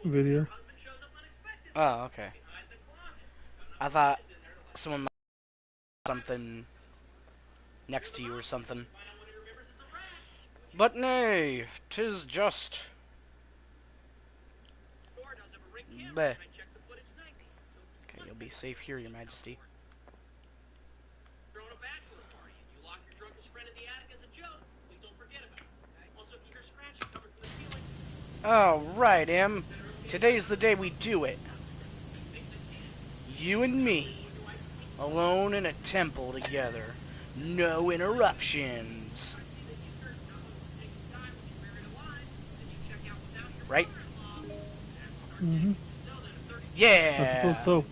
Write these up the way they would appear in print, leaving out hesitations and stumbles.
video. Oh, okay. I thought someone might have something next to you or something. But nay, 'tis just... Bleh. Okay, you'll be safe here, your majesty. Alright, Em. Today's the day we do it. You and me. Alone in a temple together. No interruptions. Right? Mm-hmm. I suppose Yeah. so.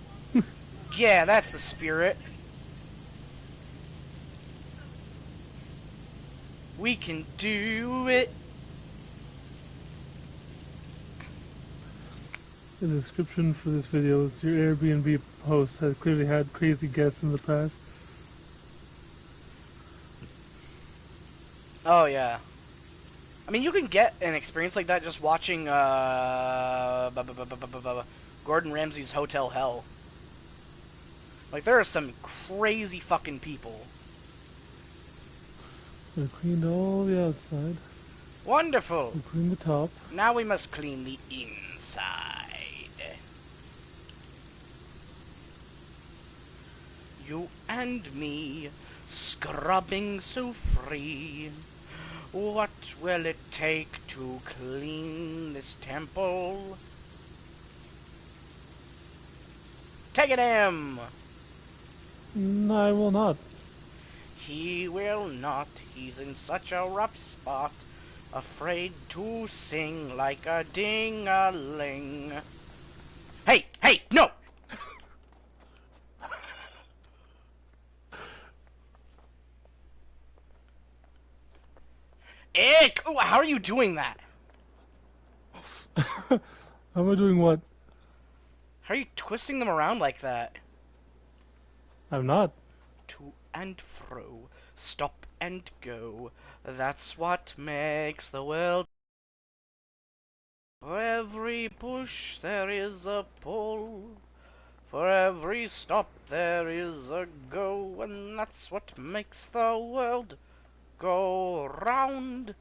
Yeah, that's the spirit. We can do it. The description for this video is your Airbnb host has clearly had crazy guests in the past. Oh, yeah. I mean, you can get an experience like that just watching Gordon Ramsay's Hotel Hell. Like, there are some crazy fucking people. We cleaned all the outside. Wonderful. We cleaned the top. Now we must clean the inside. You and me, scrubbing so free. What will it take to clean this temple? Take it, him! No, I will not. He will not. He's in such a rough spot. Afraid to sing like a ding-a-ling. Hey! Hey! No! Ick! Ooh, how are you doing that? How am I doing what? How are you twisting them around like that? I'm not. To and fro, stop and go. That's what makes the world. For every push there is a pull. For every stop there is a go. And that's what makes the world go round.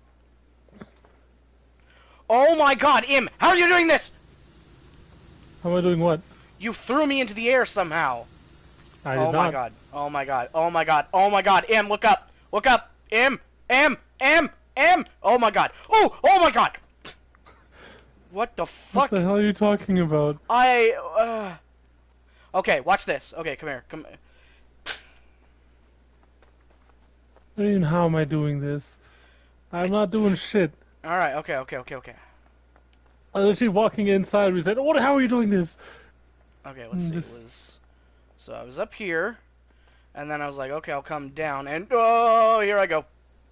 Oh my god, Im! How are you doing this? How am I doing what? You threw me into the air somehow. I did Oh my not. god. Oh my god. Oh my god. Oh my god. Im, look up. Look up. Im. Im. Oh my god. Oh! Oh my god! What the What fuck? the hell are you talking about? Okay, watch this. Okay, come here. Come. What do you mean, how am I doing this? I'm not doing shit. Alright, okay. I was literally walking inside. We said, "What? How are you doing this?" Okay, let's see. It Just was... So I was up here, and then I was like, okay, I'll come down, and oh, here I go.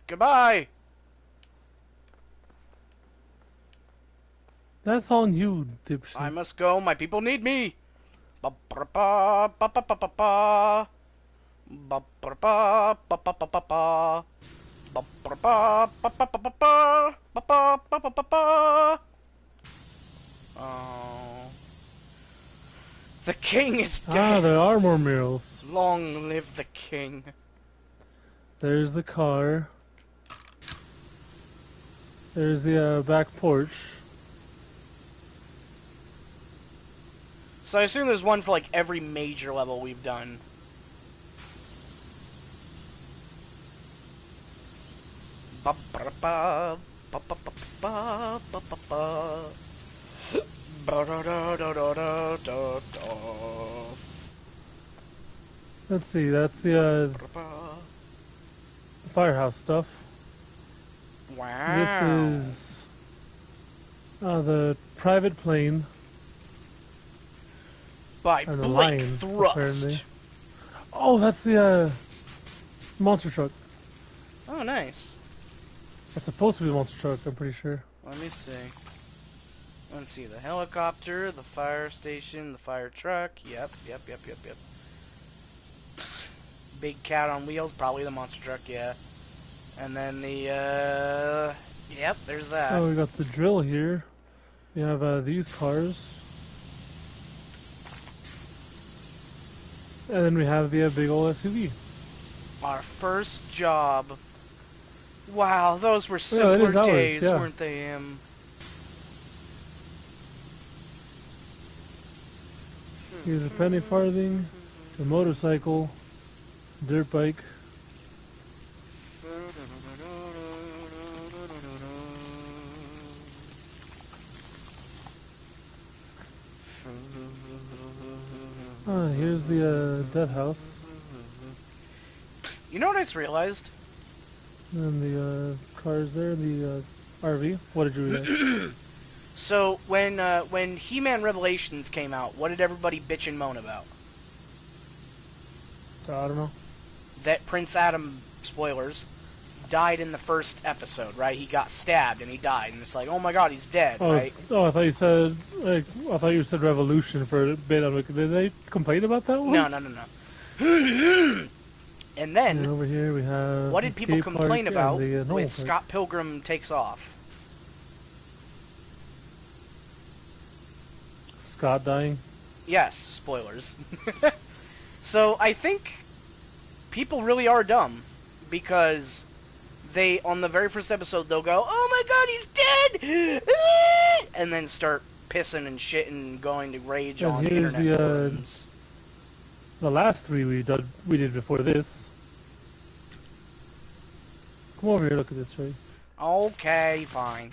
Goodbye! that's on you, I dipshit. must go. My people need me. Ba ba ba ba ba ba ba ba. Ba ba ba ba ba ba ba ba. Ba ba ba ba ba ba ba ba. Ba ba ba ba ba ba. Oh. The king is Ah, dead. there are more murals. Long live the king. There's the car. There's the back porch. So I assume there's one for like every major level we've done. Ba ba ba ba ba ba ba ba ba ba. Ba da da da da da da da. Let's see, that's the Ba ba. firehouse stuff. This Wow. is the private plane By and the Blake lion, apparently. Thrust. Oh, that's the monster truck. Oh, nice. That's supposed to be the monster truck, I'm pretty sure. Let me see. Let's see. The helicopter, the fire station, the fire truck. Yep. Big cat on wheels, probably the monster truck, yeah. And then the, yep, there's that. Oh, we got the drill here. We have these cars. And then we have the big old SUV. Our first job. Wow, those were Yeah, simpler ours, days, yeah. weren't they, Here's a penny farthing, a motorcycle, dirt bike. Here's the death house. You know what I just realized? And the cars there, the RV. What did you read? So, when He-Man Revelations came out, what did everybody bitch and moan about? I don't know. That Prince Adam, spoilers, died in the first episode, right? He got stabbed and he died, and it's like, oh my god, he's dead, right? I thought you said Revolution for a bit. I'm like, did they complain about that one? No. And then, and over here we have what did people complain about with Scott Pilgrim Takes Off? Scott dying? Yes, spoilers. So, I think people really are dumb, because they, on the very first episode, they'll go, oh my god, he's dead! And then start pissing and shitting and going to rage on the internet forums. The last three we did before this. Come over here, look at this, right? Okay, fine.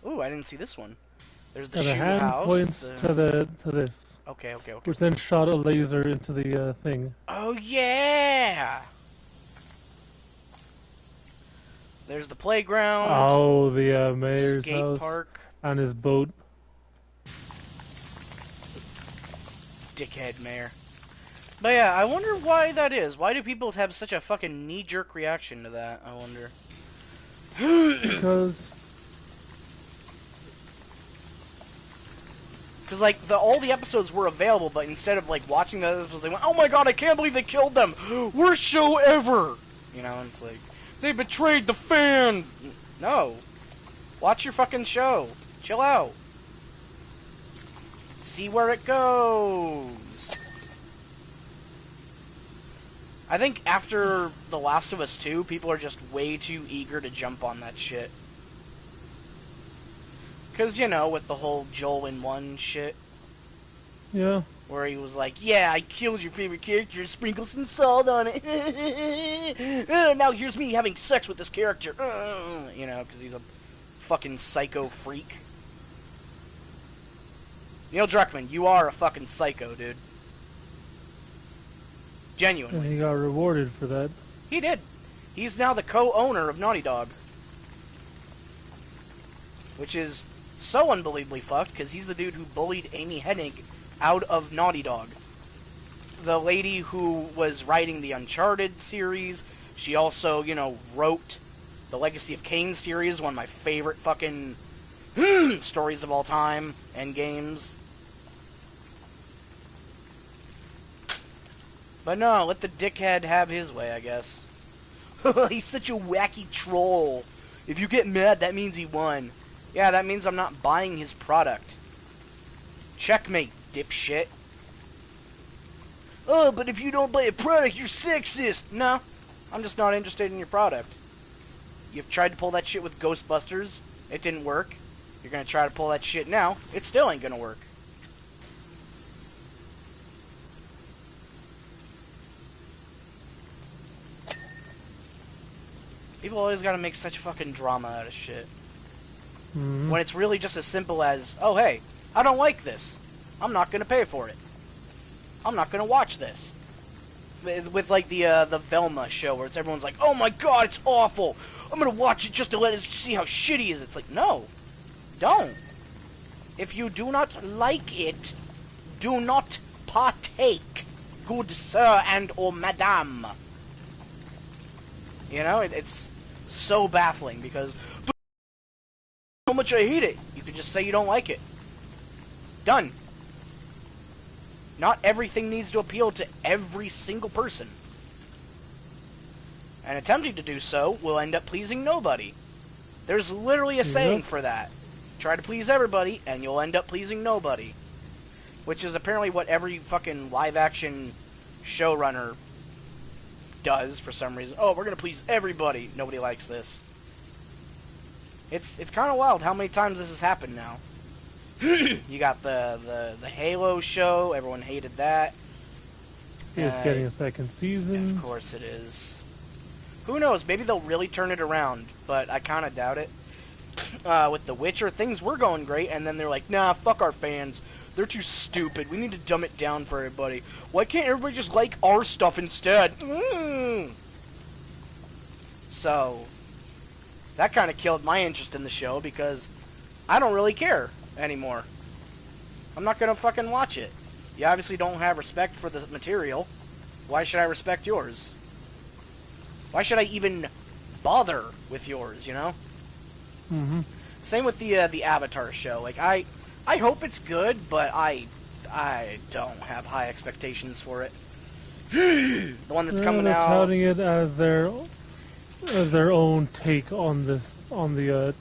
Ooh, I didn't see this one. There's the shoe hand house. Points to this. Okay. Which then shot a laser into the thing. Oh yeah! There's the playground. Oh, the mayor's skate house park. And his boat. Dickhead mayor. But yeah, I wonder why that is. Why do people have such a fucking knee-jerk reaction to that? I wonder. Because like all the episodes were available, but instead of like watching the episodes, they went, "Oh my god, I can't believe they killed them! Worst show ever!" You know, and it's like they betrayed the fans. No, watch your fucking show. Chill out. See where it goes. I think after The Last of Us 2, people are just way too eager to jump on that shit. Because, you know, with the whole Joel in 1 shit. yeah. Where he was like, yeah, I killed your favorite character, sprinkle some salt on it. Now here's me having sex with this character. You know, because he's a fucking psycho freak. Neil Druckmann, you are a fucking psycho, dude. Genuinely. And he got rewarded for that. He did. He's now the co-owner of Naughty Dog. Which is so unbelievably fucked, because he's the dude who bullied Amy Hennig out of Naughty Dog. The lady who was writing the Uncharted series, she also, you know, wrote the Legacy of Kain series, one of my favorite fucking stories of all time, and games. But no, let the dickhead have his way, I guess. He's such a wacky troll. If you get mad, that means he won. Yeah, that means I'm not buying his product. Checkmate, dipshit. Oh, but if you don't buy a product, you're sexist. No, I'm just not interested in your product. You've tried to pull that shit with Ghostbusters. It didn't work. You're gonna try to pull that shit now. It still ain't gonna work. People always gotta make such fucking drama out of shit. Mm-hmm. When it's really just as simple as, oh hey, I don't like this. I'm not gonna pay for it. I'm not gonna watch this. With like the Velma show where it's everyone's like, oh my god, it's awful. I'm gonna watch it just to let it see how shitty it is. It's like, no, don't. If you do not like it, do not partake, good sir and or madame. You know, it's so baffling because how much I hate it. You could just say you don't like it. Done. Not everything needs to appeal to every single person. And attempting to do so will end up pleasing nobody. There's literally a saying for that. Try to please everybody, and you'll end up pleasing nobody. Which is apparently what every fucking live-action showrunner does for some reason. Oh, we're gonna please everybody. Nobody likes this. It's kind of wild how many times this has happened now. You got the Halo show. Everyone hated that. It's getting a second season. Of course it is. Who knows? Maybe they'll really turn it around, but I kind of doubt it. With The Witcher, things were going great, and then they're like, nah, fuck our fans. They're too stupid. We need to dumb it down for everybody. Why can't everybody just like our stuff instead? So, that kind of killed my interest in the show, because I don't really care anymore. I'm not gonna fucking watch it. You obviously don't have respect for the material. Why should I respect yours? Why should I even bother with yours, you know? Mm-hmm. Same with the Avatar show. Like, I hope it's good, but I don't have high expectations for it. The one that's coming they're out. touting it as their own take on the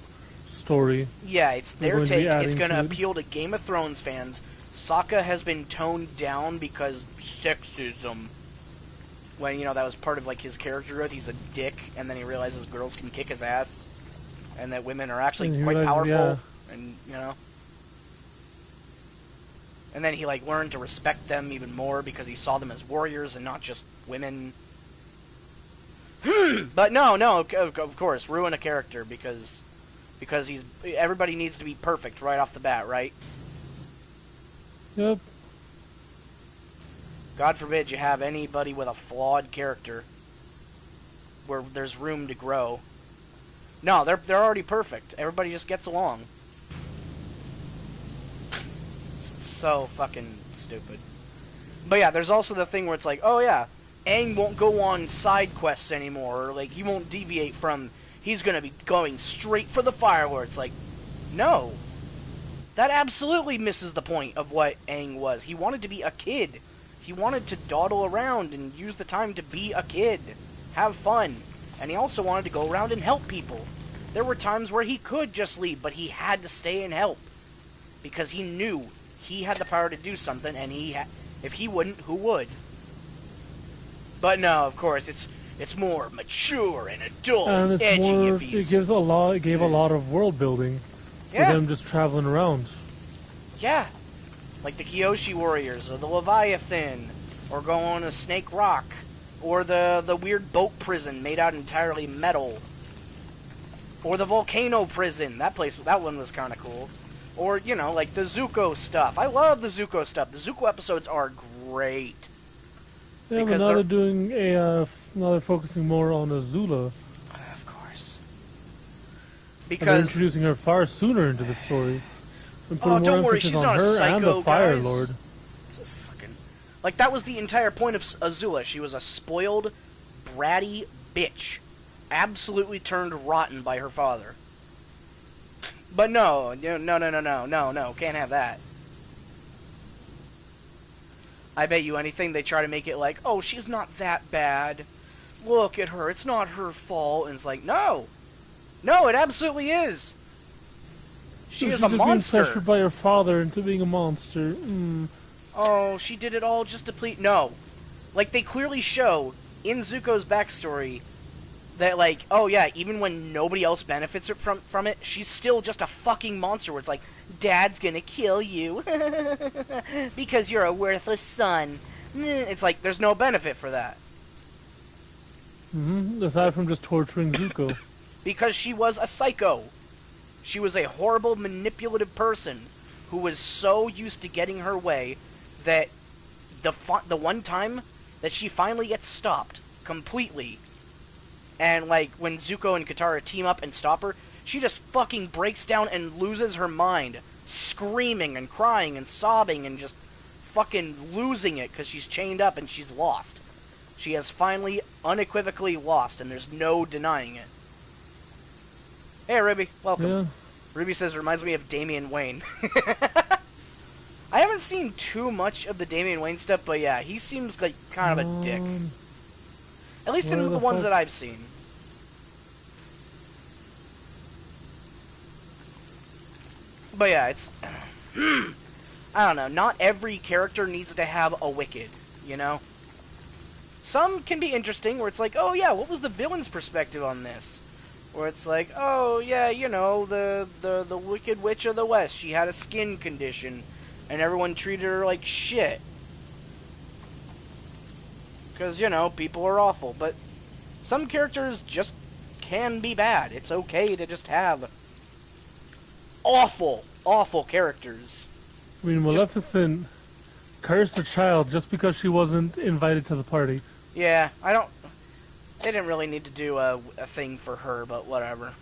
story. Yeah, it's their take. It's going to to appeal to Game of Thrones fans. Sokka has been toned down because sexism. When, that was part of, like, his character growth. He's a dick, and then he realizes girls can kick his ass, and that women are actually quite powerful, yeah. and, And then he, like, learned to respect them even more because he saw them as warriors and not just women. But no, of course, ruin a character because everybody needs to be perfect right off the bat, right? Yep. God forbid you have anybody with a flawed character where there's room to grow. No, they're already perfect. Everybody just gets along. It's so fucking stupid. But yeah, there's also the thing where it's like, oh yeah, Aang won't go on side quests anymore, or like he won't deviate from, he's gonna be going straight for the Fire Lord. It's like, no. That absolutely misses the point of what Aang was. He wanted to be a kid. He wanted to dawdle around and use the time to be a kid. Have fun. And he also wanted to go around and help people. There were times where he could just leave, but he had to stay and help. Because he knew he had the power to do something, and if he wouldn't, who would? But no, of course, it's more mature and adult, and it's edgy more. if It gave a lot of world building. Yeah. With them just traveling around. Yeah. Like the Kyoshi Warriors, or the Leviathan, or go on a Snake Rock, or the weird boat prison made out entirely metal, or the volcano prison. That one was kind of cool. Or, like the Zuko stuff. I love the Zuko stuff. The Zuko episodes are great. Yeah, but now they're doing now they're focusing more on Azula. Of course. And they're introducing her far sooner into the story. Oh, don't worry, she's not a psycho, and the Fire guys. Lord. Like, that was the entire point of Azula. She was a spoiled, bratty bitch. Absolutely turned rotten by her father. But no, can't have that. I bet you anything they try to make it like, oh, she's not that bad. Look at her, it's not her fault. And it's like, no, it absolutely is. She is a monster. Being pressured by her father into being a monster. Oh, she did it all just to please. No, like they clearly show in Zuko's backstory that, like, oh yeah, even when nobody else benefits from it, she's still just a fucking monster. Where it's like, Dad's gonna kill you because you're a worthless son. It's like there's no benefit for that. Aside from just torturing Zuko. Because she was a psycho. She was a horrible, manipulative person who was so used to getting her way that the one time that she finally gets stopped completely, and like when Zuko and Katara team up and stop her, she just fucking breaks down and loses her mind, screaming and crying and sobbing and just fucking losing it because she's chained up and she's lost. She has finally unequivocally lost, and there's no denying it. Hey, Ruby. Welcome. Yeah. Ruby says, reminds me of Damian Wayne. I haven't seen too much of the Damian Wayne stuff, but yeah, he seems like kind of a dick. At least in the ones that I've seen. But yeah, it's... I don't know, not every character needs to have a Wicked, you know? Some can be interesting, where it's like, oh yeah, what was the villain's perspective on this? Where it's like, oh yeah, you know, the Wicked Witch of the West, she had a skin condition, and everyone treated her like shit. Because, you know, people are awful, but some characters just can be bad. It's okay to just have awful, awful characters. I mean, Maleficent cursed a child just because she wasn't invited to the party. Yeah, they didn't really need to do a thing for her, but whatever.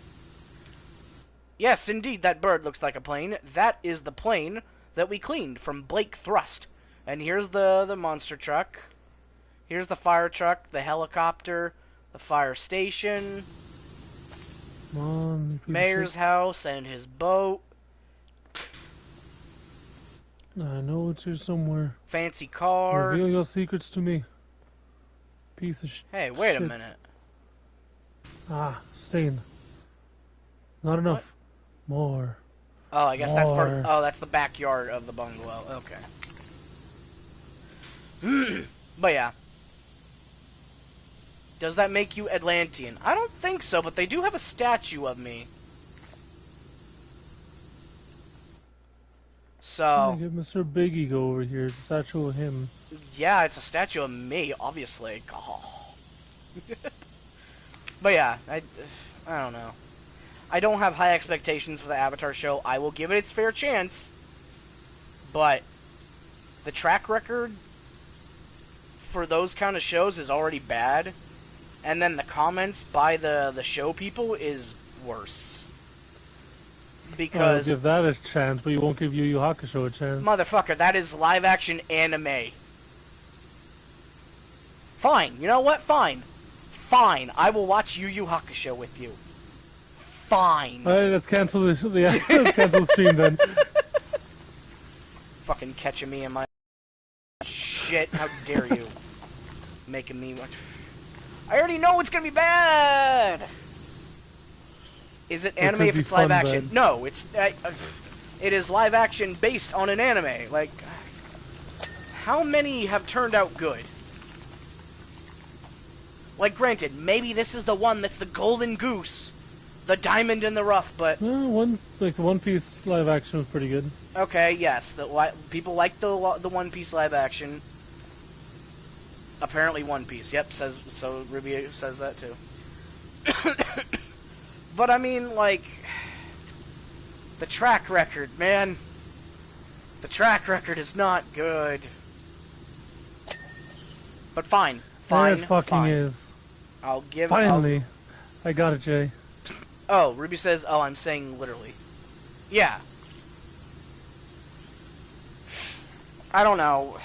Yes, indeed, that bird looks like a plane. That is the plane that we cleaned from Blake Thrust. And here's the monster truck. Here's the fire truck, the helicopter, the fire station, Come on, mayor's house, and his boat. I know it's here somewhere. Fancy car. Reveal your secrets to me. Piece of shit. Hey, wait a minute. Ah, stain. Not enough. What? More. Oh, I guess that's part of, oh, that's the backyard of the bungalow. Okay. But yeah. Does that make you Atlantean? I don't think so, but they do have a statue of me. So... Get Mr. Big Ego over here. Statue of him. Yeah, it's a statue of me, obviously. Oh. But yeah, I don't know. I don't have high expectations for the Avatar show. I will give it its fair chance. But the track record for those kind of shows is already bad. And then the comments by the show people is worse. Because... I'll give that a chance, but you won't give Yu Yu Hakusho a chance. Motherfucker, that is live-action anime. Fine, you know what? Fine. Fine, I will watch Yu Yu Hakusho with you. Fine. Alright, let's cancel this. Yeah, let's cancel the stream then. Fucking catching me in my shit. How dare you? Making me watch. I already know it's gonna be bad! Is it anime if it's live action? Bad. No, it's... it is live action based on an anime. Like, how many have turned out good? Like, granted, maybe this is the one that's the golden goose. The diamond in the rough, but... The One Piece live action was pretty good. Okay, yes. People like the One Piece live action. Apparently One Piece. Yep, so Ruby says that too. But I mean, like... The track record, man. The track record is not good. But fine. Fine, It fucking fine. is. I'll give... Finally. I got it, Jay. Oh, Ruby says, oh, I'm saying literally. Yeah. I don't know.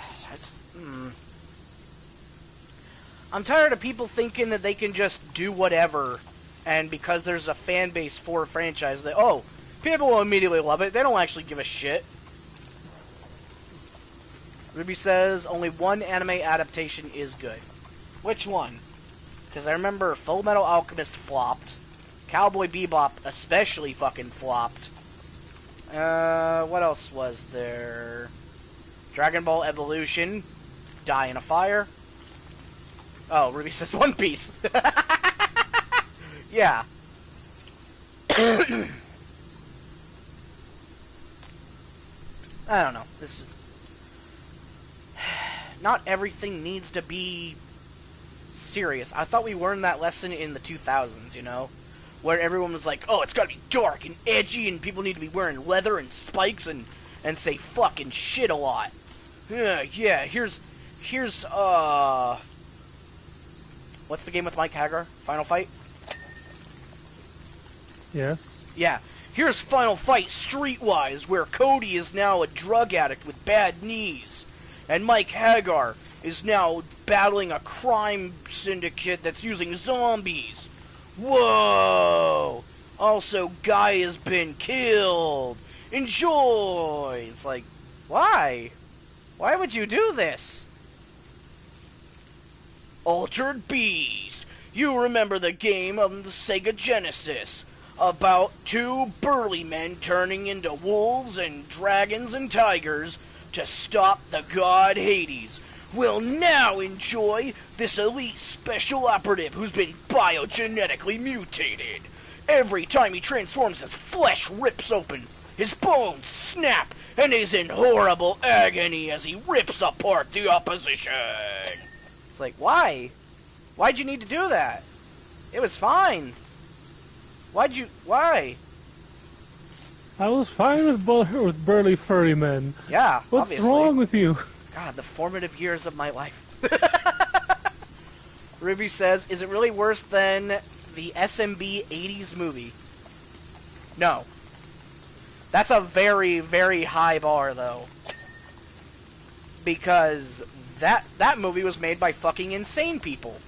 I'm tired of people thinking that they can just do whatever, and because there's a fan base for a franchise, that, oh, people will immediately love it. They don't actually give a shit. Ruby says, only one anime adaptation is good. Which one? Because I remember Full Metal Alchemist flopped. Cowboy Bebop especially fucking flopped. What else was there? Dragon Ball Evolution. Die in a fire. Oh, Ruby says One Piece. Yeah. I don't know. This is... Not everything needs to be serious. I thought we learned that lesson in the 2000s, you know? Where everyone was like, oh, it's gotta be dark and edgy and people need to be wearing leather and spikes and say fucking shit a lot. Yeah, here's, what's the game with Mike Hagar? Final Fight? Yes. Yeah. Here's Final Fight Streetwise, where Cody is now a drug addict with bad knees. And Mike Hagar is now battling a crime syndicate that's using zombies. Whoa! Also, Guy has been killed. Enjoy! It's like, why? Why would you do this? Altered Beast. You remember the game on the Sega Genesis. about two burly men turning into wolves and dragons and tigers to stop the god Hades. We'll now enjoy this elite special operative who's been biogenetically mutated. Every time he transforms, his flesh rips open, his bones snap, and he's in horrible agony as he rips apart the opposition. It's like, why? Why'd you need to do that? It was fine. Why? I was fine with burly furry men. Yeah, What's obviously. wrong with you? God, the formative years of my life. Ruby says, is it really worse than the SMB 80s movie? No. That's a very, very high bar, though. Because that movie was made by fucking insane people.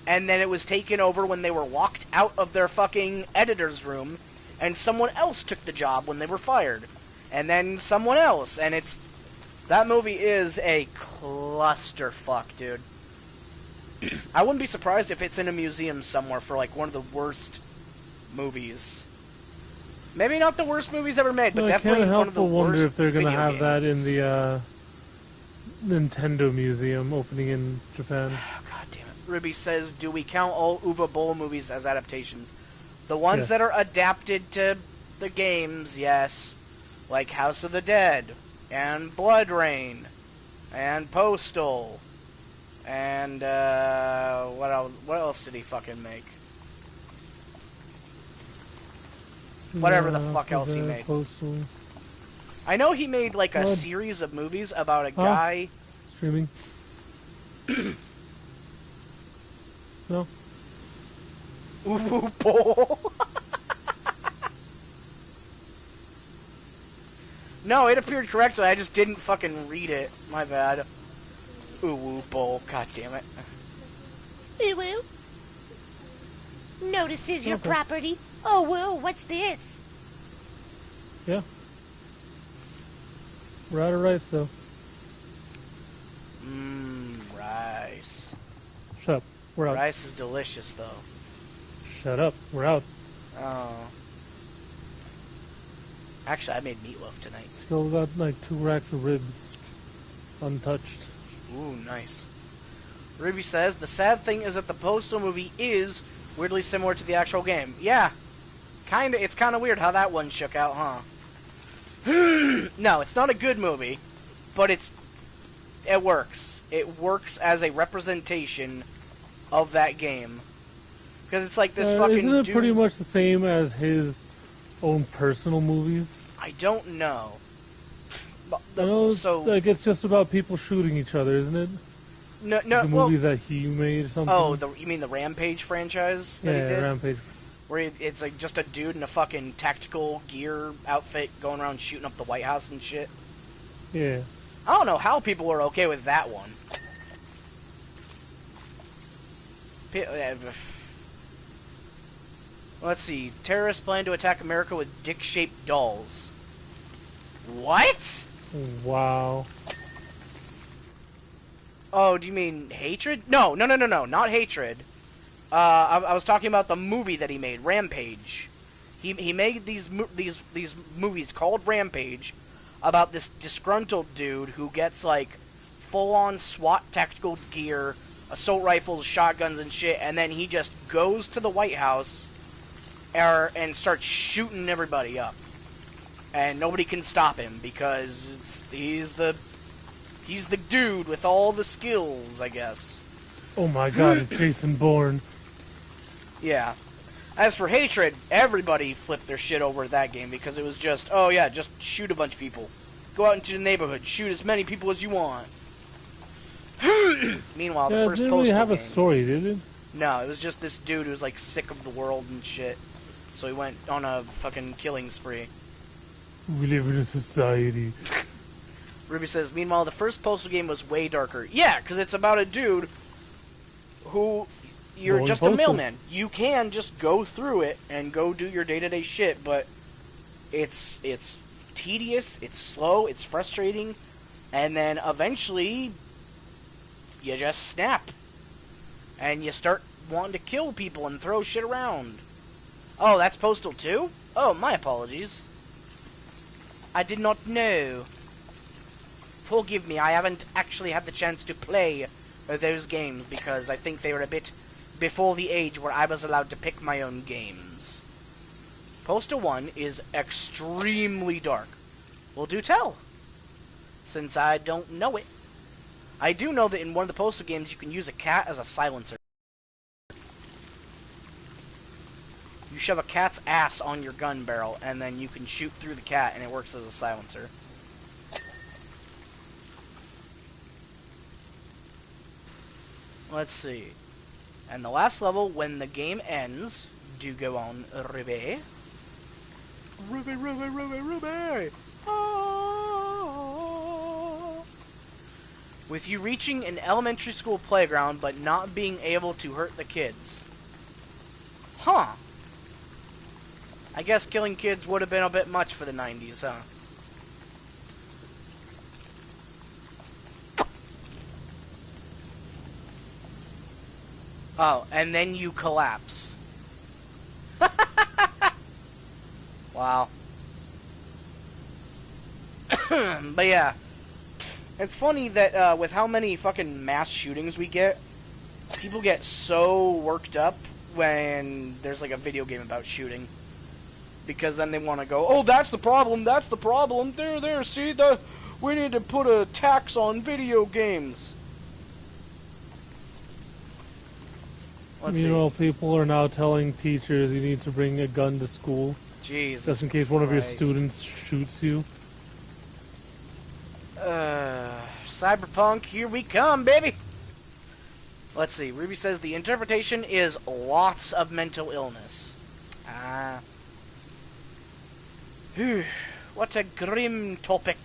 And then it was taken over when they were locked out of their fucking editor's room, and someone else took the job when they were fired. And then someone else, and it's... That movie is a clusterfuck, dude. I wouldn't be surprised if it's in a museum somewhere for, like, one of the worst movies. Maybe not the worst movies ever made, but no, definitely one of the worst. I can't help but wonder if they're going to video have games. that in the Nintendo Museum opening in Japan. God damn it. Ruby says, do we count all Uwe Boll movies as adaptations? The ones that are adapted to the games, yes. Like House of the Dead, and Blood Rain, and Postal, and, what else did he fucking make? Whatever the fuck else he made. Postal. I know he made, like, a series of movies about a guy... Streaming. No. Uwe Boll. No, it appeared correctly. I just didn't fucking read it. My bad. Uwe Boll. God damn it. Uwu. Notices your property. Oh, whoa, what's this? Yeah. We're out of rice, though. Rice. Shut up. We're out. Rice is delicious, though. Shut up. We're out. Oh. Actually, I made meatloaf tonight. Still got like 2 racks of ribs. Untouched. Ooh, nice. Ruby says, the sad thing is that the Postal movie is weirdly similar to the actual game. Yeah. Kinda, it's kinda weird how that one shook out, huh? No, it's not a good movie, but it works. It works as a representation of that game. Because it's like this fucking isn't it dude... pretty much the same as his own personal movies? I don't know. But I know, so... like, it's just about people shooting each other, isn't it? No, The movies that he made or something? Oh, you mean the Rampage franchise that he did? Yeah, Rampage. Where it's like just a dude in a fucking tactical gear outfit going around shooting up the White House and shit. Yeah. I don't know how people were okay with that one. Let's see. Terrorists plan to attack America with dick-shaped dolls. What? Wow. Oh, do you mean hatred? No, not hatred. I was talking about the movie that he made, Rampage. He made these movies called Rampage about this disgruntled dude who gets like full-on SWAT tactical gear, assault rifles, shotguns, and shit, and then he just goes to the White House and starts shooting everybody up, and nobody can stop him because he's the dude with all the skills, I guess. Oh my god, it's Jason Bourne. Yeah. As for hatred, everybody flipped their shit over at that game because it was just, oh yeah, just shoot a bunch of people. Go out into the neighborhood, shoot as many people as you want. Meanwhile, the Yeah, it first didn't Postal really have a game- story, did it? No, it was just this dude who was like sick of the world and shit. So he went on a fucking killing spree. We live in a society. Ruby says, meanwhile, the first Postal game was way darker. Yeah, because it's about a dude who... You're Going just a postal. mailman. You can just go through it and go do your day-to-day shit, but it's tedious, it's slow, it's frustrating, and then eventually you just snap. And you start wanting to kill people and throw shit around. Oh, that's Postal 2? Oh, my apologies. I did not know. Forgive me, I haven't actually had the chance to play those games because I think they were a bit before the age where I was allowed to pick my own games. Postal 1 is extremely dark. Well, do tell, since I don't know it. I do know that in one of the Postal games you can use a cat as a silencer. You shove a cat's ass on your gun barrel, and then you can shoot through the cat, and it works as a silencer. Let's see. And the last level, when the game ends, do go on, Ruby. Ruby, Ruby, Ruby, Ruby! Ah. With you reaching an elementary school playground, but not being able to hurt the kids. Huh. I guess killing kids would have been a bit much for the 90s, huh? Oh, and then you collapse. Wow. But yeah. It's funny that with how many fucking mass shootings we get, people get so worked up when there's like a video game about shooting. Because then they want to go, oh, that's the problem, there, see, we need to put a tax on video games. Let's see. People are now telling teachers you need to bring a gun to school. Jesus just in case one of your Christ. students shoots you. Cyberpunk, here we come, baby! Let's see, Ruby says the interpretation is lots of mental illness. Ah. Whew, what a grim topic.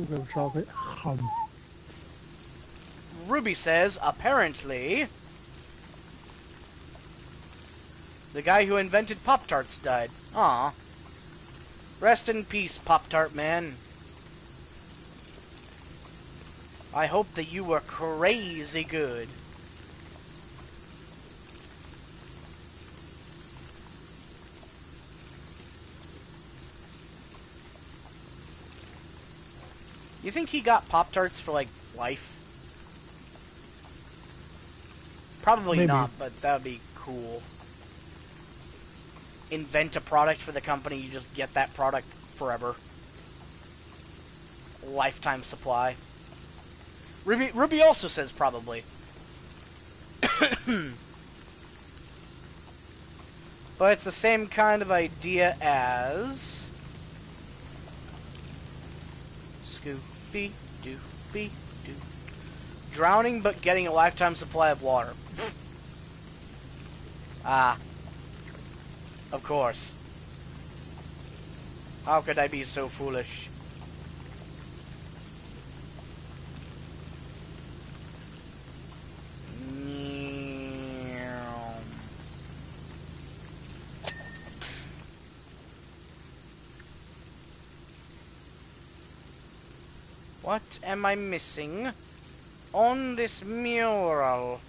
Grab chocolate. Ruby says, apparently, the guy who invented Pop-Tarts died. Aw. Rest in peace, Pop-Tart man. I hope that you were crazy good. You think he got Pop-Tarts for, like, life? Probably Maybe. not, but that would be cool. Invent a product for the company, you just get that product forever. Lifetime supply. Ruby also says probably. But it's the same kind of idea as... Scoopy-doopy-doo. Drowning but getting a lifetime supply of water. Ah. Of course. How could I be so foolish? What am I missing on this mural?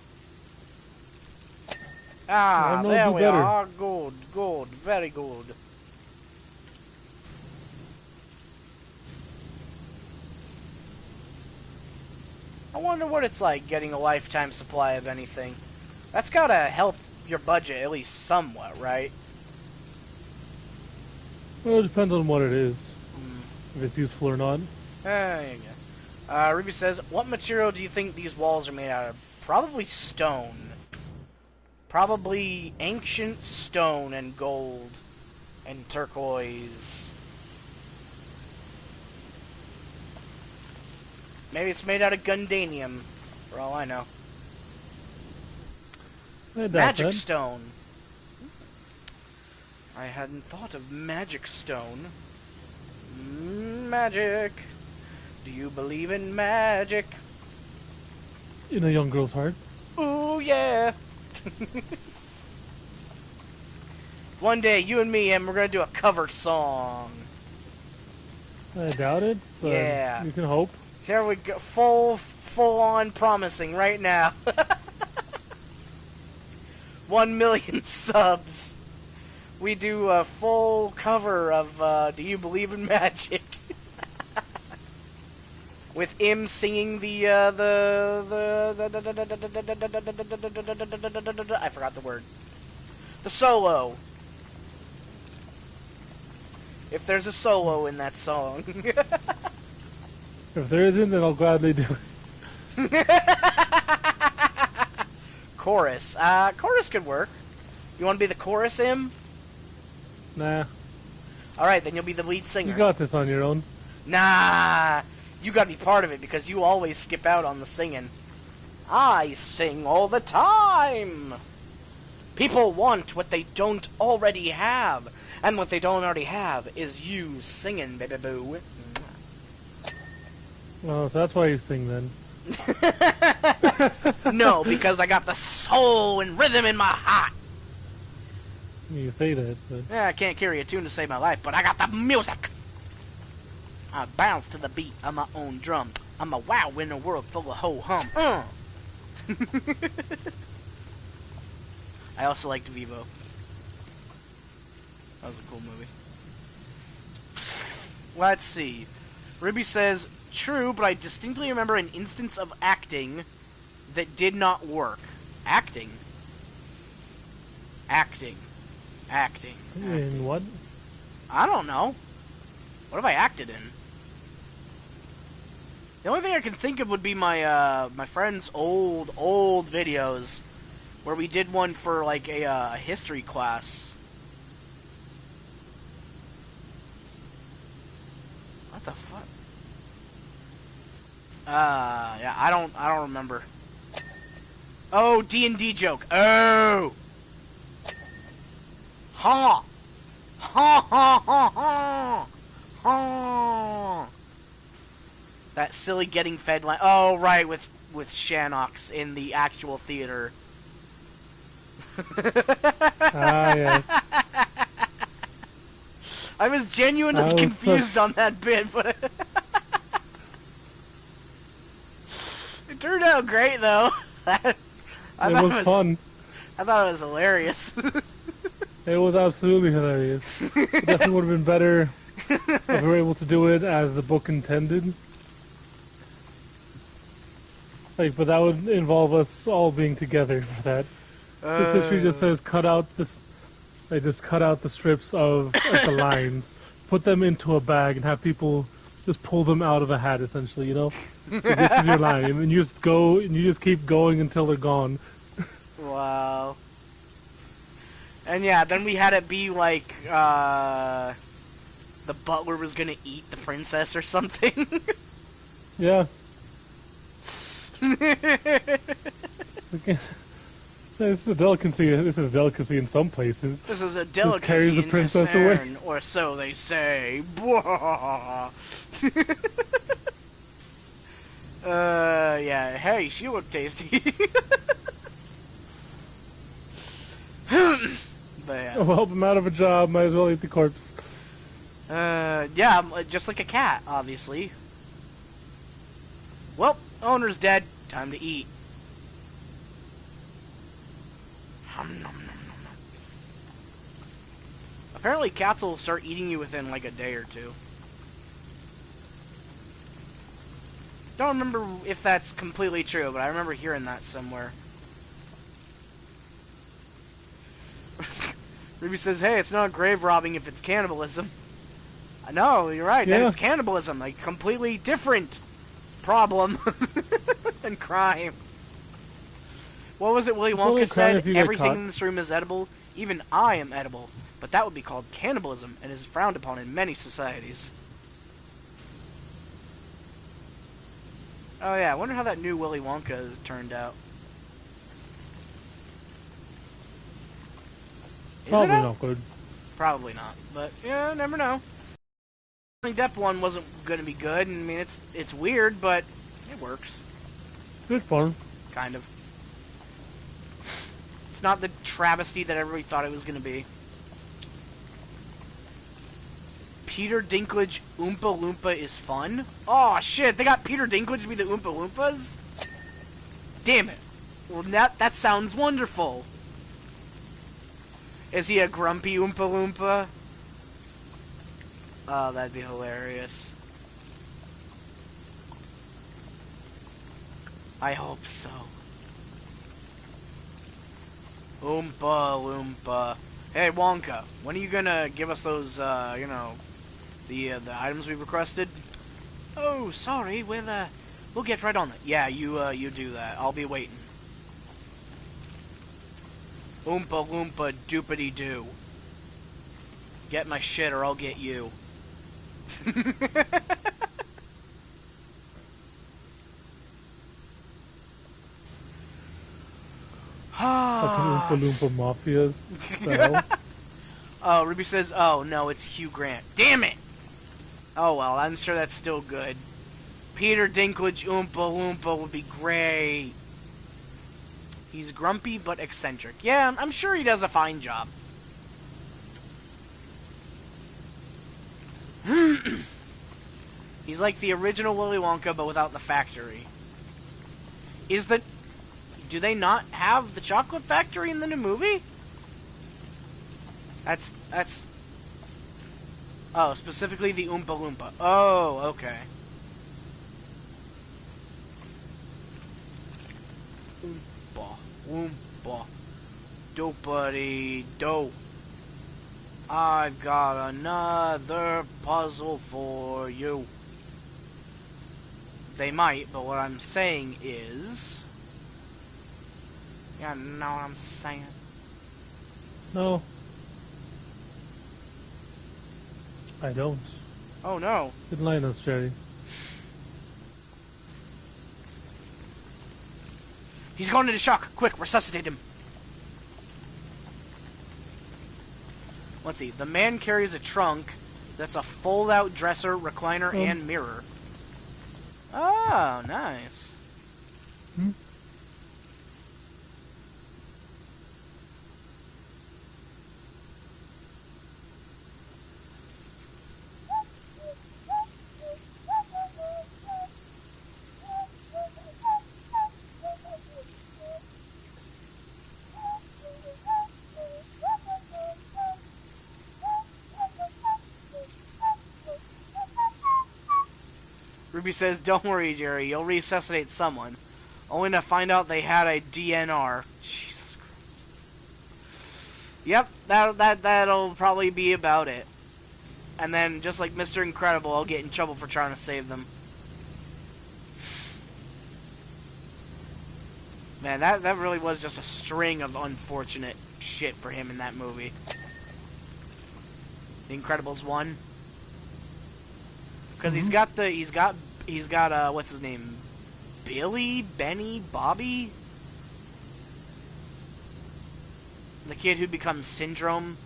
Ah, there we are. Good, good, very good. I wonder what it's like getting a lifetime supply of anything. That's gotta help your budget at least somewhat, right? Well, it depends on what it is. If it's useful or not. There you go. Ruby says, what material do you think these walls are made out of? Probably stone. Probably ancient stone and gold and turquoise. Maybe it's made out of Gundanium, for all I know. Magic stone. I hadn't thought of magic stone. Magic. Do you believe in magic? In a young girl's heart. Ooh, yeah. One day, you and me, and we're gonna do a cover song. I doubt it, but Yeah. you can hope. Here we go. Full on promising right now. 1 million subs. We do a full cover of Do You Believe in Magic? With him singing I forgot the word. The solo. If there's a solo in that song. If there isn't, then I'll gladly do it. Chorus. Chorus could work. You want to be the chorus, Im? Nah. Alright, then you'll be the lead singer. You got this on your own. Nah. You gotta be part of it because you always skip out on the singing. I sing all the time. People want what they don't already have. And what they don't already have is you singing, baby boo. Well, so that's why you sing then. No, because I got the soul and rhythm in my heart. You say that, but... Yeah, I can't carry a tune to save my life, but I got the music. I bounce to the beat of my own drum. I'm a wow in a world full of ho-hum. I also liked Vivo. That was a cool movie. Let's see. Ruby says, true, but I distinctly remember an instance of acting that did not work. Acting? Acting. Acting. In what? I don't know. What have I acted in? The only thing I can think of would be my my friend's old videos, where we did one for like a history class. What the fuck? Yeah, I don't remember. Oh, D&D joke. Oh. Ha. Ha ha ha ha. Ha. That silly getting fed line. Oh, right, with Shannox in the actual theater. Ah, yes. I was genuinely confused on that bit, but it turned out great, though. It was fun. I thought it was hilarious. It was absolutely hilarious. It definitely would have been better if we were able to do it as the book intended. Like, but that would involve us all being together for that. This issue just says cut out this. They just cut out the strips of like, the lines, put them into a bag, and have people just pull them out of a hat. Essentially, you know, so this is your line, and you just go, and you just keep going until they're gone. Wow. And yeah, then we had it be like the butler was gonna eat the princess or something. Yeah. Okay. This is a delicacy. This is a delicacy in some places. This is a Just delicacy carries the in princess Essen, away. or so they say. Yeah. Hey, she looked tasty. But yeah. Oh, help him out of a job. Might as well eat the corpse. Yeah, just like a cat, obviously. Well, owner's dead. Time to eat. Apparently cats will start eating you within like a day or two. Don't remember if that's completely true, but I remember hearing that somewhere. Ruby says, hey, it's not grave robbing if it's cannibalism. No, you're right, then Yeah. it's cannibalism. Like, completely different problem than crime. What was it Willy It's only Wonka a crime said? if you get Everything caught. in this room is edible. Even I am edible. But that would be called cannibalism and is frowned upon in many societies. Oh yeah, I wonder how that new Willy Wonka has turned out. Is Probably it out? not good. Probably not, but yeah, never know. Johnny Depp one wasn't gonna be good, and I mean it's weird, but it works, Good fun. kind of. It's not the travesty that everybody thought it was going to be. Peter Dinklage Oompa Loompa is fun? Oh, shit, they got Peter Dinklage to be the Oompa Loompas? Damn it. Well, that sounds wonderful. Is he a grumpy Oompa Loompa? Oh, that'd be hilarious. I hope so. Oompa Loompa. Hey, Wonka, when are you gonna give us those, you know, the items we requested? Oh, sorry, we'll get right on it. Yeah, you do that. I'll be waiting. Oompa Loompa doopity doo. Get my shit or I'll get you. Fucking Oompa Loompa Mafia style. Oh, Ruby says, oh, no, it's Hugh Grant. Damn it! Oh, well, I'm sure that's still good. Peter Dinklage Oompa Loompa would be great. He's grumpy but eccentric. Yeah, I'm sure he does a fine job. He's like the original Willy Wonka, but without the factory. Do they not have the chocolate factory in the new movie? That's... Oh, specifically the Oompa Loompa. Oh, okay. Oompa Loompa. Dopey dope. I've got another puzzle for you. They might, but what I'm saying is... You know what I'm saying? No. I don't. Oh no. Enlighten us, Jerry. He's going into shock. Quick, resuscitate him. Let's see. The man carries a trunk that's a fold-out dresser, recliner, and mirror. Oh, nice. Hmm? Ruby says, don't worry, Jerry. You'll resuscitate someone. Only to find out they had a DNR. Jesus Christ. Yep, that'll probably be about it. And then, just like Mr. Incredible, I'll get in trouble for trying to save them. Man, that really was just a string of unfortunate shit for him in that movie. The Incredibles 1. Because he's got what's his name? Billy? Benny? Bobby? The kid who becomes Syndrome.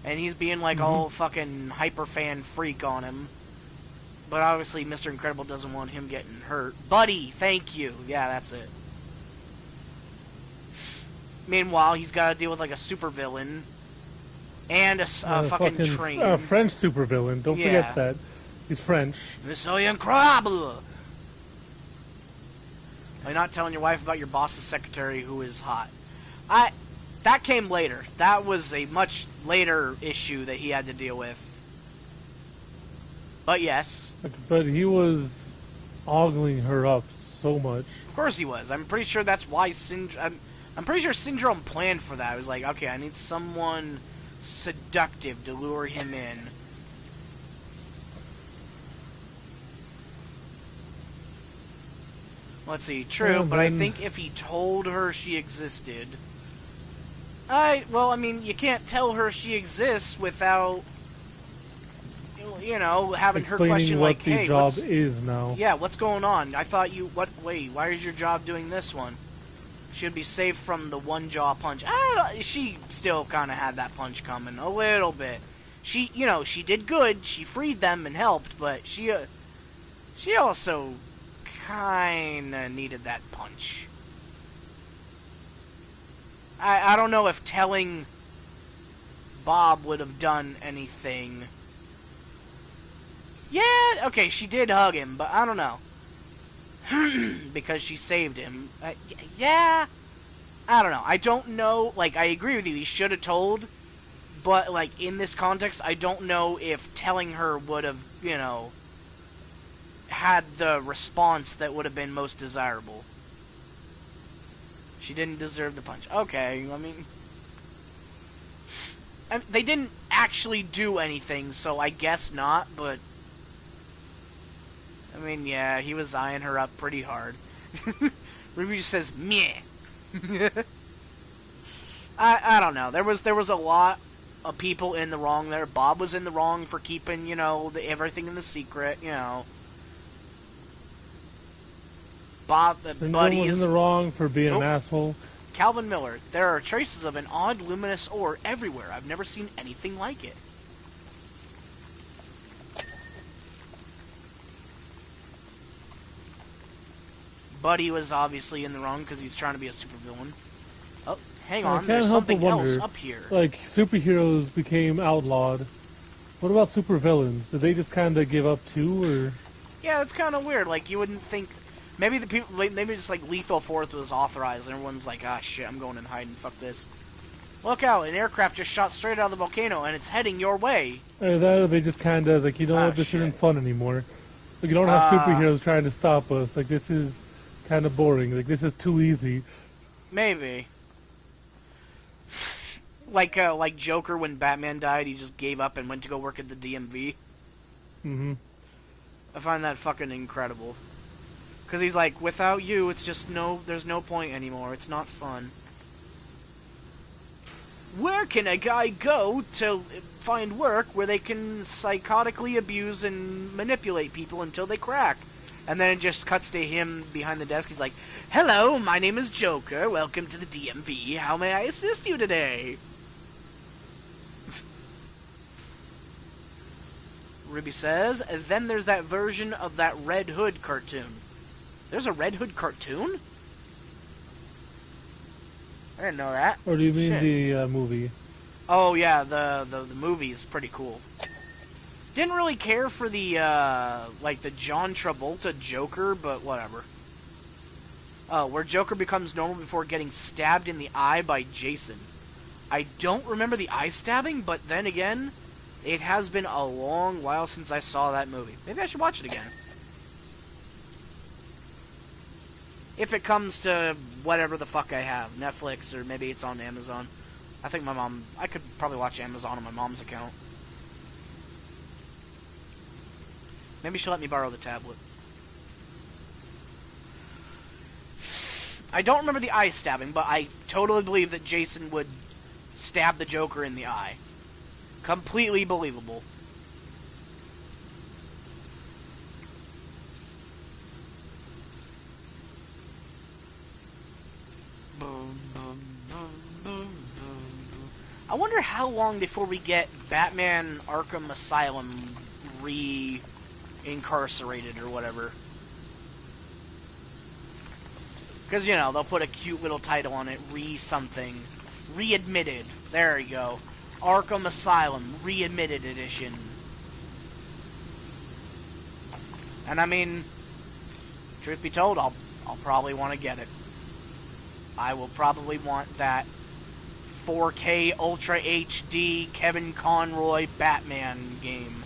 And he's being like all fucking hyper fan freak on him. But obviously Mr. Incredible doesn't want him getting hurt. Buddy, thank you. Yeah, that's it. Meanwhile, he's got to deal with like a supervillain. And a fucking train. French supervillain, don't forget that. He's French. Mr. Incredible! Why not telling your wife about your boss's secretary who is hot? That came later. That was a much later issue that he had to deal with. But yes. But he was ogling her up so much. Of course he was. I'm pretty sure that's why I'm pretty sure Syndrome planned for that. It was like, okay, I need someone seductive to lure him in. Let's see, true, but I think if he told her she existed... well, I mean, you can't tell her she exists without, you know, having her question like, hey, what the job is now. Yeah, what's going on? I thought you... Wait, why is your job doing this one? Should be safe from the one-jaw punch. She still kind of had that punch coming, a little bit. She, you know, she did good, she freed them and helped, but she also... kinda needed that punch. I don't know if telling Bob would have done anything. Yeah, okay, she did hug him, but I don't know. Because she saved him. Yeah, I don't know. I don't know. Like, I agree with you. He should have told. But, like, in this context, I don't know if telling her would have, you know, had the response that would have been most desirable. She didn't deserve the punch. Okay, I mean, they didn't actually do anything, so I guess not, but... I mean, yeah, he was eyeing her up pretty hard. Ruby just says, meh. I don't know. There was a lot of people in the wrong there. Bob was in the wrong for keeping, you know, everything in the secret, you know. Bob, Buddy was is in the wrong for being an asshole. Calvin Miller. There are traces of an odd luminous ore everywhere. I've never seen anything like it. Buddy was obviously in the wrong because he's trying to be a supervillain. Oh, hang on. There's something else up here. Like, superheroes became outlawed. What about supervillains? Did they just kind of give up too, or...? Yeah, that's kind of weird. Like, you wouldn't think... Maybe the people... Maybe just, like, Lethal Fourth was authorized, and everyone's like, ah, shit, I'm going in hiding. Fuck this. Look out, an aircraft just shot straight out of the volcano, and it's heading your way. They just kind of, like, you know what, this isn't fun anymore. Like, you don't have superheroes trying to stop us. Like, this is kind of boring. Like, this is too easy. Maybe. Like Joker when Batman died, he just gave up and went to go work at the DMV. Mm-hmm. I find that fucking incredible. Because he's like, without you, it's just there's no point anymore. It's not fun. Where can a guy go to find work where they can psychotically abuse and manipulate people until they crack? And then it just cuts to him behind the desk. He's like, hello, my name is Joker. Welcome to the DMV. How may I assist you today? Ruby says, then there's that version of that Red Hood cartoon. There's a Red Hood cartoon? I didn't know that. Or do you mean the movie? Oh, yeah, the movie is pretty cool. Didn't really care for the, like, the John Travolta Joker, but whatever. Oh, where Joker becomes normal before getting stabbed in the eye by Jason. I don't remember the eye stabbing, but then again, it has been a long while since I saw that movie. Maybe I should watch it again. If it comes to whatever the fuck I have, Netflix, or maybe it's on Amazon. I think I could probably watch Amazon on my mom's account. Maybe she'll let me borrow the tablet. I don't remember the eye stabbing, but I totally believe that Jason would stab the Joker in the eye. Completely believable. I wonder how long before we get Batman Arkham Asylum re-incarcerated or whatever. Because, you know, they'll put a cute little title on it, re-something. Readmitted. There you go. Arkham Asylum, Readmitted Edition. And I mean, truth be told, I'll probably want to get it. I will probably want that 4K Ultra HD Kevin Conroy Batman game.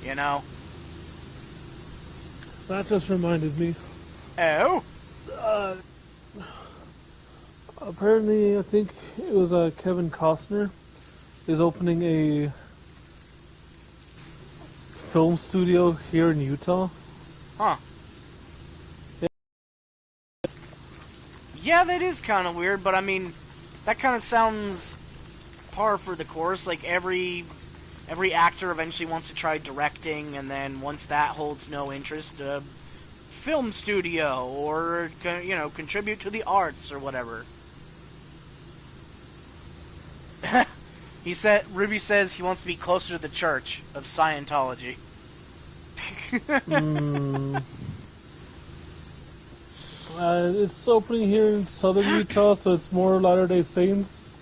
You know? That just reminded me. Oh? Apparently, I think it was Kevin Costner is opening a film studio here in Utah. Huh. Yeah, that is kind of weird, but I mean, that kind of sounds par for the course. Like, every actor eventually wants to try directing, and then once that holds no interest, film studio, or, you know, contribute to the arts, or whatever. Ruby says he wants to be closer to the Church of Scientology. It's opening here in southern Utah, so it's more Latter-day Saints.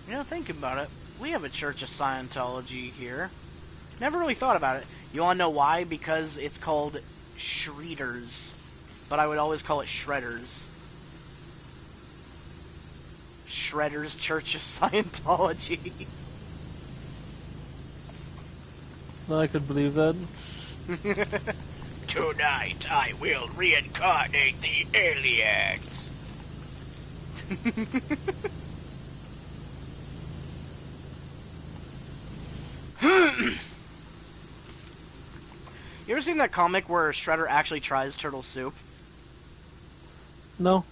You know, thinking about it, we have a Church of Scientology here. Never really thought about it. You want to know why? Because it's called Shredders. But I would always call it Shredders. Shredders Church of Scientology. I could believe that. Tonight I will reincarnate the aliens. You ever seen that comic where Shredder actually tries turtle soup? No.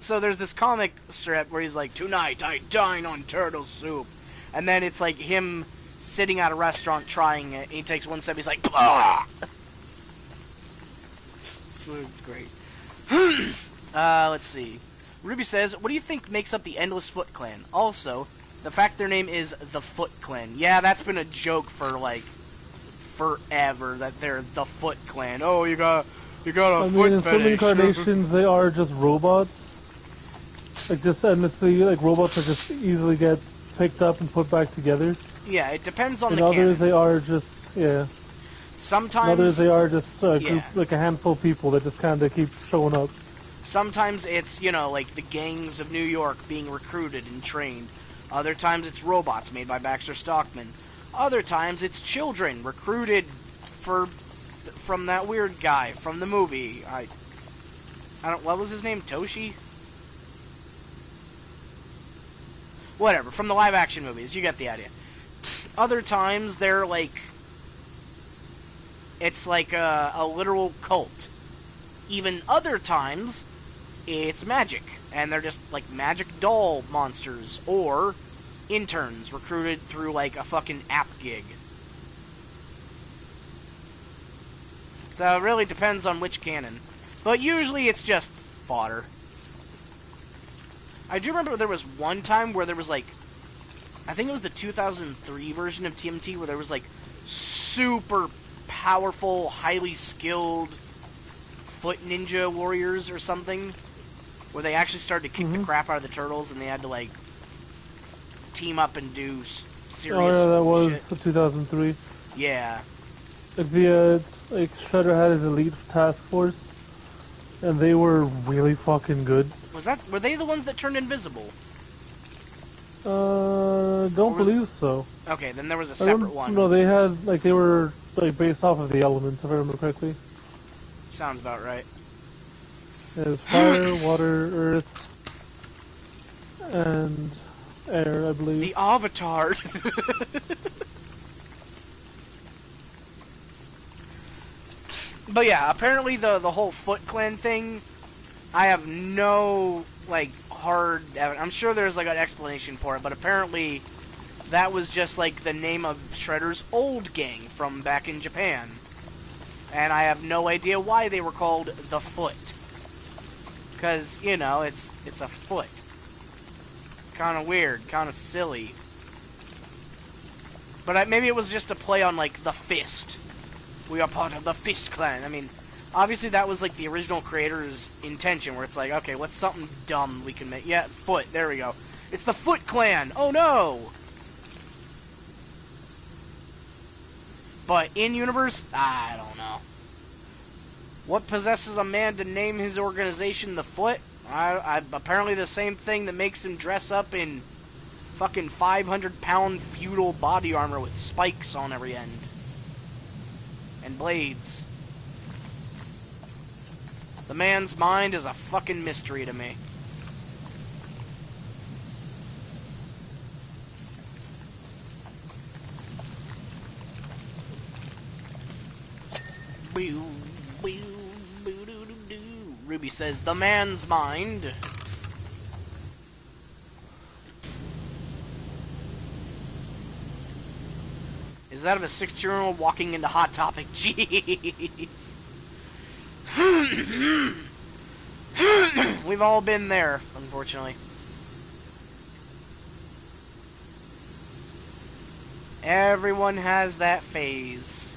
So there's this comic strip where he's like, tonight I dine on turtle soup. And then it's like him sitting at a restaurant trying it. And he takes one step, he's like, blah! It's great. Let's see. Ruby says, what do you think makes up the Endless Foot Clan? Also, the fact their name is the Foot Clan. Yeah, that's been a joke for, like, forever, that they're the Foot Clan. Oh, you got a foot in some fetish. incarnations, they are just robots. Like, just endlessly, like, robots that just easily get picked up and put back together. Yeah, it depends on and the others, canon. they are just, yeah. Sometimes... And others, they are just a group, yeah. like a handful of people that just kind of keep showing up. Sometimes it's, you know, like the gangs of New York being recruited and trained. Other times it's robots made by Baxter Stockman. Other times it's children recruited from that weird guy from the movie. I don't, what was his name? Toshi? Whatever, from the live action movies, you get the idea. Other times they're like, it's like a literal cult. Even other times it's magic, and they're just like magic doll monsters, or interns recruited through like a fucking app gig. So it really depends on which canon. But usually it's just fodder. I do remember there was one time where there was like, I think it was the 2003 version of TMT, where there was like super powerful, highly skilled foot ninja warriors or something, where they actually started to kick the crap out of the turtles, and they had to like team up and do serious Oh yeah, that was shit. 2003. Yeah. Like like Shredder had his elite task force, and they were really fucking good. Were they the ones that turned invisible? Don't believe so. Okay, then there was a separate one. No, they were like based off of the elements, if I remember correctly. Sounds about right. It was fire, water, earth, and air, I believe. The Avatar. But yeah, apparently the whole Foot Clan thing, I have no, like, hard evidence. I'm sure there's, like, an explanation for it, but apparently that was just, like, the name of Shredder's old gang from back in Japan. And I have no idea why they were called the Foot. Because, you know, it's a foot. It's kind of weird, kind of silly. But maybe it was just a play on, like, the fist. We are part of the Fist Clan. I mean, obviously that was, like, the original creator's intention, where it's like, okay, what's something dumb we can make? Yeah, foot, there we go. It's the Foot Clan! Oh, no! But in-universe, I don't know. What possesses a man to name his organization the Foot? Apparently the same thing that makes him dress up in fucking 500-pound feudal body armor with spikes on every end. And blades. The man's mind is a fucking mystery to me. Ruby says, the man's mind. Is that of a 16-year-old walking into Hot Topic? Jeez. We've all been there, unfortunately. Everyone has that phase.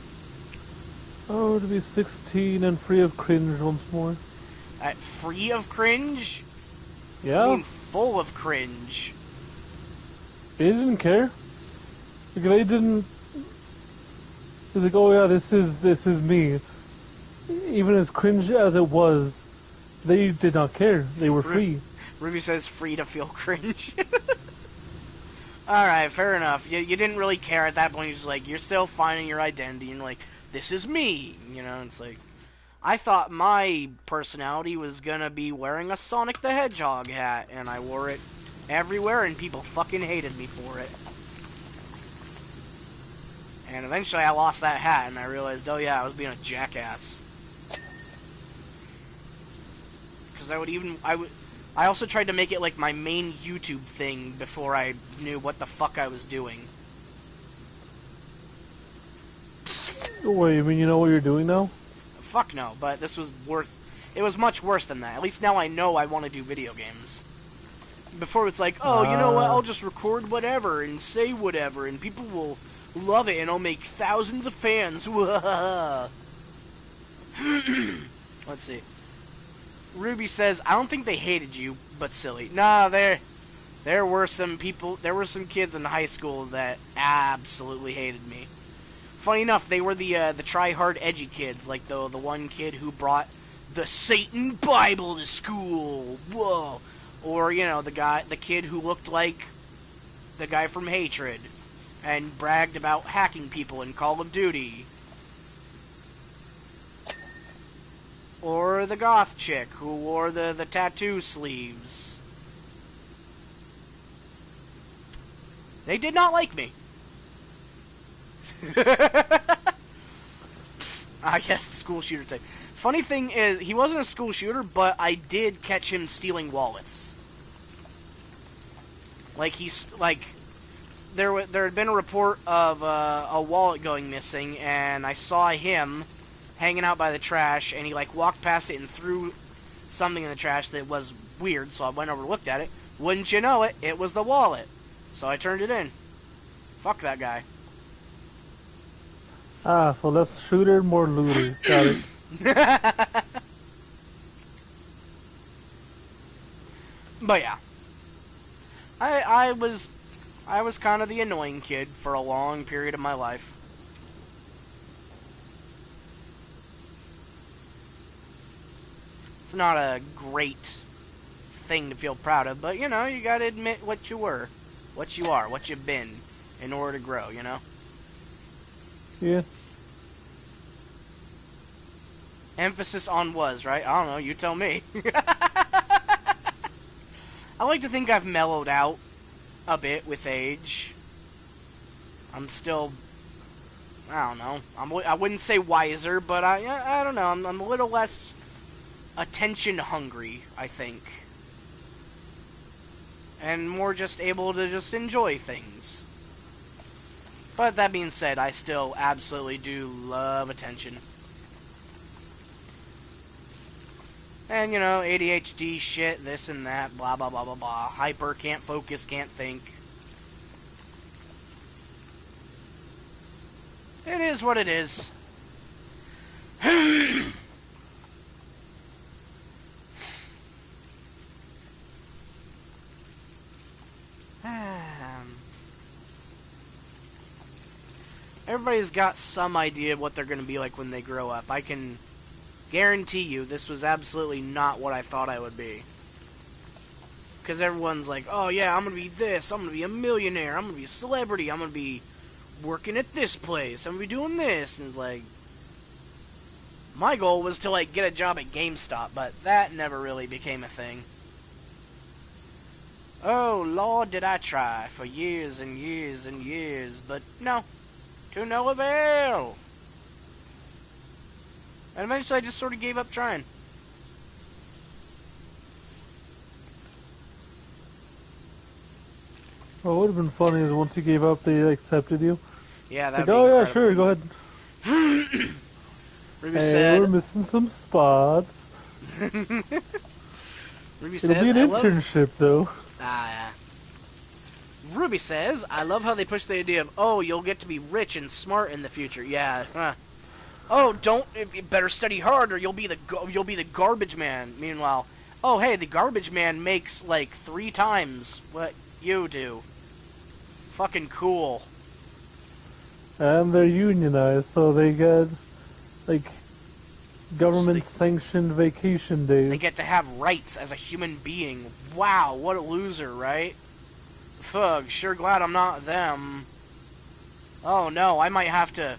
Oh, to be 16 and free of cringe once more. Free of cringe? Yeah? I mean, full of cringe. They didn't care. Like, they didn't... It's like, oh yeah, this is me. Even as cringe as it was, they did not care. They were free. Ruby says free to feel cringe. Alright, fair enough. You didn't really care at that point. You're just like, you're still finding your identity. And like, this is me. You know, it's like... I thought my personality was gonna be wearing a Sonic the Hedgehog hat. And I wore it everywhere and people fucking hated me for it. And eventually I lost that hat and I realized, oh yeah, I was being a jackass. Because I also tried to make it like my main YouTube thing before I knew what the fuck I was doing. Wait, you mean you know what you're doing now? Fuck no, but this was it was much worse than that. At least now I know I want to do video games. Before it's like, oh, you know what, I'll just record whatever and say whatever and people will love it and I'll make thousands of fans. Let's see. Ruby says, I don't think they hated you, but silly. Nah, there were some kids in high school that absolutely hated me. Funny enough, they were the try-hard edgy kids, like the one kid who brought the Satan Bible to school. Whoa. Or, you know, the kid who looked like the guy from Hatred and bragged about hacking people in Call of Duty. Or the goth chick who wore the tattoo sleeves. They did not like me. I guess the school shooter type. Funny thing is, he wasn't a school shooter, but I did catch him stealing wallets. Like, there had been a report of a wallet going missing, and I saw him hanging out by the trash, and he, like, walked past it and threw something in the trash that was weird, so I went over and looked at it. Wouldn't you know it, it was the wallet. So I turned it in. Fuck that guy. Ah, so less shooter, more looter. Got it. But yeah. I was kind of the annoying kid for a long period of my life. It's not a great thing to feel proud of, but, you know, you gotta admit what you were, what you are, what you've been, in order to grow, you know? Yeah. Emphasis on was, right? I don't know, you tell me. I like to think I've mellowed out a bit with age. I'm still, I don't know, I wouldn't say wiser, but I don't know, I'm a little less attention hungry, I think. And more just able to just enjoy things. But that being said, I still absolutely do love attention. And, you know, ADHD shit, this and that, blah, blah, blah, blah, blah. Hyper, can't focus, can't think. It is what it is. Everybody's got some idea of what they're going to be like when they grow up. I can guarantee you this was absolutely not what I thought I would be. Because everyone's like, oh yeah, I'm going to be this, I'm going to be a millionaire, I'm going to be a celebrity, I'm going to be working at this place, I'm going to be doing this. And it's like, my goal was to, like, get a job at GameStop, but that never really became a thing. Oh, Lord, did I try for years and years and years, but no, to no avail. And eventually I just sort of gave up trying. What would have been funny is once you gave up, they accepted you. Yeah, that'd like, be oh yeah, incredible. sure, go ahead. Ruby hey, said, we're missing some spots. Ruby It'll says, be an internship, though. Yeah. Ruby says, I love how they push the idea of, oh, you'll get to be rich and smart in the future. Yeah, huh. Oh, don't. You better study hard, or you'll be the garbage man. Meanwhile, oh hey, the garbage man makes like 3 times what you do. Fucking cool. And they're unionized, so they get, like, government-sanctioned vacation days. They get to have rights as a human being. Wow, what a loser, right? Fug, sure glad I'm not them. Oh no, I might have to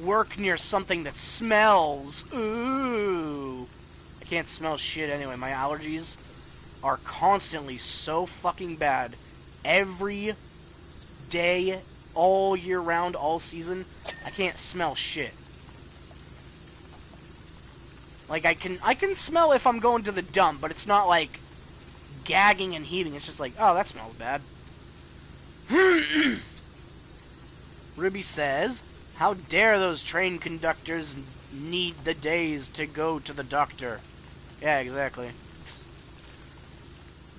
work near something that smells. Ooh. I can't smell shit anyway. My allergies are constantly so fucking bad. Every day, all year round, all season, I can't smell shit. Like, I can smell if I'm going to the dump, but it's not like gagging and heaving. It's just like, oh, that smells bad. Ruby says, how dare those train conductors need the days to go to the doctor? Yeah, exactly.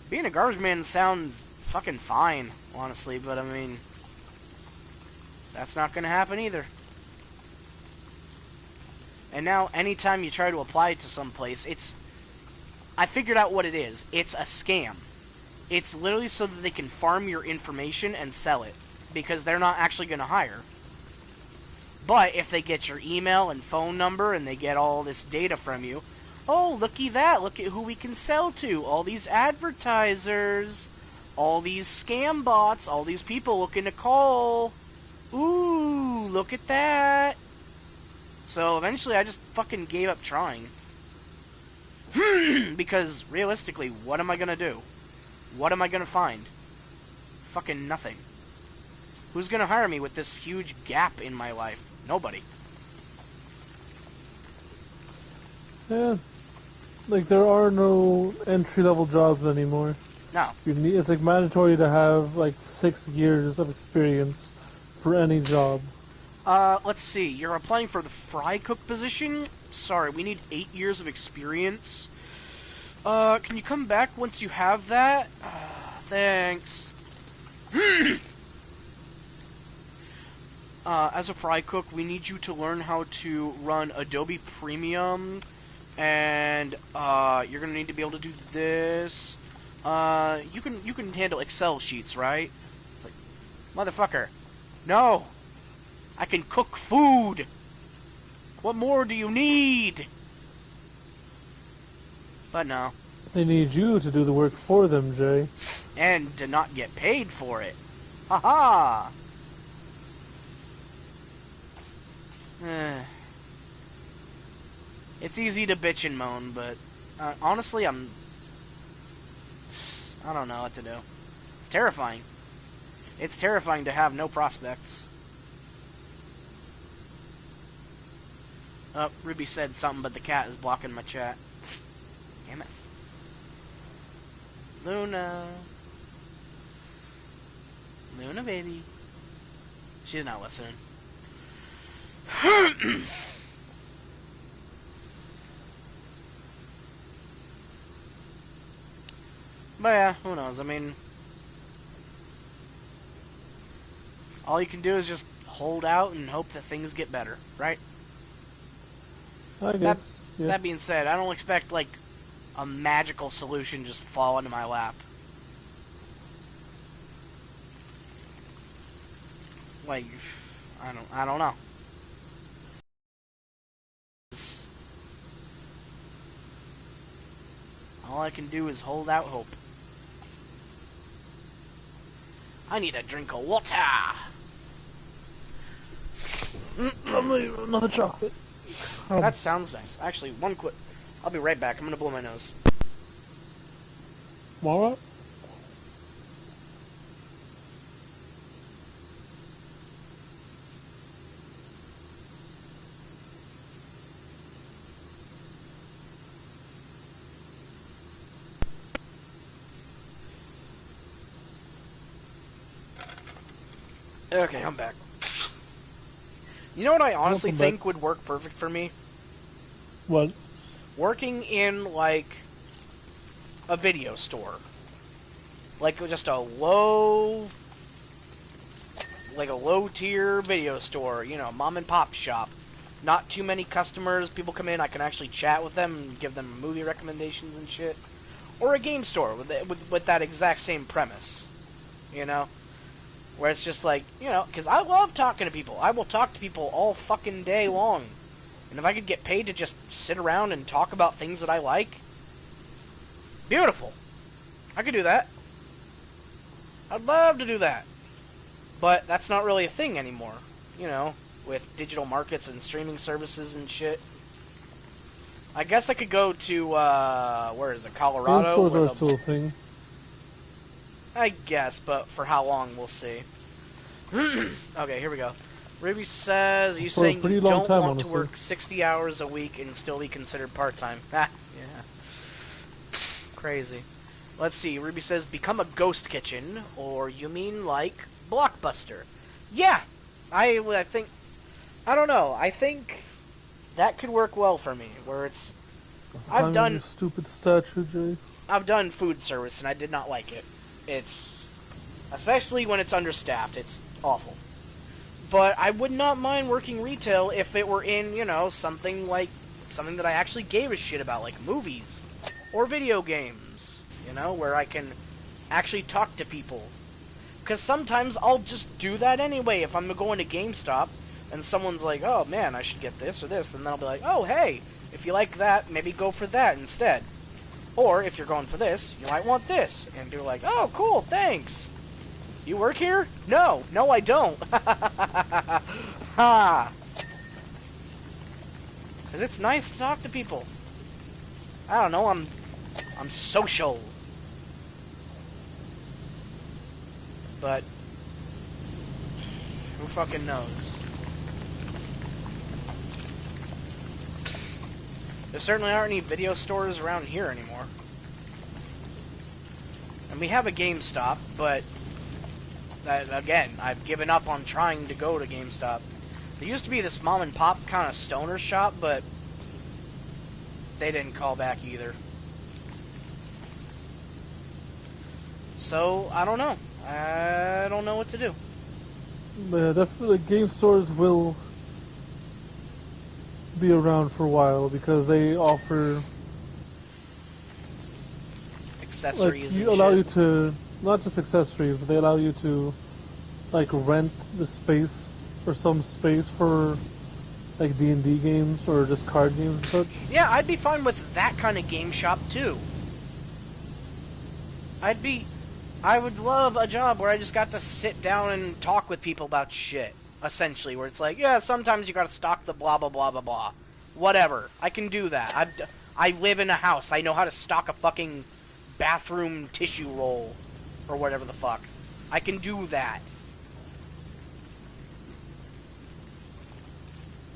Being a garbage man sounds fucking fine, honestly, but I mean, that's not gonna happen either. And now, anytime you try to apply to someplace, I figured out what it is. It's a scam. It's literally so that they can farm your information and sell it, because they're not actually going to hire. But if they get your email and phone number and they get all this data from you, oh, looky that, look at who we can sell to, all these advertisers, all these scam bots, all these people looking to call. Ooh, look at that. So eventually I just fucking gave up trying. Because realistically, what am I going to do? What am I going to find? Fucking nothing. Who's going to hire me with this huge gap in my life? Nobody. Yeah. Like, there are no entry-level jobs anymore. No. It's like mandatory to have like 6 years of experience for any job. Let's see. You're applying for the fry cook position? Sorry, we need 8 years of experience. Can you come back once you have that? Thanks. As a fry cook, we need you to learn how to run Adobe Premium, and you're gonna need to be able to do this. You can handle Excel sheets, right? It's like, motherfucker, no, I can cook food. What more do you need? But no. They need you to do the work for them, Jay. And to not get paid for it. Haha! It's easy to bitch and moan, but honestly, I don't know what to do. It's terrifying. It's terrifying to have no prospects. Oh, Ruby said something, but the cat is blocking my chat. Damn it. Luna. Luna, baby. She's not listening. But yeah, who knows? I mean, all you can do is just hold out and hope that things get better, right? I guess. That being said, I don't expect like a magical solution just fall into my lap. Like, I don't know. All I can do is hold out hope. I need a drink of water. Another chocolate. That sounds nice. Actually, one quick. I'll be right back. I'm gonna blow my nose. What? Okay, I'm back. You know what I honestly think would work perfect for me? What? Working in, like, a video store. Like, just a low tier video store, you know, mom and pop shop. not too many customers, people come in, I can actually chat with them and give them movie recommendations and shit. Or a game store with that exact same premise, you know? Where it's just like, you know, because I love talking to people. I will talk to people all fucking day long. And if I could get paid to just sit around and talk about things that I like, beautiful. I could do that. I'd love to do that. But that's not really a thing anymore, you know, with digital markets and streaming services and shit. I guess I could go to, where is it, Colorado? Game stores are still a thing. I guess, but for how long, we'll see. Okay, here we go. Ruby says, are you saying you don't want to work 60 hours a week and still be considered part-time? Ah, yeah. Crazy. Let's see, Ruby says, become a ghost kitchen, or you mean like Blockbuster? Yeah, I think, I don't know, I think that could work well for me, where it's, I've done... Stupid statue, Jay. I've done food service, and I did not like it. It's, especially when it's understaffed, it's awful. But I would not mind working retail if it were in, you know, something that I actually gave a shit about, like movies, or video games, you know, where I can actually talk to people. Because sometimes I'll just do that anyway. If I'm going to GameStop, and someone's like, oh man, I should get this or this, and then I'll be like, oh hey, if you like that, maybe go for that instead. Or, if you're going for this, you might want this. And they're like, oh, cool, thanks. You work here? No. No, I don't. Ha! Because it's nice to talk to people. I don't know, I'm social. But, who fucking knows? There certainly aren't any video stores around here anymore. And we have a GameStop, but again, I've given up on trying to go to GameStop. There used to be this mom and pop kind of stoner shop, but they didn't call back either. So, I don't know. I don't know what to do. Yeah, definitely game stores will be around for a while because they offer accessories. Like, allow you to, not just accessories, but they allow you to like rent the space or some space for like D&D games or just card games and such. Yeah, I'd be fine with that kind of game shop too. I would love a job where I just got to sit down and talk with people about shit. Essentially, where it's like, yeah, sometimes you gotta stock the blah, blah, blah, blah, blah. Whatever. I can do that. I live in a house. I know how to stock a fucking bathroom tissue roll. Or whatever the fuck. I can do that.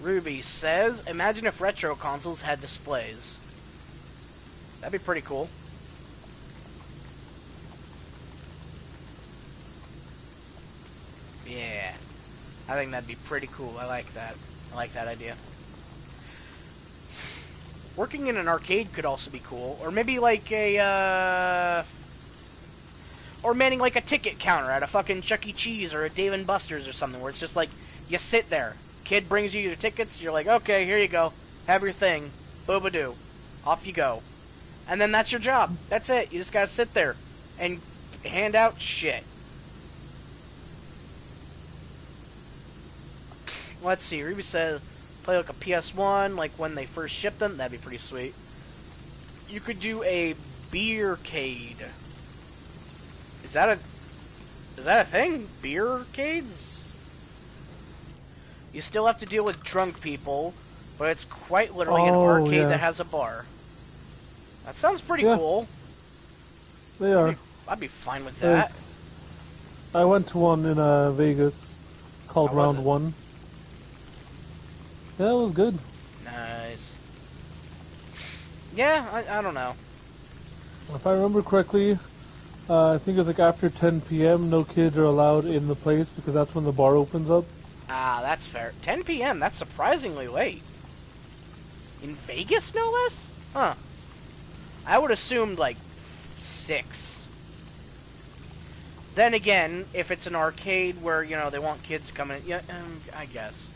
Ruby says, imagine if retro consoles had displays. That'd be pretty cool. Yeah. I think that'd be pretty cool. I like that. I like that idea. Working in an arcade could also be cool. Or maybe like a, or manning like a ticket counter at a fucking Chuck E. Cheese or a Dave & Buster's or something, where it's just like, you sit there. Kid brings you your tickets, you're like, okay, here you go. Have your thing. Boobadoo. Off you go. And then that's your job. That's it. You just gotta sit there and hand out shit. Let's see, Ruby says, play like a PS1, like when they first shipped them. That'd be pretty sweet. You could do a beercade. Is that a thing? Beercades? You still have to deal with drunk people, but it's quite literally an arcade that has a bar. That sounds pretty cool. They are. I'd be fine with that. I went to one in Vegas called Round 1. Yeah, it was good. Nice. Yeah, I don't know. If I remember correctly, I think it was like after 10 p.m. no kids are allowed in the place because that's when the bar opens up. Ah, that's fair. 10 p.m., that's surprisingly late. In Vegas, no less? Huh. I would assume like 6. Then again, if it's an arcade where, you know, they want kids to come in, yeah, I guess.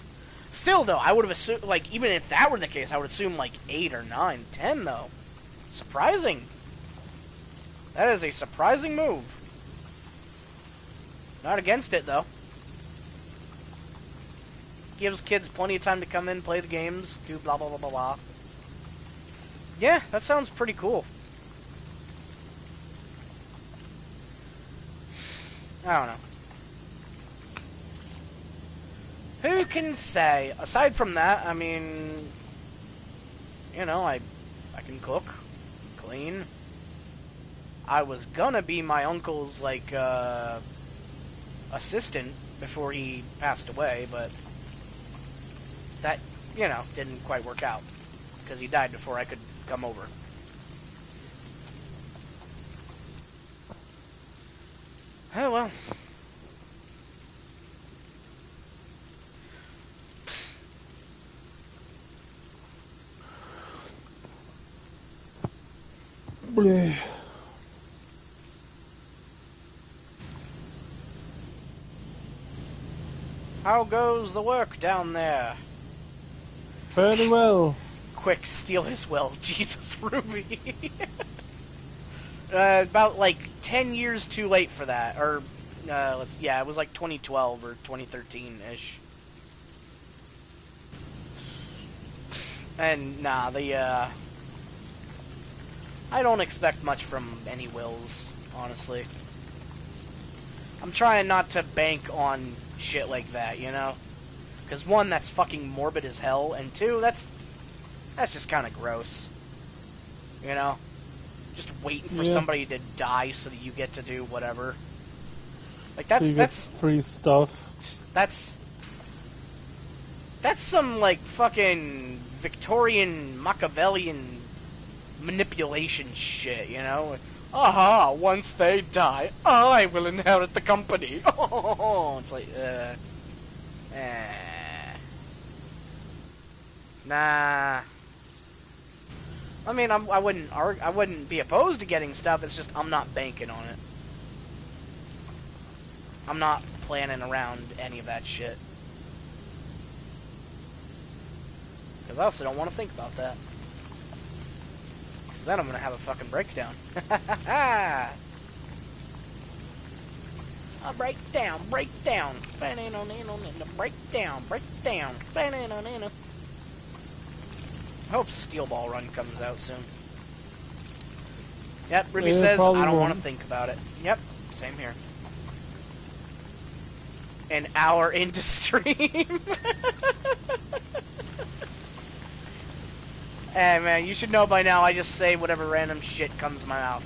Still, though, I would have assumed, like, even if that were the case, I would assume, like, 8 or 9, 10, though. Surprising. That is a surprising move. Not against it, though. Gives kids plenty of time to come in, play the games, do blah, blah, blah, blah, blah. Yeah, that sounds pretty cool. I don't know. Who can say? Aside from that, I mean, you know, I can cook, clean. I was gonna be my uncle's, like, assistant before he passed away, but that, you know, didn't quite work out, because he died before I could come over. Oh, well. Bleh. How goes the work down there? Fairly well. Quick, steal his will. Jesus, Ruby. About, like, 10 years too late for that. Or, it was like 2012 or 2013-ish. And, nah, I don't expect much from any wills, honestly. I'm trying not to bank on shit like that, you know? Because, one, that's fucking morbid as hell, and two, that's just kind of gross. You know? Just waiting for somebody to die so that you get to do whatever. Like, that's free stuff. That's some, like, fucking Victorian Machiavellian manipulation shit, you know? Aha, once they die, I will inherit the company. It's like, nah. I mean, I wouldn't be opposed to getting stuff. It's just I'm not banking on it. I'm not planning around any of that shit. Because I also don't want to think about that. Because then I'm going to have a fucking breakdown. A breakdown, breakdown. Breakdown, breakdown. I hope Steel Ball Run comes out soon. Yep, Ruby says, I don't want to think about it. Yep, same here. An hour into stream. Hey, man, you should know by now I just say whatever random shit comes to my mouth.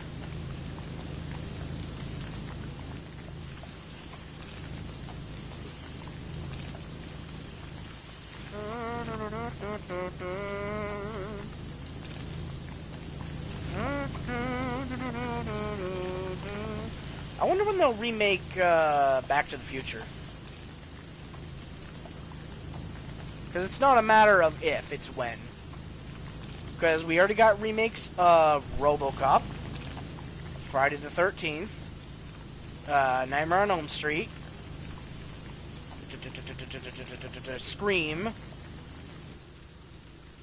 I wonder when they'll remake Back to the Future. Because it's not a matter of if, it's when. Because we already got remakes of RoboCop, Friday the 13th, Nightmare on Elm Street, Scream.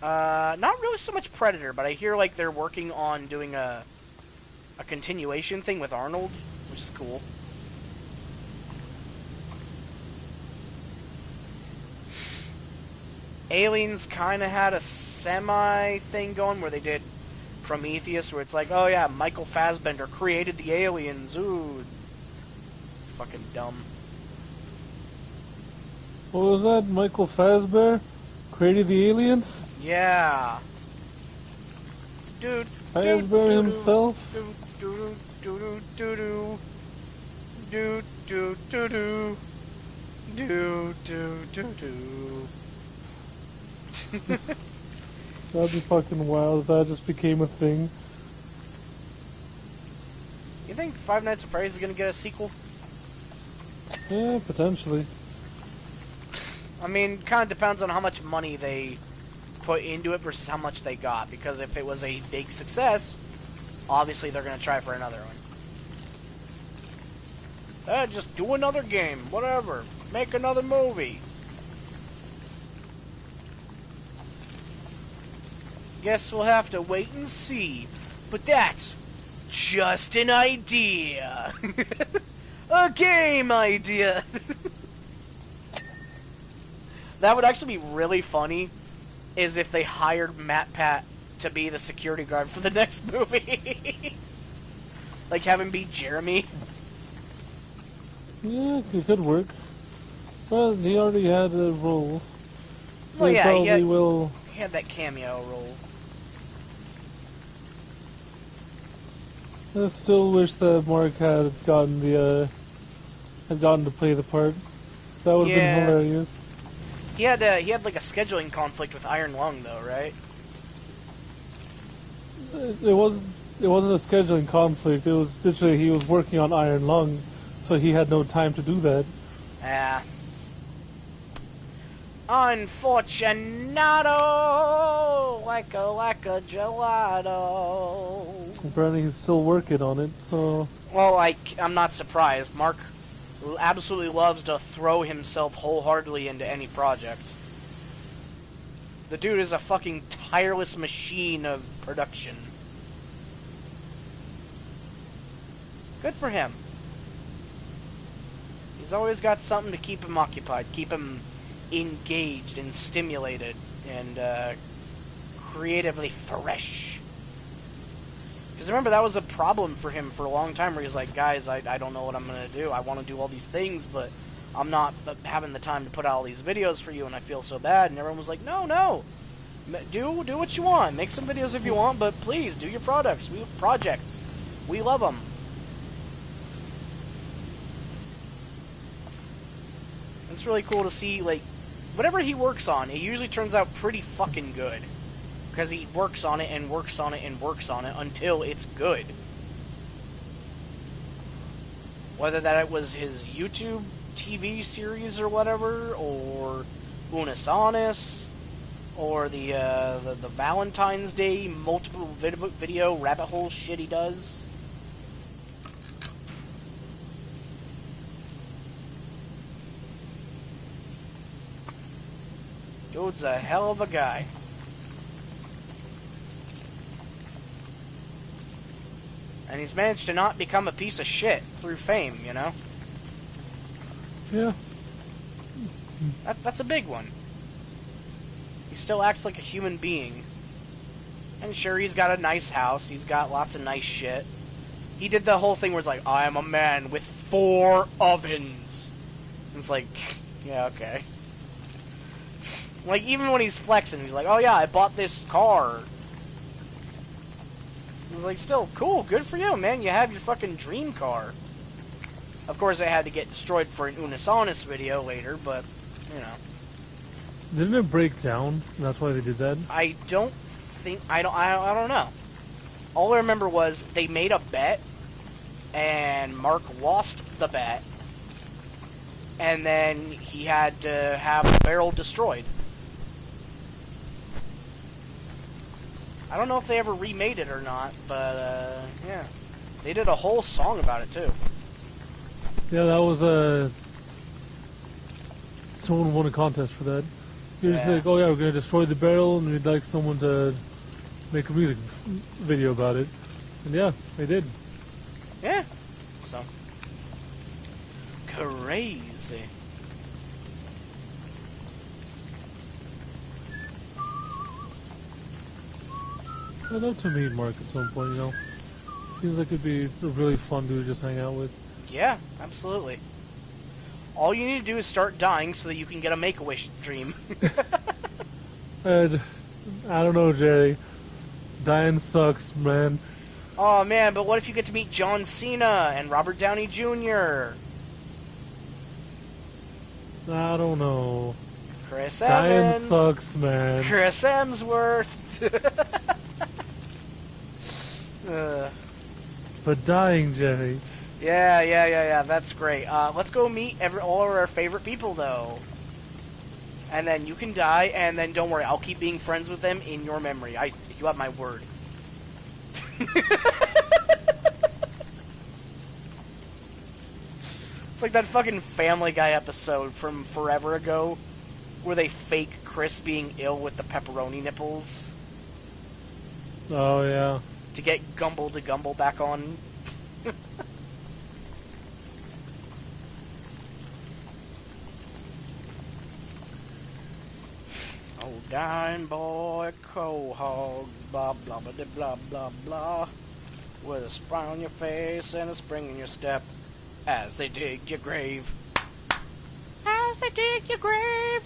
Not really so much Predator, but I hear like they're working on doing a continuation thing with Arnold, which is cool. Aliens kind of had a semi-thing going where they did Prometheus, where it's like, oh yeah, Michael Fassbender created the aliens. Ooh. Fucking dumb. What was that? Michael Fassbender created the aliens? Yeah. Dude. Fassbender himself? That'd be fucking wild if that just became a thing. You think Five Nights at Freddy's is gonna get a sequel? Yeah, potentially. I mean, kind of depends on how much money they put into it versus how much they got. Because if it was a big success, obviously they're gonna try for another one. Just do another game, whatever. Make another movie. Guess we'll have to wait and see. But that's just an idea. A game idea. That would actually be really funny, is if they hired Matt Pat to be the security guard for the next movie. Like, have him be Jeremy. Yeah, it could work. Well, he already had a role. Well, They yeah, probably will. he had that cameo role. I still wish that Mark had gotten to play the part. That would have Yeah. been hilarious. He had like a scheduling conflict with Iron Lung, though, right? It wasn't a scheduling conflict. It was literally he was working on Iron Lung, so he had no time to do that. Ah. Unfortunato! Like a gelato. Apparently he's still working on it, so... Well, I'm not surprised. Mark absolutely loves to throw himself wholeheartedly into any project. The dude is a fucking tireless machine of production. Good for him. He's always got something to keep him occupied, keep him engaged and stimulated and creatively fresh. Because remember, that was a problem for him for a long time, where he's like, guys, I don't know what I'm going to do. I want to do all these things, but I'm not having the time to put out all these videos for you, and I feel so bad. And everyone was like, no. Do what you want. Make some videos if you want, but please, do your projects. We love them. It's really cool to see, like, whatever he works on, it usually turns out pretty fucking good. Because he works on it and works on it and works on it until it's good. Whether that was his YouTube TV series or whatever, or Unisonus, or the Valentine's Day multiple video rabbit hole shit he does. Dude's a hell of a guy. And he's managed to not become a piece of shit through fame, you know? Yeah. That's a big one. He still acts like a human being. And sure, he's got a nice house. He's got lots of nice shit. He did the whole thing where it's like, I am a man with 4 ovens. And it's like, yeah, okay. Like, even when he's flexing, he's like, oh yeah, I bought this car. It's like, still, cool, good for you, man. You have your fucking dream car. Of course, it had to get destroyed for an Unisonus video later, but, you know. Didn't it break down? That's why they did that? I don't think, I don't know. All I remember was they made a bet, and Mark lost the bet, and then he had to have the barrel destroyed. I don't know if they ever remade it or not, but, yeah. They did a whole song about it, too. Yeah, that was someone won a contest for that. You're just like, oh yeah, we're gonna destroy the barrel, and we'd like someone to make a music video about it. And yeah, they did. Yeah. So. Crazy. I'd love to meet Mark at some point, you know. Seems like it'd be a really fun dude to just hang out with. Yeah, absolutely. All you need to do is start dying so that you can get a Make-A-Wish dream. And I don't know, Jerry. Dying sucks, man. Oh man, but what if you get to meet John Cena and Robert Downey Jr.? I don't know. Chris Dying Evans. sucks, man. Chris Hemsworth. But dying, Jerry. Yeah, that's great. Let's go meet all of our favorite people, though. And then you can die, and then don't worry, I'll keep being friends with them in your memory. You have my word. It's like that fucking Family Guy episode from forever ago, where they fake Chris being ill with the pepperoni nipples. Oh, yeah. To get Gumble to Gumble back on. Oh, dying boy, quahog, blah blah blah blah blah blah. With a smile on your face and a spring in your step, as they dig your grave. As they dig your grave.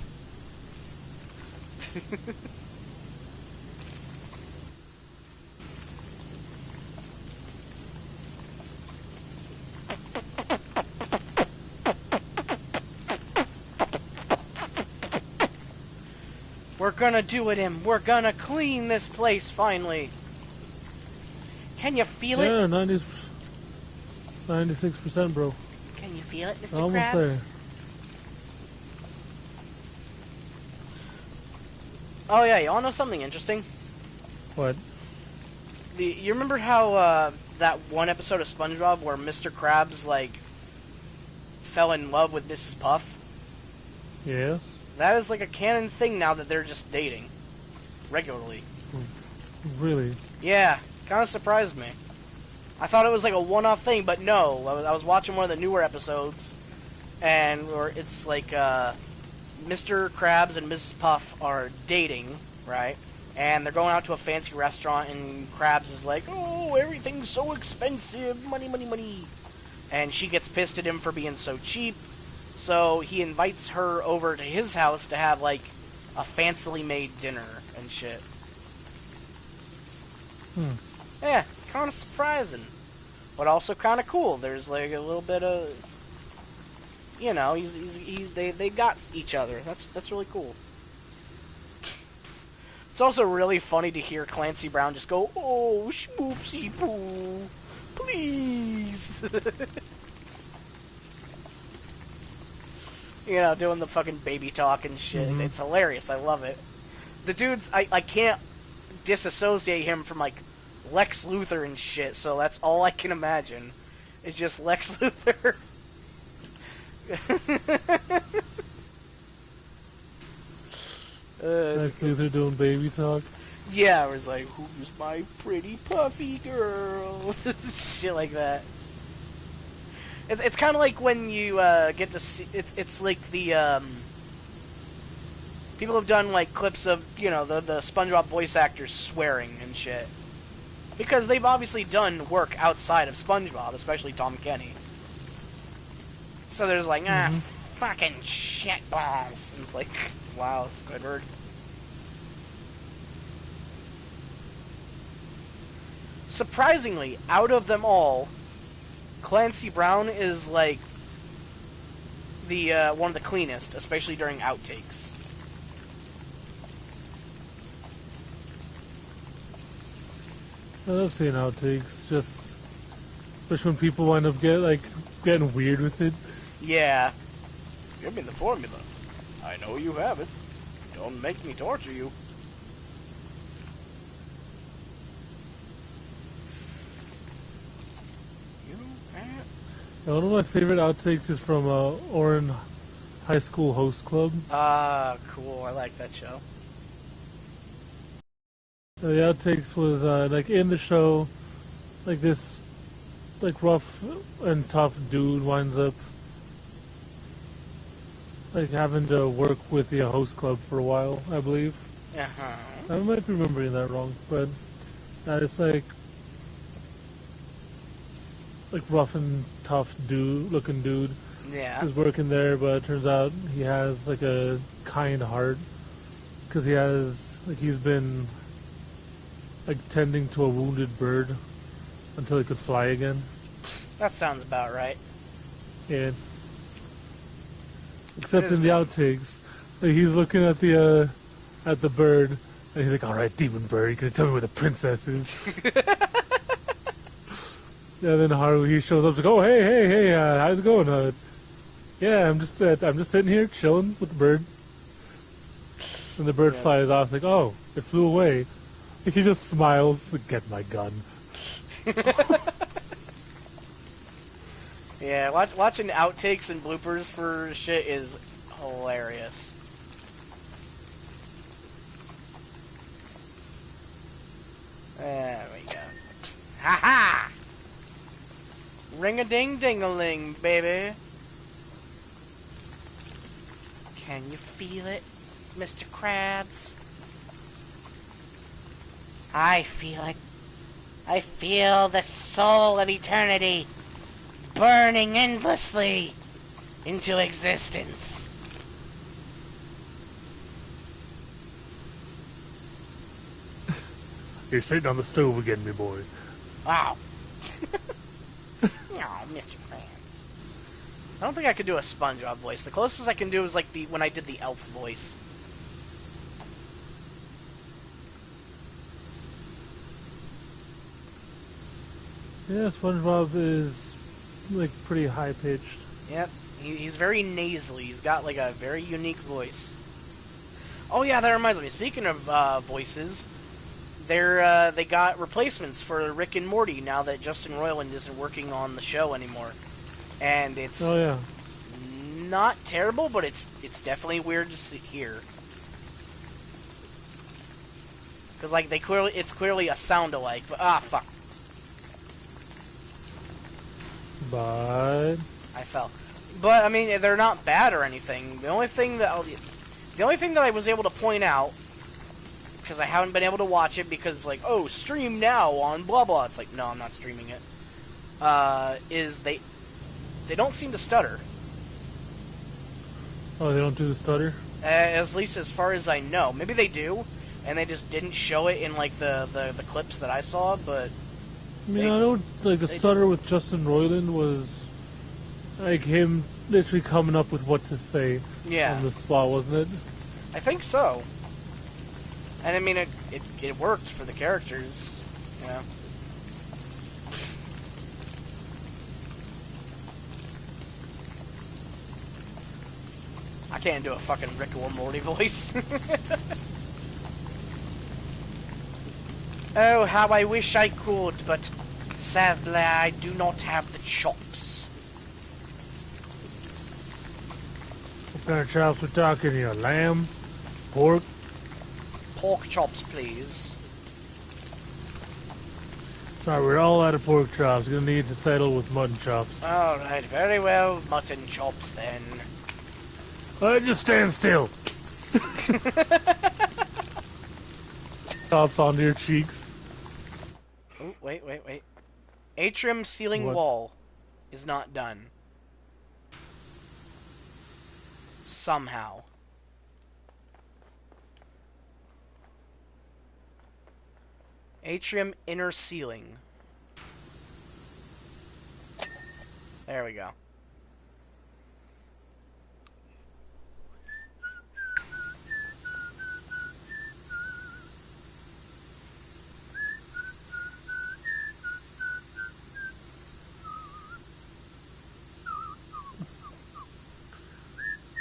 We're gonna do it, Em. We're gonna clean this place finally. Can you feel it? Yeah, 96%, bro. Can you feel it, Mr. Almost Krabs? there. Oh yeah, you wanna know something interesting? What? You remember how that one episode of SpongeBob where Mr. Krabs like fell in love with Mrs. Puff? Yes. That is like a canon thing now that they're just dating regularly. Really? Yeah, kind of surprised me. I thought it was like a one-off thing, but no. I was watching one of the newer episodes, and it's like Mr. Krabs and Mrs. Puff are dating, right? And they're going out to a fancy restaurant, and Krabs is like, "Oh, everything's so expensive, money, money, money," and she gets pissed at him for being so cheap. So he invites her over to his house to have like a fancily made dinner and shit. Yeah, kind of surprising, but also kind of cool. There's like a little bit of, you know, they got each other. That's really cool. It's also really funny to hear Clancy Brown just go, "Oh, schmoopsie poo, please." You know, doing the fucking baby talk and shit. Mm-hmm. It's hilarious. I love it. The dude's, I can't disassociate him from, like, Lex Luthor and shit, so that's all I can imagine. It's just Lex Luthor. Lex Luthor doing baby talk? Yeah, where it's like, "Who's my pretty puffy girl?" Shit like that. It's kind of like when you get to see... It's like the... people have done like clips of, you know, the SpongeBob voice actors swearing and shit. Because they've obviously done work outside of SpongeBob, especially Tom Kenny. So there's like, fucking shitballs. And it's like, wow, Squidward. Surprisingly, out of them all, Clancy Brown is like the one of the cleanest, especially during outtakes. I've seen outtakes, just especially when people wind up getting weird with it. Yeah. Give me the formula. I know you have it. Don't make me torture you. One of my favorite outtakes is from Orin High School Host Club. Ah, cool. I like that show. The outtakes was like in the show, like this, like rough and tough dude winds up like having to work with the host club for a while, I believe. I might be remembering that wrong, but it's like rough and tough looking dude. Yeah. He's working there, but it turns out he has like a kind heart because he's been like tending to a wounded bird until he could fly again. That sounds about right. Yeah. Except in the outtakes, like, he's looking at the bird, and he's like, "All right, demon bird, you gonna tell me where the princess is?" And then Harley shows up, like, "Oh, hey, how's it going? Yeah, I'm just sitting here chilling with the bird." And the bird flies off. It's like, "Oh, it flew away." He just smiles, like, "Get my gun." Yeah, watching outtakes and bloopers for shit is hilarious. There we go. Ha ha! Ring-a-ding-ding-a-ling, baby. Can you feel it, Mr. Krabs? I feel it. I feel the soul of eternity burning endlessly into existence. You're sitting on the stove again, me boy. Wow. No, Mr. Krabs. I don't think I could do a SpongeBob voice. The closest I can do is like when I did the elf voice. Yeah, SpongeBob is like pretty high pitched. Yep, he's very nasally. He's got like a very unique voice. Oh yeah, that reminds me. Speaking of voices, they got replacements for Rick and Morty now that Justin Roiland isn't working on the show anymore, and it's not terrible, but it's definitely weird to hear. Because like it's clearly a sound alike, but fuck. But I fell. But I mean, they're not bad or anything. The only thing that I was able to point out, because I haven't been able to watch it because it's like, oh, stream now on blah blah. It's like, no, I'm not streaming it. Is they don't seem to stutter. Oh, they don't do the stutter? At least as far as I know. Maybe they do, and they just didn't show it in like the clips that I saw. But I mean, I know like the stutter with Justin Roiland was like him literally coming up with what to say on the spot, wasn't it? I think so. And I mean, it worked for the characters, you know. I can't do a fucking Rick or Morty voice. Oh, how I wish I could, but sadly I do not have the chops. What kind of chops we're talking here? Lamb? Pork? Pork chops, please. Sorry, we're all out of pork chops. Gonna need to settle with mutton chops. Alright, very well, mutton chops then. Just stand still. Chops onto your cheeks. Oh, wait. Atrium ceiling wall is not done. Somehow. Atrium inner ceiling. There we go.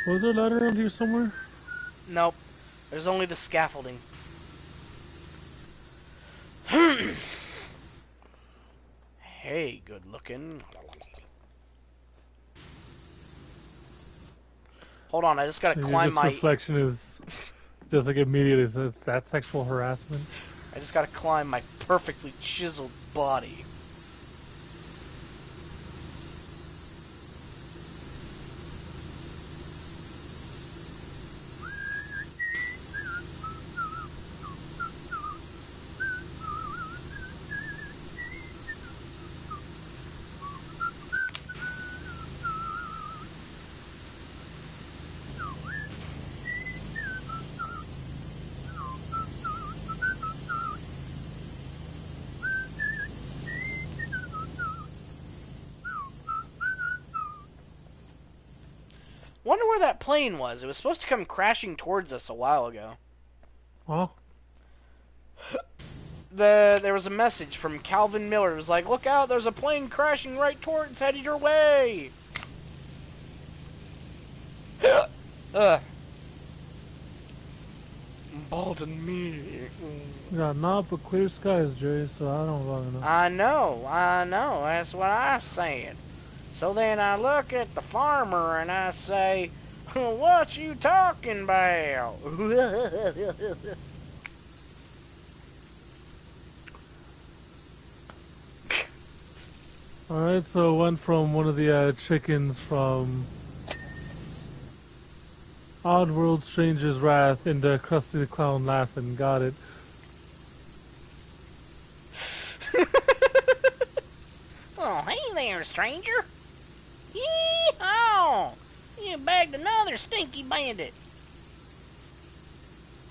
Was there a ladder around here somewhere? Nope. There's only the scaffolding. Hey, good looking. Hold on, I just gotta climb my... reflection is just like immediately says, that's sexual harassment. I just gotta climb my perfectly chiseled body. Wonder where that plane was. It was supposed to come crashing towards us a while ago. Huh? There was a message from Calvin Miller. It was like, look out, there's a plane crashing right towards, it's headed your way. Bald and me. Got naught but clear skies, Jay, so I don't fucking know. I know, that's what I said. So then I look at the farmer and I say, what you talking about? Alright, so it went from one of the chickens from Oddworld Stranger's Wrath into Krusty the Clown laughing. Got it. Oh, hey there, stranger. Yee-haw! You bagged another stinky bandit.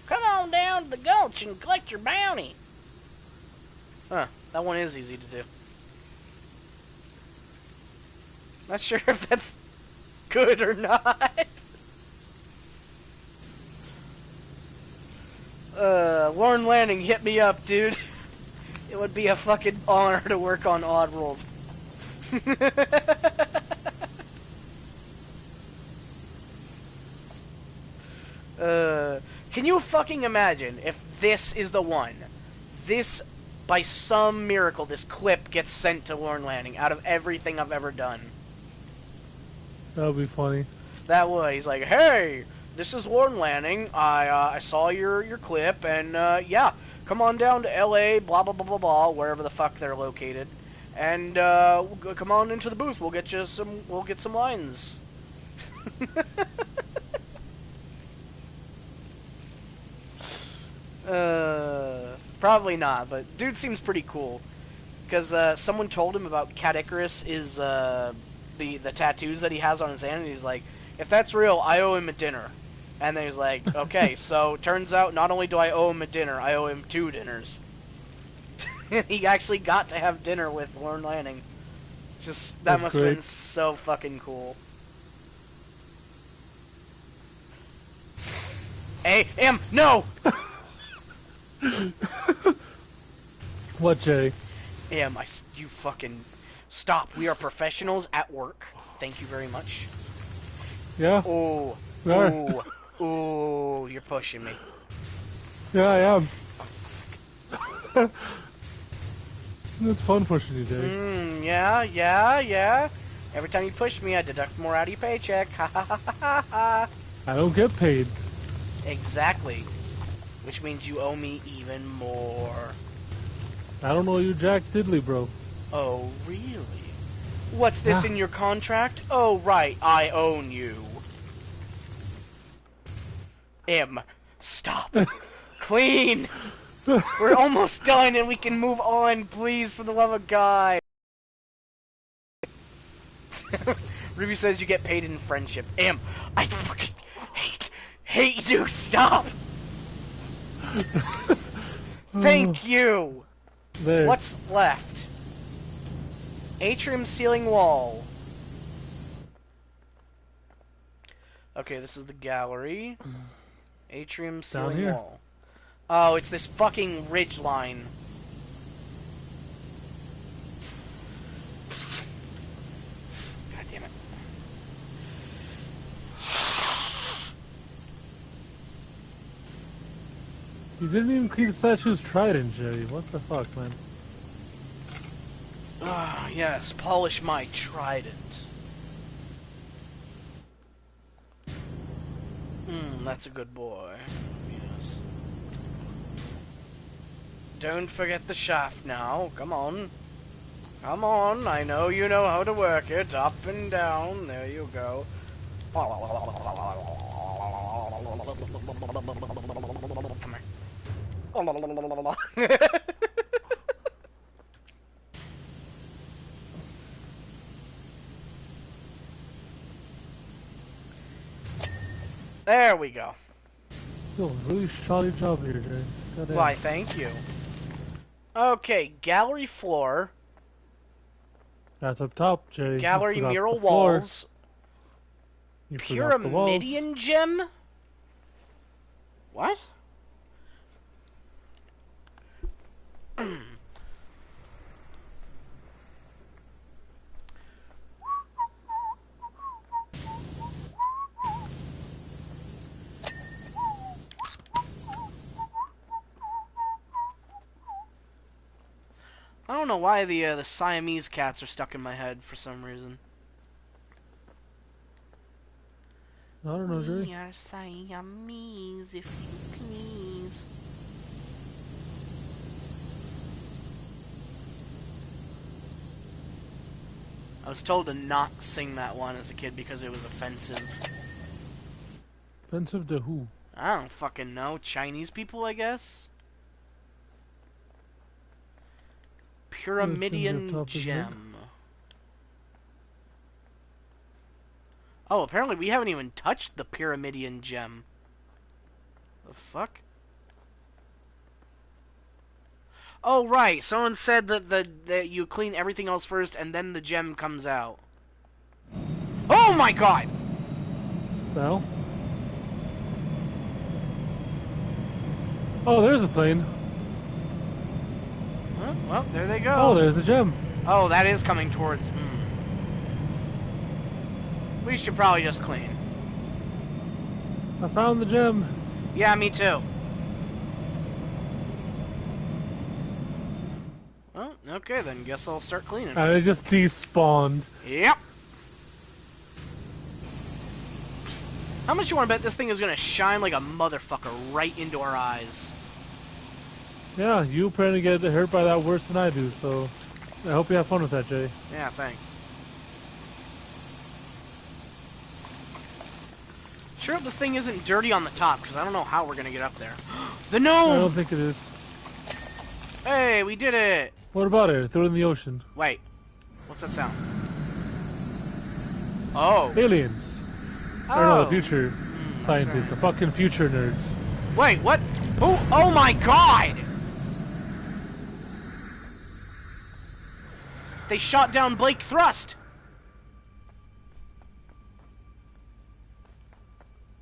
Come on down to the gulch and collect your bounty. Huh, that one is easy to do. Not sure if that's good or not. Lorne Landing, hit me up, dude. It would be a fucking honor to work on Oddworld. Can you fucking imagine if this is the one? This, by some miracle, this clip gets sent to Lorne Landing out of everything I've ever done. That would be funny. That would. He's like, hey, this is Lorne Landing. I saw your clip, and yeah, come on down to L.A. Blah blah blah blah blah, wherever the fuck they're located, and come on into the booth. We'll get you some. We'll get some lines. Probably not, but dude seems pretty cool. Because someone told him about Cat Icarus is the tattoos that he has on his hand, and he's like, if that's real, I owe him a dinner. And then he's like, okay, so turns out not only do I owe him a dinner, I owe him 2 dinners. He actually got to have dinner with Lorne Lanning. Just, that must have been so fucking cool. No! What, Jay? You fucking... Stop. We are professionals at work. Thank you very much. Yeah? Oh. We are. Ooh. Ooh. You're pushing me. Yeah, I am. It's fun pushing you, Jay. Yeah. Every time you push me, I deduct more out of your paycheck. Ha ha ha ha ha. I don't get paid. Exactly. Which means you owe me even more. I don't know you jack diddly, bro. Oh, really? What's this in your contract? Oh, right, I own you. Stop. Clean! We're almost done and we can move on, please, for the love of God. Ruby says you get paid in friendship. I fucking hate you, stop! Thank you! There. What's left? Atrium ceiling wall. Okay, this is the gallery. Atrium ceiling wall. Oh, it's this fucking ridge line. God damn it. You didn't even clean the statue's trident, Jerry. What the fuck, man? Ah, yes, polish my trident. That's a good boy. Yes. Don't forget the shaft now. Come on. Come on, I know you know how to work it. Up and down. There you go. Come here. There we go. Yo, really shoddy job here, Jerry. Goddamn. Why, thank you. Okay, gallery floor. That's up top, Jerry. Gallery mural walls. You forgot the walls. Pyramidion gem? What? I don't know why the Siamese cats are stuck in my head for some reason. I don't know, Jerry. We are Siamese, if you please. I was told to not sing that one as a kid because it was offensive. Offensive to who? I don't fucking know. Chinese people, I guess? Pyramidion Gem. Oh, apparently we haven't even touched the Pyramidion Gem. The fuck? Oh, right. Someone said that you clean everything else first and then the gem comes out. Oh my god! Well? Oh, there's a plane. Huh? Well, there they go. Oh, there's the gem. Oh, that is coming towards... We should probably just clean. I found the gem. Yeah, me too. Well, okay then. Guess I'll start cleaning. And it just despawned. Yep. How much you want to bet this thing is going to shine like a motherfucker right into our eyes? Yeah, you apparently get hurt by that worse than I do, so I hope you have fun with that, Jay. Yeah, thanks. Sure hope this thing isn't dirty on the top, because I don't know how we're going to get up there. The gnome! I don't think it is. Hey, we did it! What about it? Throw it in the ocean. Wait. What's that sound? Oh. Aliens. Oh. Or no, the future scientists. right. The fucking future nerds. Wait, what? Who? Oh my god! They shot down Blake Thrust!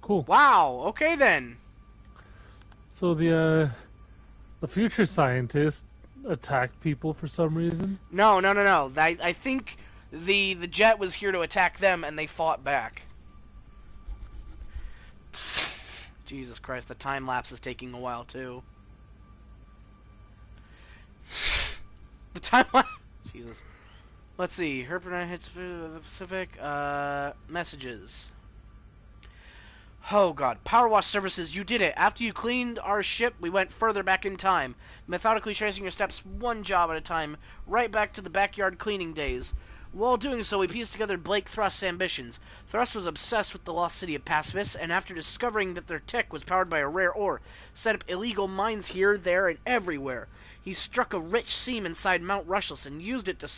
Cool. Wow, okay then. So the future scientists attacked people for some reason? No. I think the jet was here to attack them and they fought back. Jesus Christ, the time lapse is taking a while too. The time lapse. Jesus. Let's see. Herpernite hits the Pacific. Messages. Oh god. Power wash services, you did it. After you cleaned our ship, we went further back in time. Methodically tracing your steps one job at a time, right back to the backyard cleaning days. While doing so, we pieced together Blake Thrust's ambitions. Thrust was obsessed with the lost city of Pacifist, and after discovering that their tech was powered by a rare ore, set up illegal mines here, there, and everywhere. He struck a rich seam inside Mount Rushless and used it to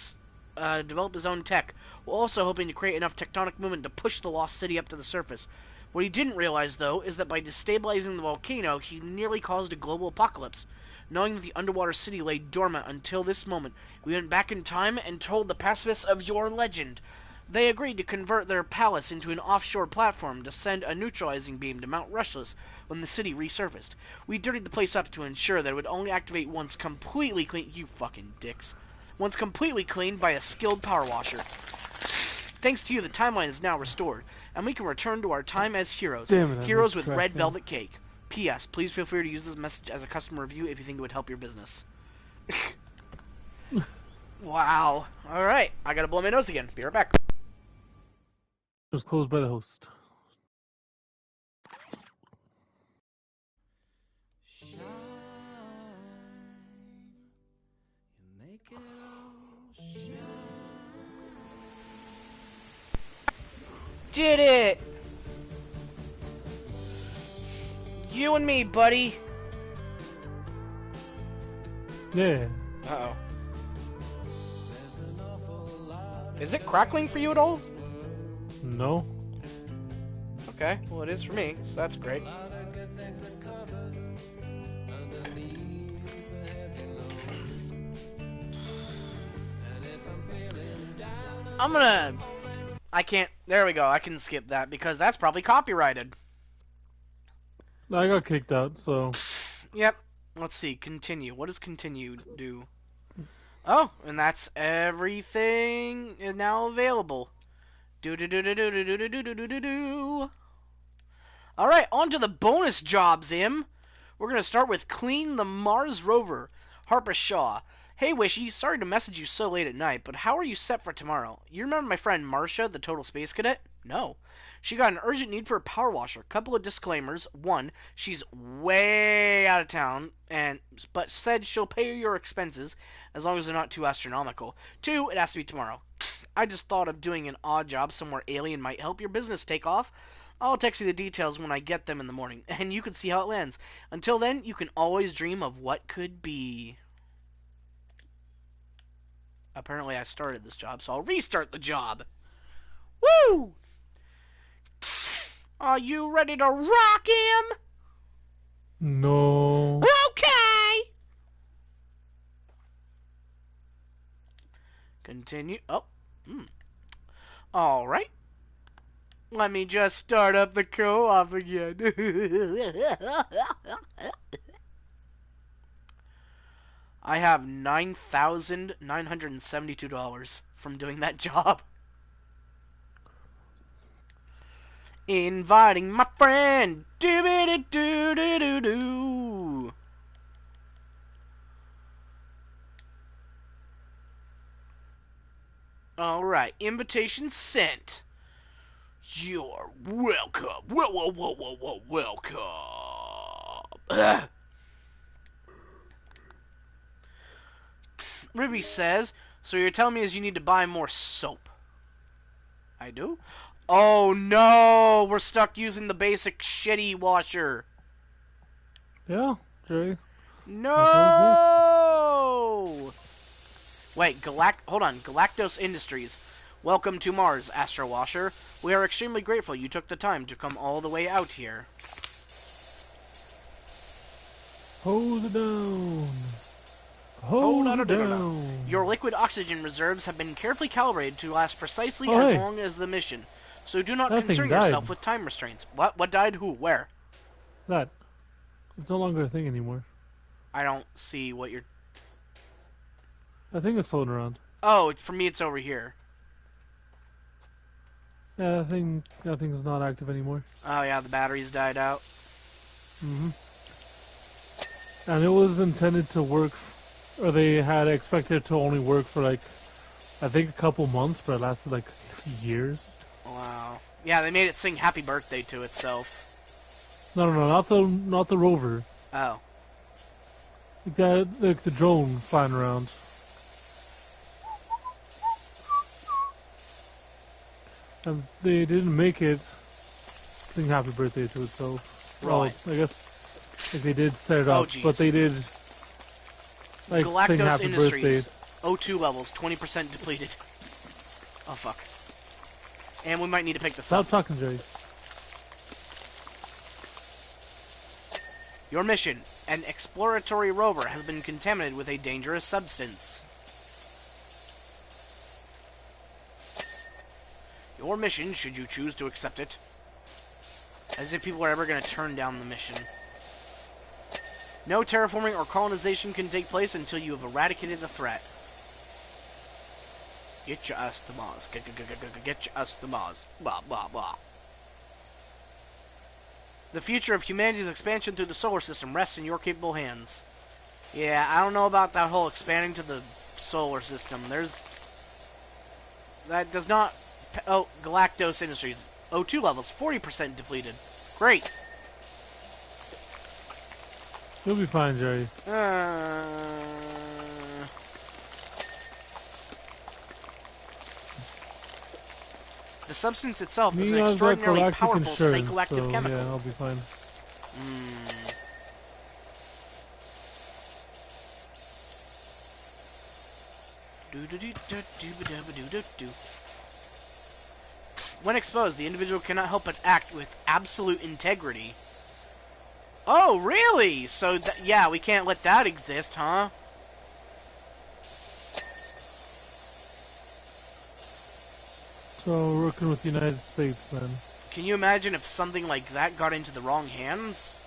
develop his own tech, while also hoping to create enough tectonic movement to push the lost city up to the surface. What he didn't realize, though, is that by destabilizing the volcano, he nearly caused a global apocalypse. Knowing that the underwater city lay dormant until this moment, we went back in time and told the pacifists of your legend. They agreed to convert their palace into an offshore platform to send a neutralizing beam to Mount Rushless when the city resurfaced. We dirtied the place up to ensure that it would only activate once completely clean— you fucking dicks. Once completely cleaned by a skilled power washer. Thanks to you, the timeline is now restored, and we can return to our time as heroes. Damn it, Heroes with red velvet cake. P.S. Please feel free to use this message as a customer review if you think it would help your business. Wow. Alright, I gotta blow my nose again. Be right back. It was closed by the host. Did it! You and me, buddy. Yeah. Uh-oh. Is it crackling for you at all? No. Okay, well it is for me, so that's great. I can't, there we go, I can skip that because that's probably copyrighted. I got kicked out, so... Yep. Let's see, continue. What does continue do? Oh, and that's everything is now available. Do. Alright, on to the bonus jobs, Im. We're going to start with Clean the Mars Rover. Harper Shaw. Hey, Wishy, sorry to message you so late at night, but how are you set for tomorrow? You remember my friend Marcia, the Total Space Cadet? No. She got an urgent need for a power washer. Couple of disclaimers. One, she's way out of town, but said she'll pay your expenses as long as they're not too astronomical. Two, it has to be tomorrow. I just thought of doing an odd job somewhere alien might help your business take off. I'll text you the details when I get them in the morning, and you can see how it lands. Until then, you can always dream of what could be. Apparently I started this job, so I'll restart the job. Woo! Are you ready to rock him? No. Okay! Continue. Oh. Alright. Let me just start up the co-op again. I have $9,972 from doing that job. Inviting my friend. Doo-ba-doo-doo-doo-doo-doo. Alright, invitation sent. You're welcome. Welcome. Ugh. Ruby says, so you're telling me is you need to buy more soap. I do? Oh no! We're stuck using the basic shitty washer. Yeah, Jerry. No! Wait, hold on. Galactos Industries. Welcome to Mars, Astro Washer. We are extremely grateful you took the time to come all the way out here. Hold it down. Hold it down. Your liquid oxygen reserves have been carefully calibrated to last precisely as long as the mission. So do not concern yourself with time restraints. What? What died? Who? Where? That. It's no longer a thing anymore. I don't see what you're... I think it's floating around. Oh, for me it's over here. Yeah, that thing's not active anymore. Oh yeah, the batteries died out. Mm-hmm. And it was intended to work, or they had expected it to only work for like, I think a couple months, but it lasted like years. Wow. Yeah, they made it sing Happy Birthday to itself. No, not the rover. Oh. Like the drone flying around. And they didn't make it sing Happy Birthday to itself. Right. Well, I guess like they did set it up, geez. but they did like sing Galactos Happy Industries. Birthday. O2 levels, 20% depleted. Oh, fuck. And we might need to pick this Stop up. talking, Jerry. Your mission. An exploratory rover has been contaminated with a dangerous substance. Your mission, should you choose to accept it. As if people are ever going to turn down the mission. No terraforming or colonization can take place until you have eradicated the threat. Get your ass to Mars. Get your ass to Mars. Blah, blah, blah. The future of humanity's expansion through the solar system rests in your capable hands. Yeah, I don't know about that whole expanding to the solar system. That does not... Oh, Galactos Industries. O2 levels, 40% depleted. Great. You'll be fine, Jerry. The substance itself is an extraordinarily powerful psychoactive chemical. Yeah, I'll be fine. When exposed, the individual cannot help but act with absolute integrity. Oh, really? So, yeah, we can't let that exist, huh? So we're working with the United States then. Can you imagine if something like that got into the wrong hands?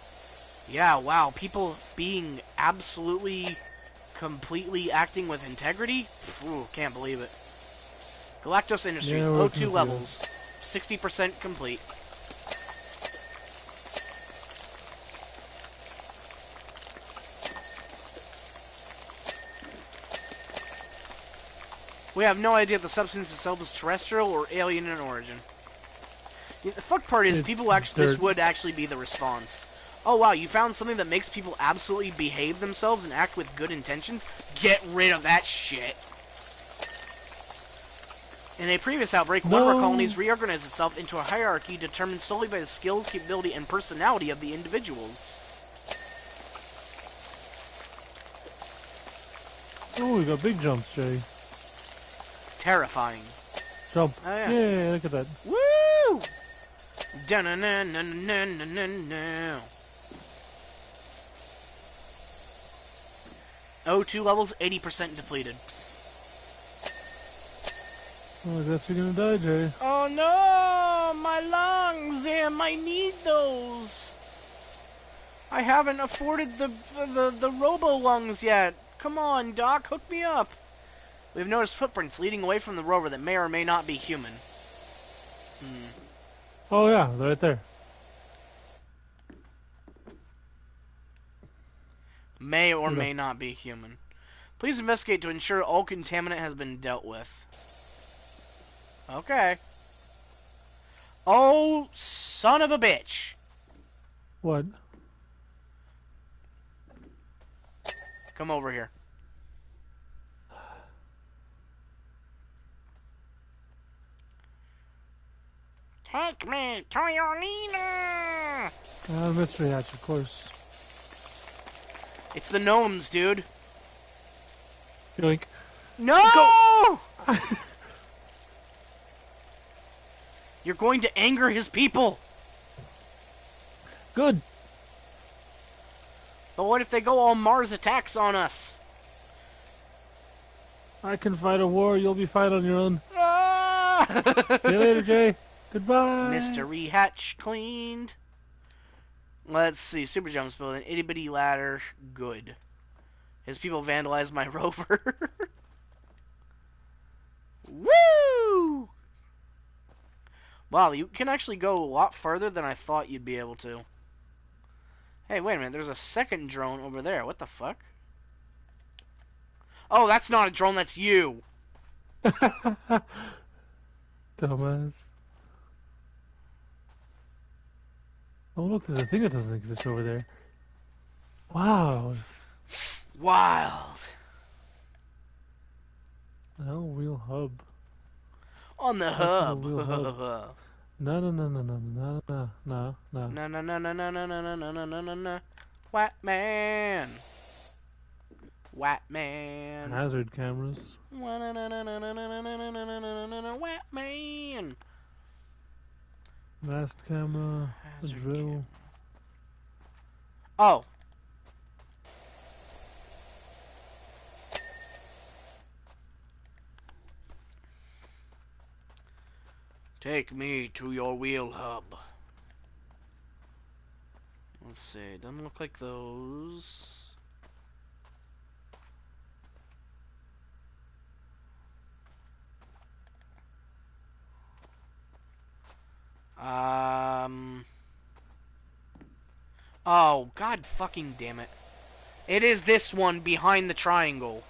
Yeah, wow, people being absolutely, completely acting with integrity? Ooh, can't believe it. Galactos Industries, yeah, O2 levels, 60% complete. We have no idea if the substance itself is terrestrial or alien in origin. The fuck part is, It's people actually, this dirt. would actually be the response. Oh wow, you found something that makes people absolutely behave themselves and act with good intentions? Get rid of that shit. In a previous outbreak, one of our colonies reorganized itself into a hierarchy determined solely by the skills, capability, and personality of the individuals. Oh, we got big jumps, Jay. Terrifying. Jump. Oh, yeah. Yeah, look at that. Woo! Da-na-na-na-na-na-na-na. O2 levels 80% depleted. Oh, I guess you're gonna die, Jay. Oh no! My lungs! I need those! I haven't afforded the robo-lungs yet. Come on, Doc, hook me up. We've noticed footprints leading away from the rover that may or may not be human. Oh yeah, they're right there. May or may not be human. Please investigate to ensure all contaminant has been dealt with. Okay. Oh, son of a bitch. What? Come over here. Take me to your leader! Mystery hatch, of course. It's the gnomes, dude. Yoink. No! You're going to anger his people. Good. But what if they go all Mars attacks on us? I can fight a war, you'll be fine on your own. Ah! See you later, Jay. Goodbye. Mystery hatch cleaned. Let's see. Super jumps build an itty bitty ladder. Good. His people vandalized my rover. Woo! Wow, you can actually go a lot further than I thought you'd be able to. Hey, wait a minute. There's a second drone over there. What the fuck? Oh, that's not a drone. That's you. Dumbass. Oh look, there's a thing that doesn't exist over there. Wow. Wild. No wheel hub. On the hub. No, no, no, no, no, no, no, no, no. No, no, no, no, no, no, no, no, no, no, no, no. White man. White man. Hazard cameras. White man. Last camera. A Hazard drill. Oh. Take me to your wheel hub. Let's see. Doesn't look like those. Oh, god fucking damn it. It is this one behind the triangle.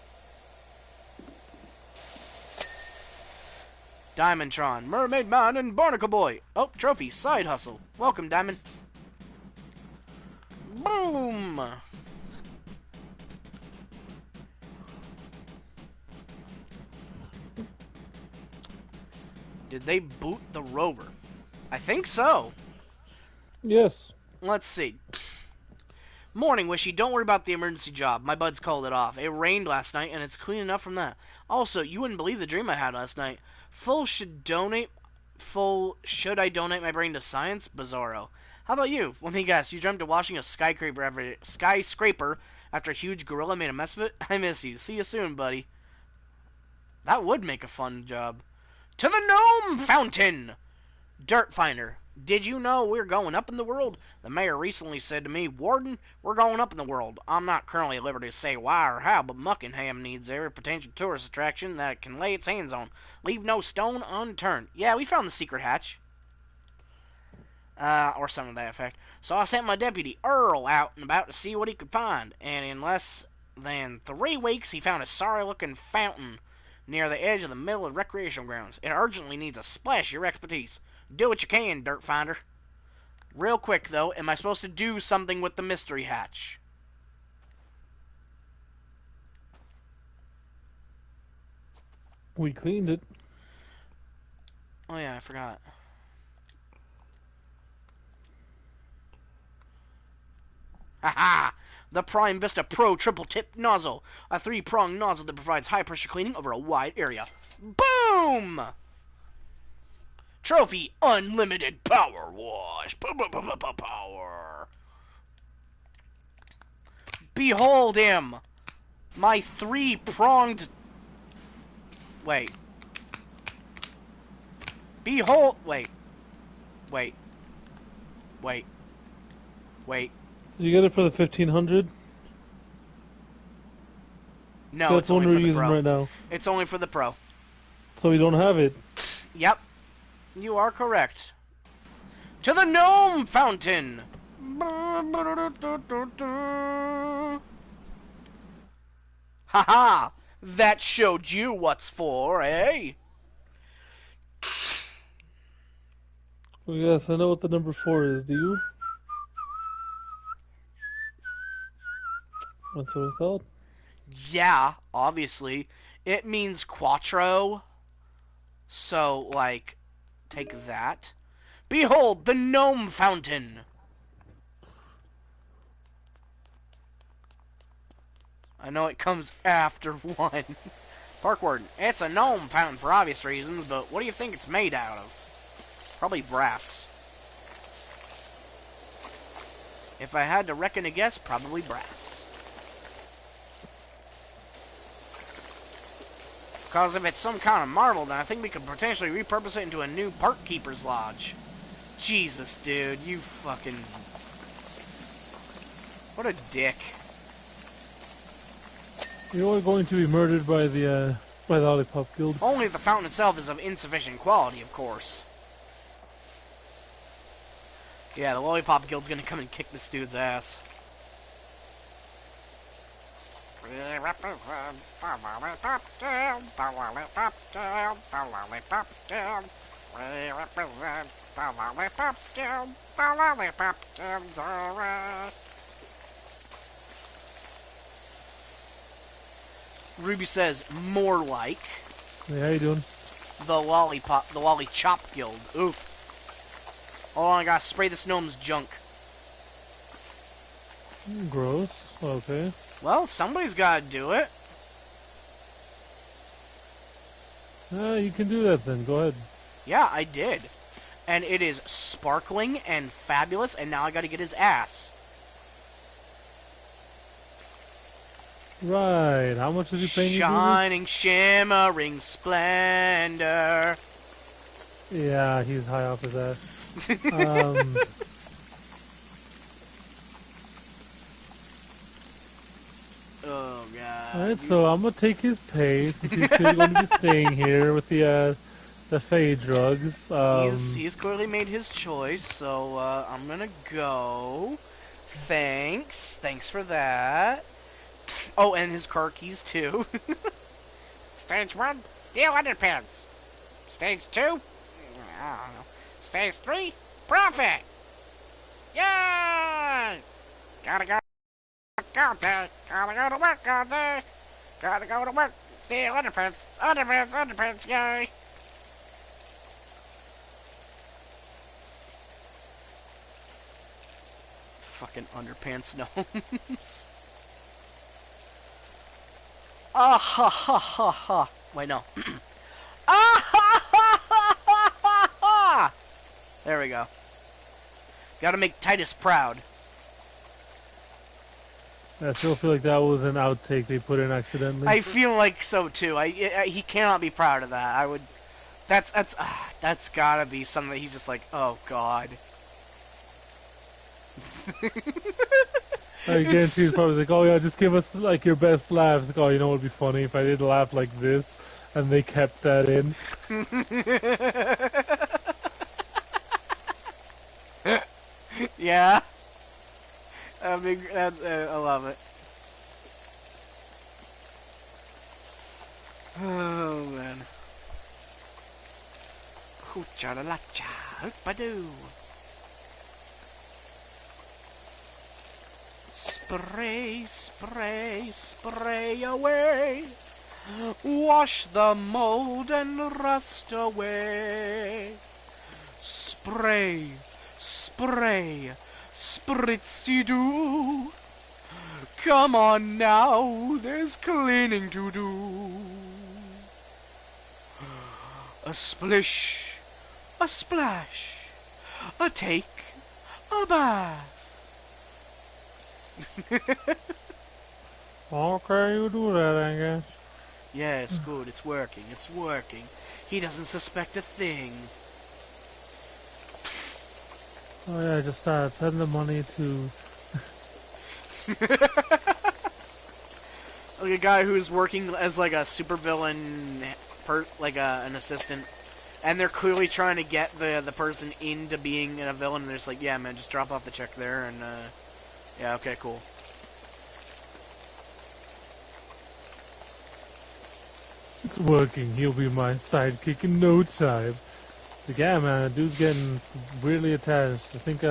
Diamondtron, Mermaid Man, and Barnacle Boy. Oh, trophy, side hustle. Welcome, Diamond. Boom! Did they boot the rover? I think so. Yes. Let's see. Morning, Wishy. Don't worry about the emergency job. My buds called it off. It rained last night, and it's clean enough from that. Also, you wouldn't believe the dream I had last night. Should I donate my brain to science? Bizarro. How about you? Let me guess. You dreamt of watching a skyscraper after a huge gorilla made a mess of it? I miss you. See you soon, buddy. That would make a fun job. To the gnome fountain! Dirt finder. Did you know we're going up in the world? The mayor recently said to me, Warden, we're going up in the world. I'm not currently at liberty to say why or how, but Muckingham needs every potential tourist attraction that it can lay its hands on. Leave no stone unturned. Yeah, we found the secret hatch. Or something to that effect. So I sent my deputy, Earl, out and about to see what he could find. And in less than 3 weeks, he found a sorry-looking fountain near the edge of the middle of recreational grounds. It urgently needs a splash of your expertise. Do what you can, Dirt Finder. Real quick, though, am I supposed to do something with the mystery hatch? We cleaned it. Oh yeah, I forgot. Haha! The Prime Vista Pro Triple Tip Nozzle. A 3-pronged nozzle that provides high pressure cleaning over a wide area. Boom! Trophy Unlimited Power Wash. Power. Behold him! My 3-pronged... Wait. Behold... Wait. Wait. Did you get it for the 1500? No, That's it's only one we're for the using Pro. right now. It's only for the Pro. So we don't have it. Yep. You are correct. To the Gnome Fountain! Haha! That showed you what's for, eh? Well, yes, I know what the number 4 is. Do you? That's what I thought. Yeah, obviously. It means quattro. So, like, take that. Behold, the Gnome Fountain! I know it comes after 1. Park Warden, it's a gnome fountain for obvious reasons, but what do you think it's made out of? Probably brass. If I had to reckon a guess, probably brass. Because if it's some kind of marble, then I think we could potentially repurpose it into a new park keeper's lodge. Jesus, dude, you fucking... What a dick. You're going to be murdered by the Lollipop Guild. Only if the fountain itself is of insufficient quality, of course. Yeah, the Lollipop Guild's gonna come and kick this dude's ass. Ruby says, more like. Hey, how you doing? The Lolly Chop Guild. Oof. Hold on, I gotta spray this gnome's junk. Gross. Okay. Well, somebody's gotta do it. You can do that then. Go ahead. Yeah, I did. And it is sparkling and fabulous, and now I gotta get his ass. Right. How much is he paying you to do Shining, shimmering splendor. this? Yeah, he's high off his ass. Oh, God. Alright, so I'm gonna take his pay since he's clearly going to be staying here with the Fey drugs. He's clearly made his choice, so I'm gonna go. Thanks for that. Oh, and his car keys too. Stage 1, steal underpants. Stage 2, I don't know. Stage 3, profit. Yay! Gotta go out there. Gotta go to work all day. Gotta go to work. Steal underpants, yay! Fucking underpants gnomes. Ah ha ha ha ha. Wait, no. Ah ha ha ha ha ha ha. There we go. Gotta make Titus proud. I still feel like that was an outtake they put in accidentally. I feel like so too. He cannot be proud of that. I would. That's gotta be something that he's just like, oh god. I guarantee he's probably like, oh yeah, just give us like your best laughs. Like, oh, you know what would be funny if I did laugh like this, and they kept that in. Yeah. I love it. Oh man. Hoocha-la-la-cha, hoop-a-doo. Spray, spray, spray away. Wash the mold and rust away. Spray, spray, spritzy-doo. Come on now, there's cleaning to do. A splish, a splash, a take, a bath. Okay, you do that, I guess. Yes, good, it's working, it's working. He doesn't suspect a thing. Oh yeah, just send the money to... Like a guy who's working as like a supervillain, an assistant, and they're clearly trying to get the person into being a villain, and they're just like, yeah man, just drop off the check there, and yeah, okay, cool. It's working, he'll be my sidekick in no time. Like, yeah man, dude's getting weirdly attached. I think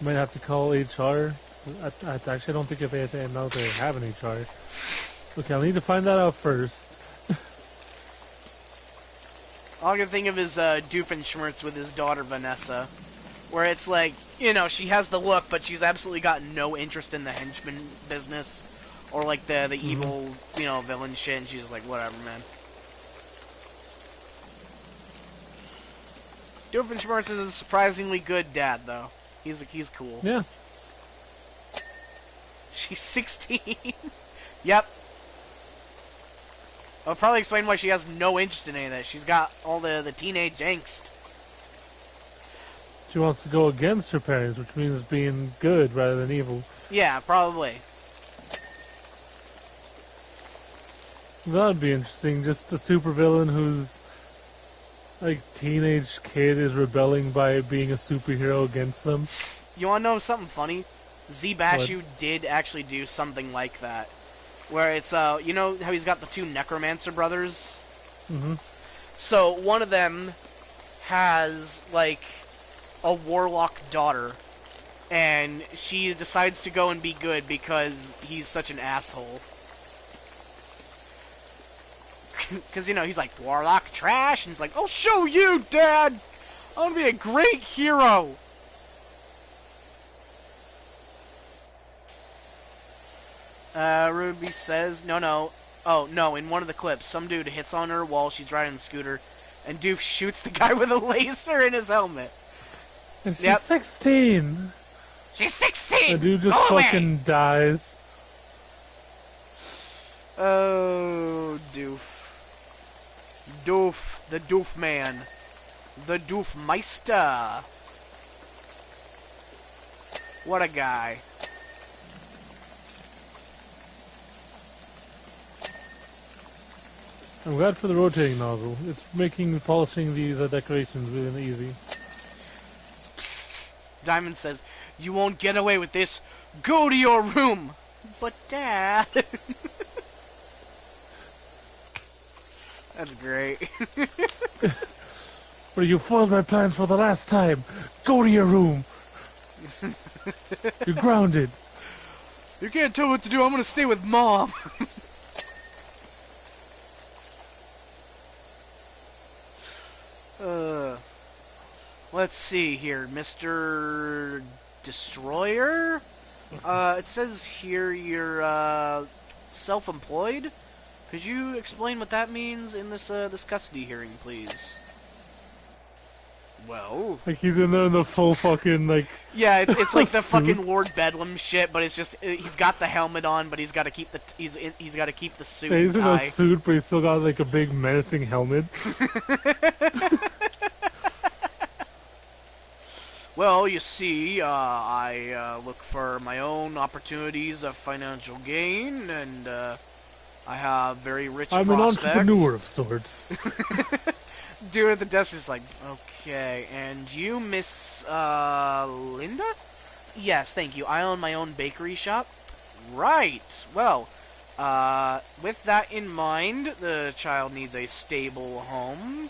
might have to call HR. I actually don't think if they know they have an HR. Okay, I'll need to find that out first. All I can think of is Doofenshmirtz with his daughter Vanessa, where it's like, you know, she has the look, but she's absolutely got no interest in the henchman business, or like the evil, you know, villain shit, and she's just like, whatever, man. Doofenshmirtz is a surprisingly good dad, though. He's cool. Yeah. She's 16. Yep. I'll probably explain why she has no interest in any of that. She's got all the teenage angst. She wants to go against her parents, which means being good rather than evil. Yeah, probably. That'd be interesting. Just a supervillain who's like teenage kid is rebelling by being a superhero against them. You wanna know something funny? Z Bashu did actually do something like that. Where it's, you know how he's got the two Necromancer brothers? Mm-hmm. So, one of them has, like, a warlock daughter. And she decides to go and be good because he's such an asshole. Because, you know, he's like, warlock trash, and he's like, I'll show you, Dad! I'm gonna be a great hero! Ruby says, no. Oh, no, in one of the clips, some dude hits on her while she's riding the scooter, and Doof shoots the guy with a laser in his helmet. And she's 16! She's 16! The dude just fucking dies. Oh, Doof. Doof, the Doof man. The Doof Meister. What a guy. I'm glad for the rotating nozzle. It's making polishing these decorations really easy. Diamond says, you won't get away with this. Go to your room. But Dad. That's great. But you foiled my plans for the last time. Go to your room. You're grounded. You can't tell me what to do. I'm gonna stay with Mom. Let's see here, Mr. Destroyer? It says here you're, self-employed? Could you explain what that means in this, this custody hearing, please? Well... Like he's in there in the full fucking, like... Yeah, it's like the fucking Lord Bedlam shit, but it's just, he's got the helmet on, but he's gotta keep the, he's gotta keep the suit. Yeah, he's in a suit, but he's still got, like, a big menacing helmet. Well, you see, I look for my own opportunities of financial gain, and I have very rich prospects. I'm an entrepreneur of sorts. Dude at the desk is like, okay, and you, Miss, Linda? Yes, thank you. I own my own bakery shop. Right. Well, with that in mind, the child needs a stable home.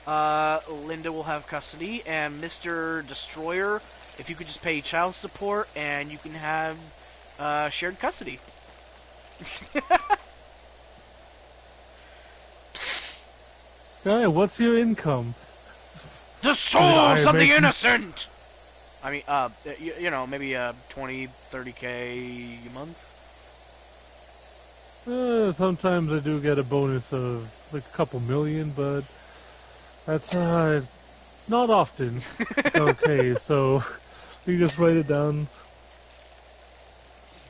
Linda will have custody, and Mr. Destroyer, if you could just pay child support, and you can have shared custody. Guy, what's your income? The souls I of the make- innocent! I mean, you know, maybe 20, 30K a month. Sometimes I do get a bonus of like a couple million, but that's not often. Okay, so you just write it down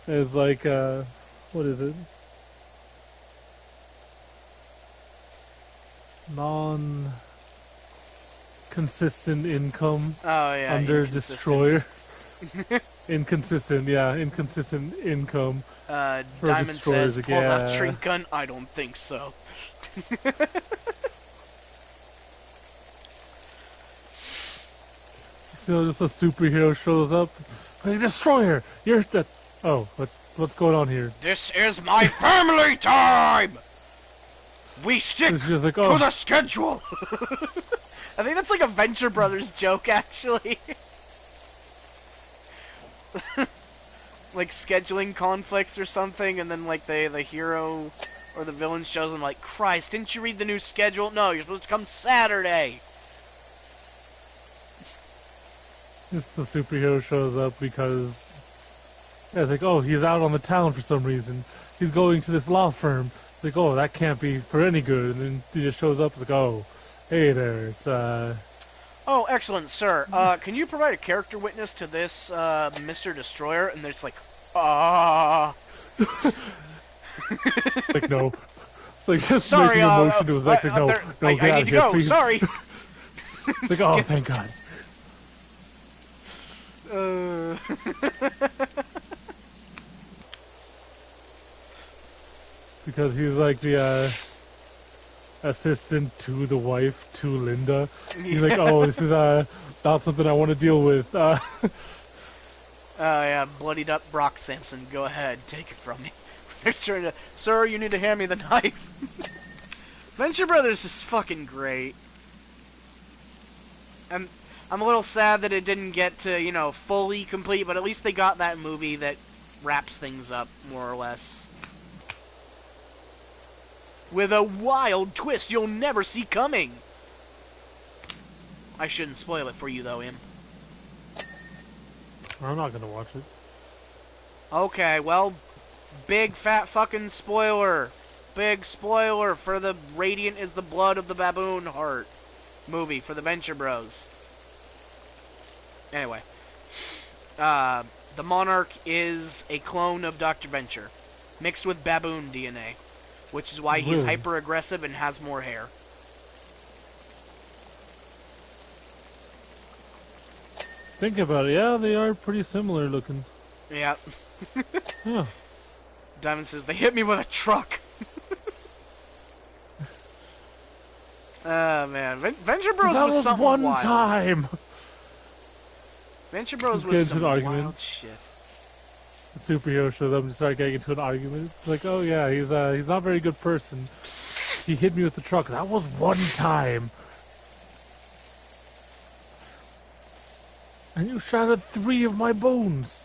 as like what is it? Non-consistent income Oh, yeah. under inconsistent. Destroyer. Inconsistent, yeah, inconsistent income. For Diamond Destroyers, says, like, pulls out yeah. shrink gun. I don't think so. So just a superhero shows up. Hey, Destroyer, you're the. Oh, what's going on here? This is my family time! We stick It's just like, to oh, the schedule! I think that's like a Venture Brothers joke, actually. Like scheduling conflicts or something, and then like the hero or the villain shows them like, Christ, didn't you read the new schedule? No, you're supposed to come Saturday! just the superhero shows up because it's like, oh, he's out on the town for some reason. He's going to this law firm. It's like, oh, that can't be for any good. And then he just shows up. It's like, oh, hey there. It's Oh, excellent, sir. Can you provide a character witness to this, Mr. Destroyer? And there's like, like no. Like just sorry, making a motion to his legs. Like, no, I get out need of to here, go, please. sorry! Like, oh, thank God. Because he's like the assistant to the wife to Linda. He's like, oh, this is not something I want to deal with. Oh, yeah, bloodied up Brock Sampson. Go ahead, take it from me. They're trying to, sir, you need to hand me the knife. Venture Brothers is fucking great. I'm a little sad that it didn't get to, you know, fully complete, but at least they got that movie that wraps things up, more or less. With a wild twist you'll never see coming. I shouldn't spoil it for you, though, Im. I'm not gonna watch it. Okay, well, big fat fucking spoiler. Big spoiler for the Radiant is the Blood of the Baboon Heart movie for the Venture Bros. Anyway. The Monarch is a clone of Dr. Venture, mixed with baboon DNA, which is why he's Really? hyper-aggressive and has more hair. Think about it. Yeah, they are pretty similar looking. Yeah. Huh. Diamond says, they hit me with a truck. Oh, man. Venture Bros That was was something one wild. time. Venture Bros Let's was get into some an argument. wild shit. The superhero shows up and start getting into an argument. It's like, oh yeah, he's not a very good person. He hit me with the truck. That was one time. And you shattered 3 of my bones.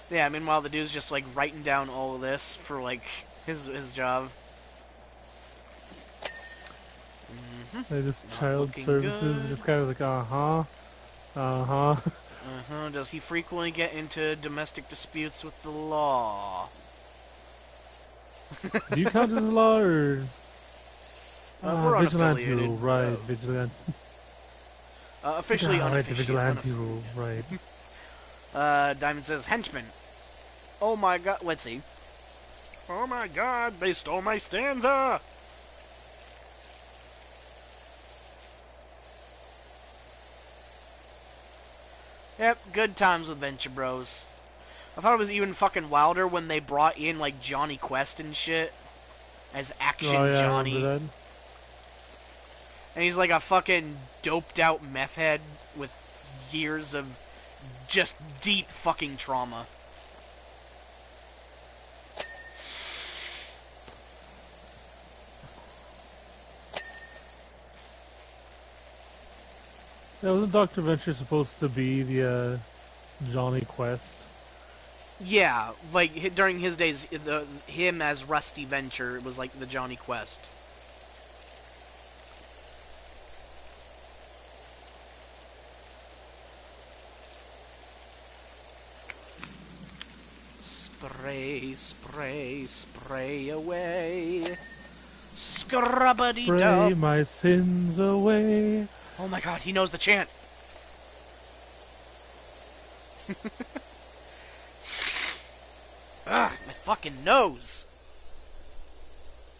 Yeah, meanwhile the dude's just like writing down all of this for like his job. They just Not child looking services, good. just kind of like, uh-huh. Does he frequently get into domestic disputes with the law? Do you count as a law or We're vigilante unaffiliated. rule? Right, vigilante. Officially Right, the unofficially. vigilante rule, right. Diamond says, henchman. Oh my god, let's see. Oh my god, they stole my stanza! Yep, good times with Venture Bros. I thought it was even fucking wilder when they brought in, like, Johnny Quest and shit. As Action Oh yeah, I Johnny. remember that. And he's like a fucking doped out meth head with years of just deep fucking trauma. Yeah, wasn't Dr. Venture supposed to be the Johnny Quest? Yeah, like during his days, him as Rusty Venture was like the Johnny Quest. Spray, spray, spray away. Scrubbity Spray dub. my sins away. Oh my god, he knows the chant. Ugh, my fucking nose.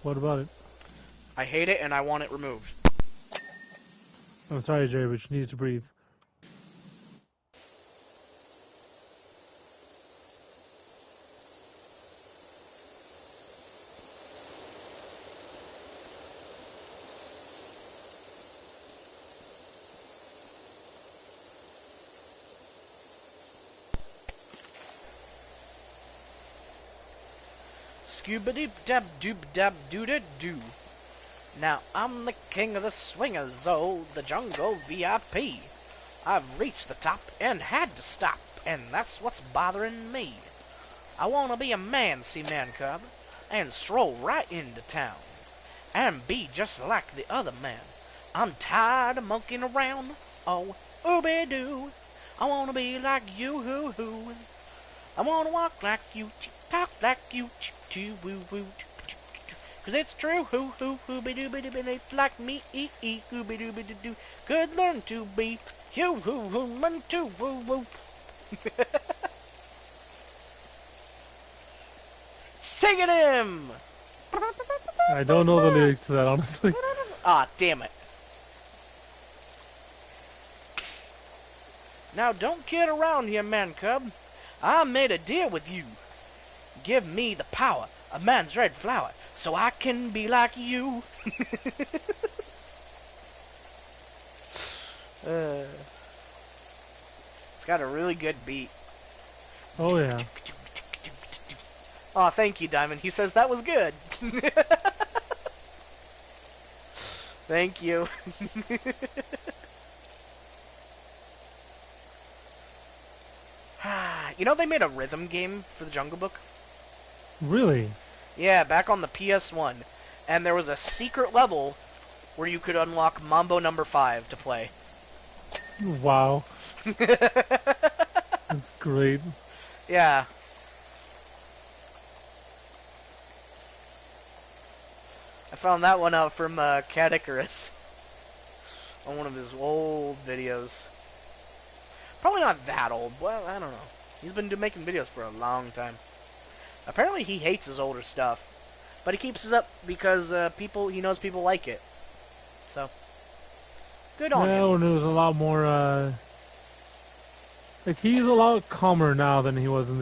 What about it? I hate it and I want it removed. I'm sorry, Jerry, but you need to breathe. Scooba-doop-dab-doop-dab-doo-da-doo. Now I'm the king of the swingers, oh, the jungle VIP. I've reached the top and had to stop, and that's what's bothering me. I wanna be a man, see man cub, and stroll right into town, and be just like the other man. I'm tired of monkeying around, oh, ooby-doo. I wanna be like you, hoo-hoo. I wanna walk like you, talk like you, woo-woo. Cause it's true, hoo-hoo-hoo-be-doo-be-doo-be-doo, like me, hoo-be-doo-be-doo-do, could learn to be human too, woo-woo. Sing it him! I don't know the lyrics to that, honestly. Ah, damn it. Now don't kid around here, man cub. I made a deal with you. Give me the power of man's red flower, so I can be like you. It's got a really good beat. Oh, yeah. Aw, thank you, Diamond. He says that was good. Thank you. You know they made a rhythm game for the Jungle Book? Really? Yeah, back on the PS1. And there was a secret level where you could unlock Mambo number 5 to play. Wow. That's great. Yeah. I found that one out from Cat Icarus on one of his old videos. Probably not that old. Well, I don't know. He's been making videos for a long time. Apparently he hates his older stuff. But he keeps it up because he knows people like it. So, good on him. Yeah, when it was a lot more, like, he's a lot calmer now than he was in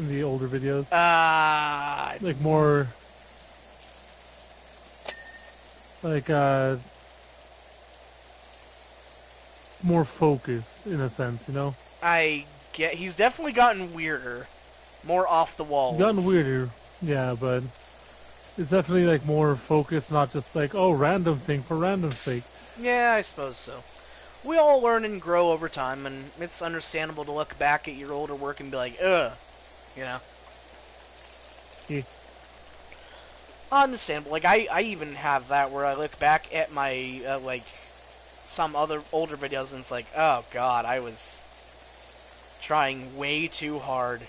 the older videos. Like, more, like, more focused, in a sense, you know? He's definitely gotten weirder. More off the walls. He's gotten weirder, yeah, but it's definitely, like, more focused, not just like, oh, random thing for random's sake. Yeah, I suppose so. We all learn and grow over time, and it's understandable to look back at your older work and be like, ugh, you know? Yeah. Understandable. Like, I even have that where I look back at my, like, some other older videos and it's like, oh god, I was trying way too hard.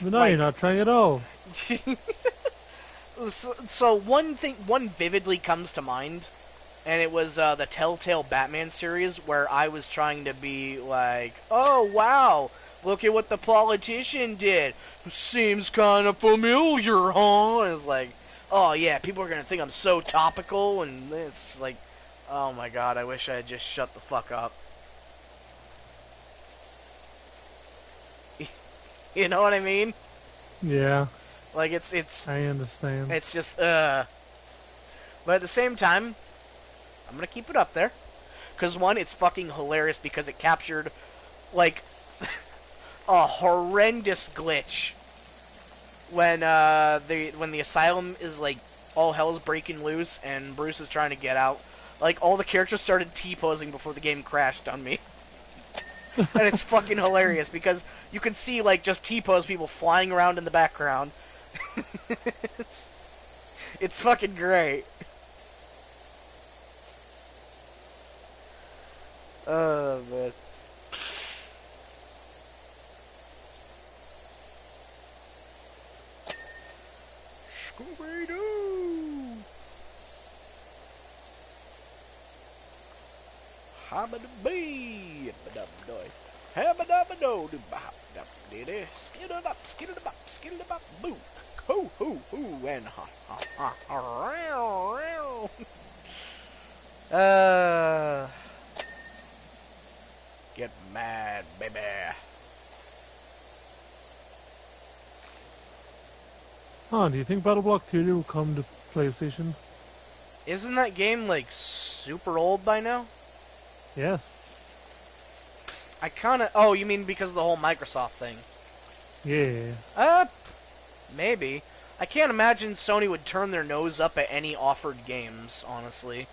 But no, you're not trying at all. So one vividly comes to mind, and it was the Telltale Batman series where I was trying to be like, oh wow, look at what the politician did. Seems kind of familiar, huh? And it's like, oh yeah, people are gonna think I'm so topical, and it's just like, oh my god, I wish I had just shut the fuck up. You know what I mean? Yeah. Like, it's... I understand. It's just, But at the same time, I'm gonna keep it up there. Because, one, it's fucking hilarious because it captured, like, a horrendous glitch when the asylum is, like, all hell's breaking loose and Bruce is trying to get out. Like, all the characters started T-posing before the game crashed on me. And it's fucking hilarious, because you can see, like, just T-pose people flying around in the background. it's, it's fucking great. Oh, man. Scooby-Doo! Habba-da-bee! Habba-dabba-doy. Habba-dabba-do-do-bop. Diddy. Skid-a-bop, skid-a-bop, skid-a-bop, boo. Hoo, hoo, hoo, and ha, ha, ha, ha, row, row. Get mad, baby. Huh, do you think Battle Block Theory will come to PlayStation? Isn't that game, like, super old by now? Yes. I kinda... Oh, you mean because of the whole Microsoft thing? Yeah. Maybe. I can't imagine Sony would turn their nose up at any offered games, honestly.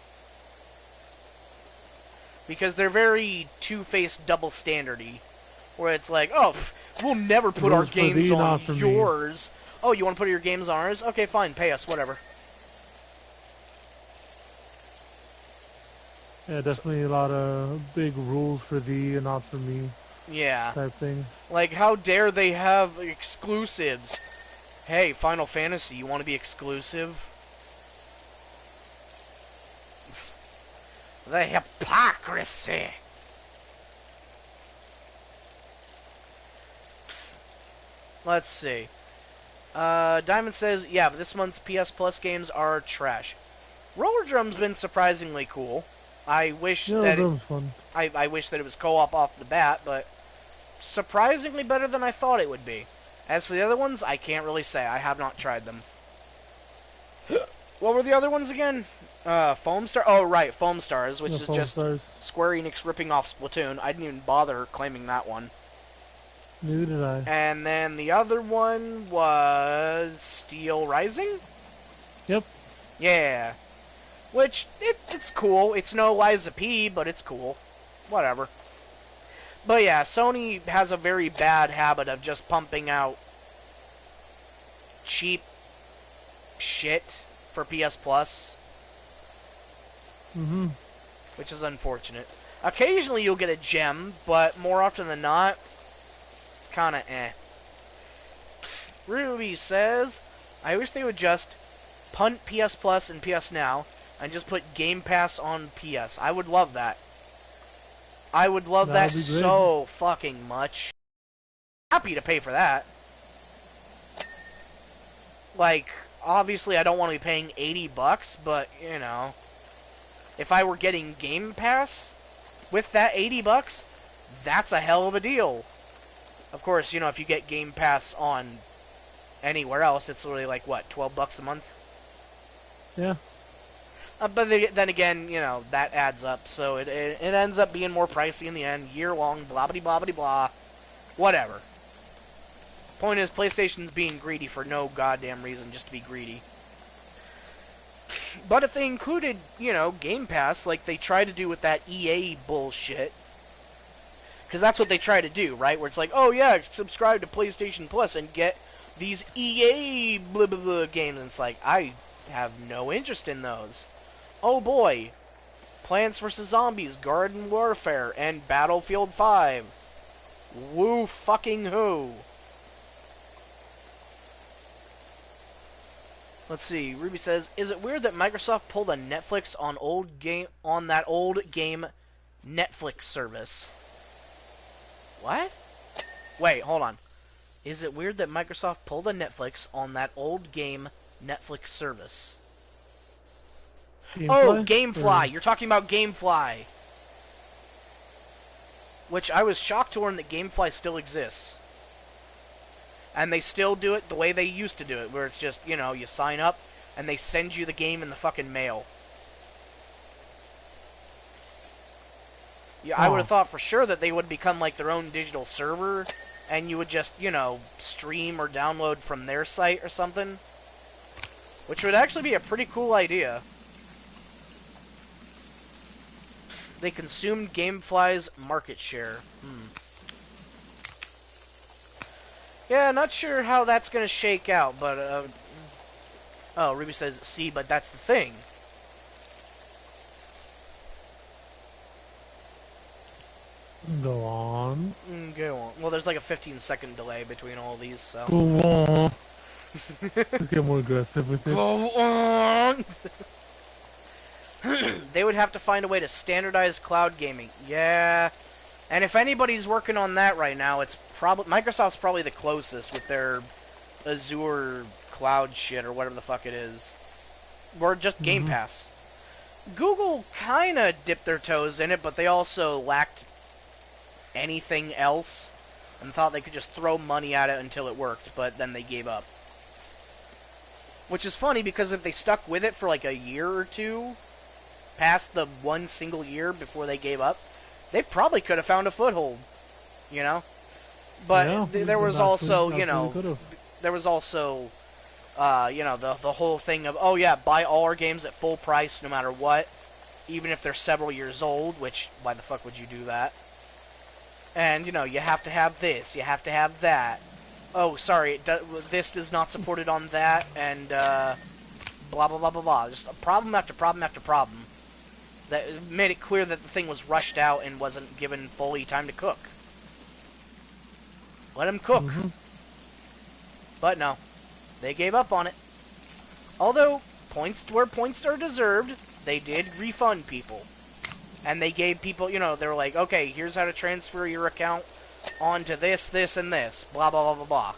Because they're very two-faced double standardy. Where it's like, oh, we'll never put our games on yours. Oh, you want to put your games on ours? Okay, fine, pay us, whatever. Yeah, definitely a lot of big rules for thee and not for me. Yeah. Type thing. Like, how dare they have exclusives? Hey, Final Fantasy, you want to be exclusive? The hypocrisy! Let's see. Diamond says, yeah, but this month's PS Plus games are trash. Roller Drum's been surprisingly cool. I wish that it was fun. I wish that it was co-op off the bat, but surprisingly better than I thought it would be. As for the other ones, I can't really say. I have not tried them. What were the other ones again? Foam Star? Oh, right, Foam Stars, which is just Square Enix ripping off Splatoon. I didn't even bother claiming that one. Neither did I. And then the other one was Steel Rising? Yep. Yeah. Which, it's cool. It's no Liza P, but it's cool. Whatever. But yeah, Sony has a very bad habit of just pumping out cheap shit for PS Plus. Mm-hmm. Which is unfortunate. Occasionally you'll get a gem, but more often than not, it's kinda eh. Ruby says, I wish they would just punt PS Plus and PS Now and just put Game Pass on PS. I would love that. I would love that so fucking much. Happy to pay for that. Like, obviously I don't want to be paying $80, but, you know, if I were getting Game Pass with that $80, that's a hell of a deal. Of course, you know, if you get Game Pass on anywhere else, it's literally like, what, $12 a month? Yeah. But then again, you know, that adds up, so it ends up being more pricey in the end, year-long, blah-blah-blah-blah-blah, whatever. Point is, PlayStation's being greedy for no goddamn reason, just to be greedy. But if they included, you know, Game Pass, like they try to do with that EA bullshit, because that's what they try to do, right? Where it's like, oh yeah, subscribe to PlayStation Plus and get these EA blah blah blah games, and it's like, I have no interest in those. Oh boy, Plants vs. Zombies, Garden Warfare, and Battlefield 5. Woo fucking who. Let's see, Ruby says, is it weird that Microsoft pulled a Netflix on that old game Netflix service? What? Wait, hold on. Is it weird that Microsoft pulled a Netflix on that old game Netflix service? Gamefly? Oh, Gamefly. You're talking about Gamefly. Which I was shocked to learn that Gamefly still exists. And they still do it the way they used to do it, where it's just, you know, you sign up, and they send you the game in the fucking mail. Yeah, I would have thought for sure that they would become like their own digital server, and you would just, you know, stream or download from their site or something. Which would actually be a pretty cool idea. they consumed GameFly's market share. Yeah, not sure how that's gonna shake out, but, oh, Ruby says, see, but that's the thing. Go on. Go on. Well, there's like a 15-second delay between all these, so... Go on. Let's get more aggressive with it. Go on! They would have to find a way to standardize cloud gaming. Yeah. And if anybody's working on that right now, it's probably... Microsoft's probably the closest with their Azure cloud shit or whatever the fuck it is. Or just Game Pass. Google kind of dipped their toes in it, but they also lacked anything else and thought they could just throw money at it until it worked, but then they gave up. Which is funny, because if they stuck with it for like a year or two, past the one single year before they gave up, they probably could have found a foothold, you know? But yeah, there was also, you know, could've. there was also, you know, the whole thing of, oh yeah, buy all our games at full price no matter what, even if they're several years old, which, why the fuck would you do that? And, you know, you have to have this, you have to have that. Oh, sorry, this is not supported on that, and, blah, blah, blah, blah, blah. Just a problem after problem after problem. That made it clear that the thing was rushed out and wasn't given fully time to cook. Let him cook. But no, they gave up on it. Although, points where points are deserved, they did refund people. And they gave people, you know, they were like, okay, here's how to transfer your account onto this, this, and this. Blah, blah, blah, blah,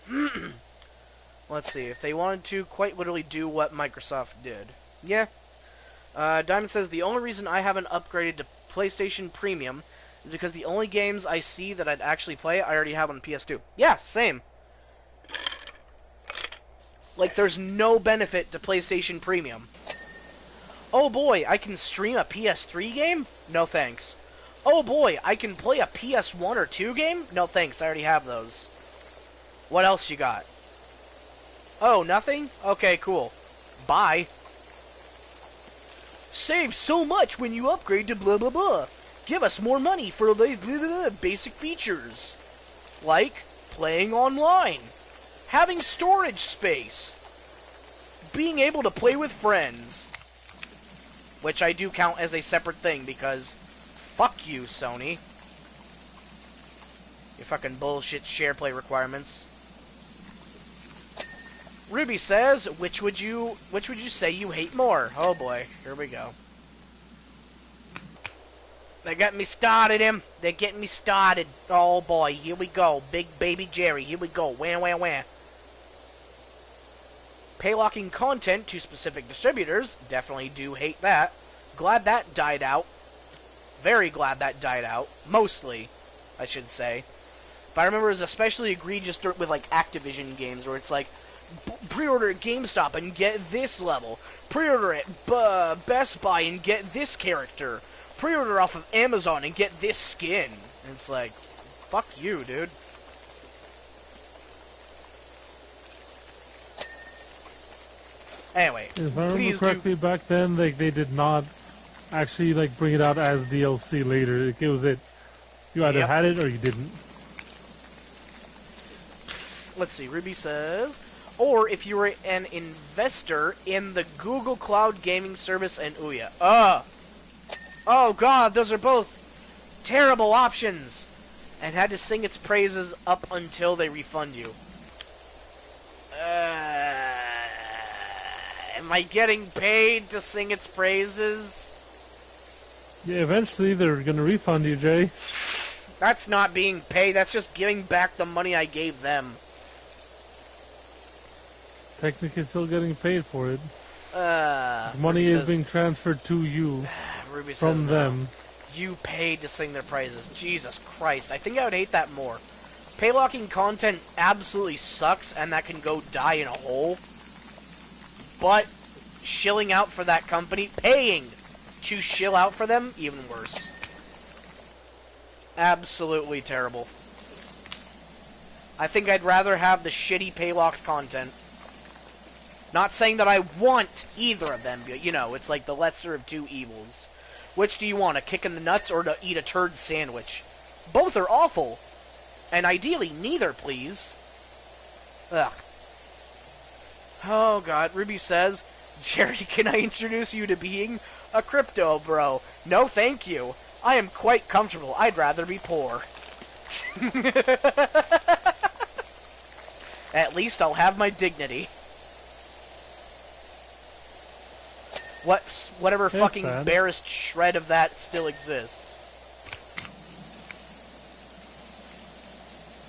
blah. Let's see, if they wanted to quite literally do what Microsoft did. Yeah. Diamond says, the only reason I haven't upgraded to PlayStation Premium is because the only games I see that I'd actually play, I already have on PS2. Yeah, same. Like, there's no benefit to PlayStation Premium. Oh boy, I can stream a PS3 game? No thanks. Oh boy, I can play a PS1 or 2 game? No thanks, I already have those. What else you got? Oh, nothing? Okay, cool. Bye. Save so much when you upgrade to blah blah blah. Give us more money for the blah, blah, blah, basic features. Like playing online, having storage space, being able to play with friends. Which I do count as a separate thing, because fuck you, Sony. Your fucking bullshit share play requirements. Ruby says, which would you say you hate more? Oh boy, here we go. They got me started, him. They're getting me started. Oh boy, here we go. Big baby Jerry, here we go. Wah, wah, wah. Paylocking content to specific distributors, definitely do hate that. Glad that died out. Very glad that died out. Mostly, I should say. But I remember it was especially egregious with like Activision games, where it's like, pre-order at GameStop and get this level. Pre-order at Best Buy and get this character. Pre-order off of Amazon and get this skin. And it's like, fuck you, dude. Anyway, if I remember correctly, back then they did not actually like bring it out as DLC later. It was it. You either had it or you didn't. Let's see. Ruby says, or if you were an investor in the Google Cloud Gaming Service and Ouya. Oh god, those are both terrible options. And had to sing its praises up until they refund you. Am I getting paid to sing its praises? Yeah, eventually they're gonna refund you, Jay. That's not being paid, that's just giving back the money I gave them. Technically still getting paid for it. Money Ruby is says, being transferred to you Ruby from says, them. You paid to sing their praises. Jesus Christ, I think I would hate that more. Paylocking content absolutely sucks, and that can go die in a hole. But shilling out for that company, paying to shill out for them, even worse. Absolutely terrible. I think I'd rather have the shitty paylocked content. Not saying that I want either of them, but, you know, it's like the lesser of two evils. Which do you want, a kick in the nuts or to eat a turd sandwich? Both are awful. And ideally, neither, please. Ugh. Oh, God. Ruby says, Jerry, can I introduce you to being a crypto bro? No, thank you. I am quite comfortable. I'd rather be poor. At least I'll have my dignity. Whatever fucking barest shred of that still exists.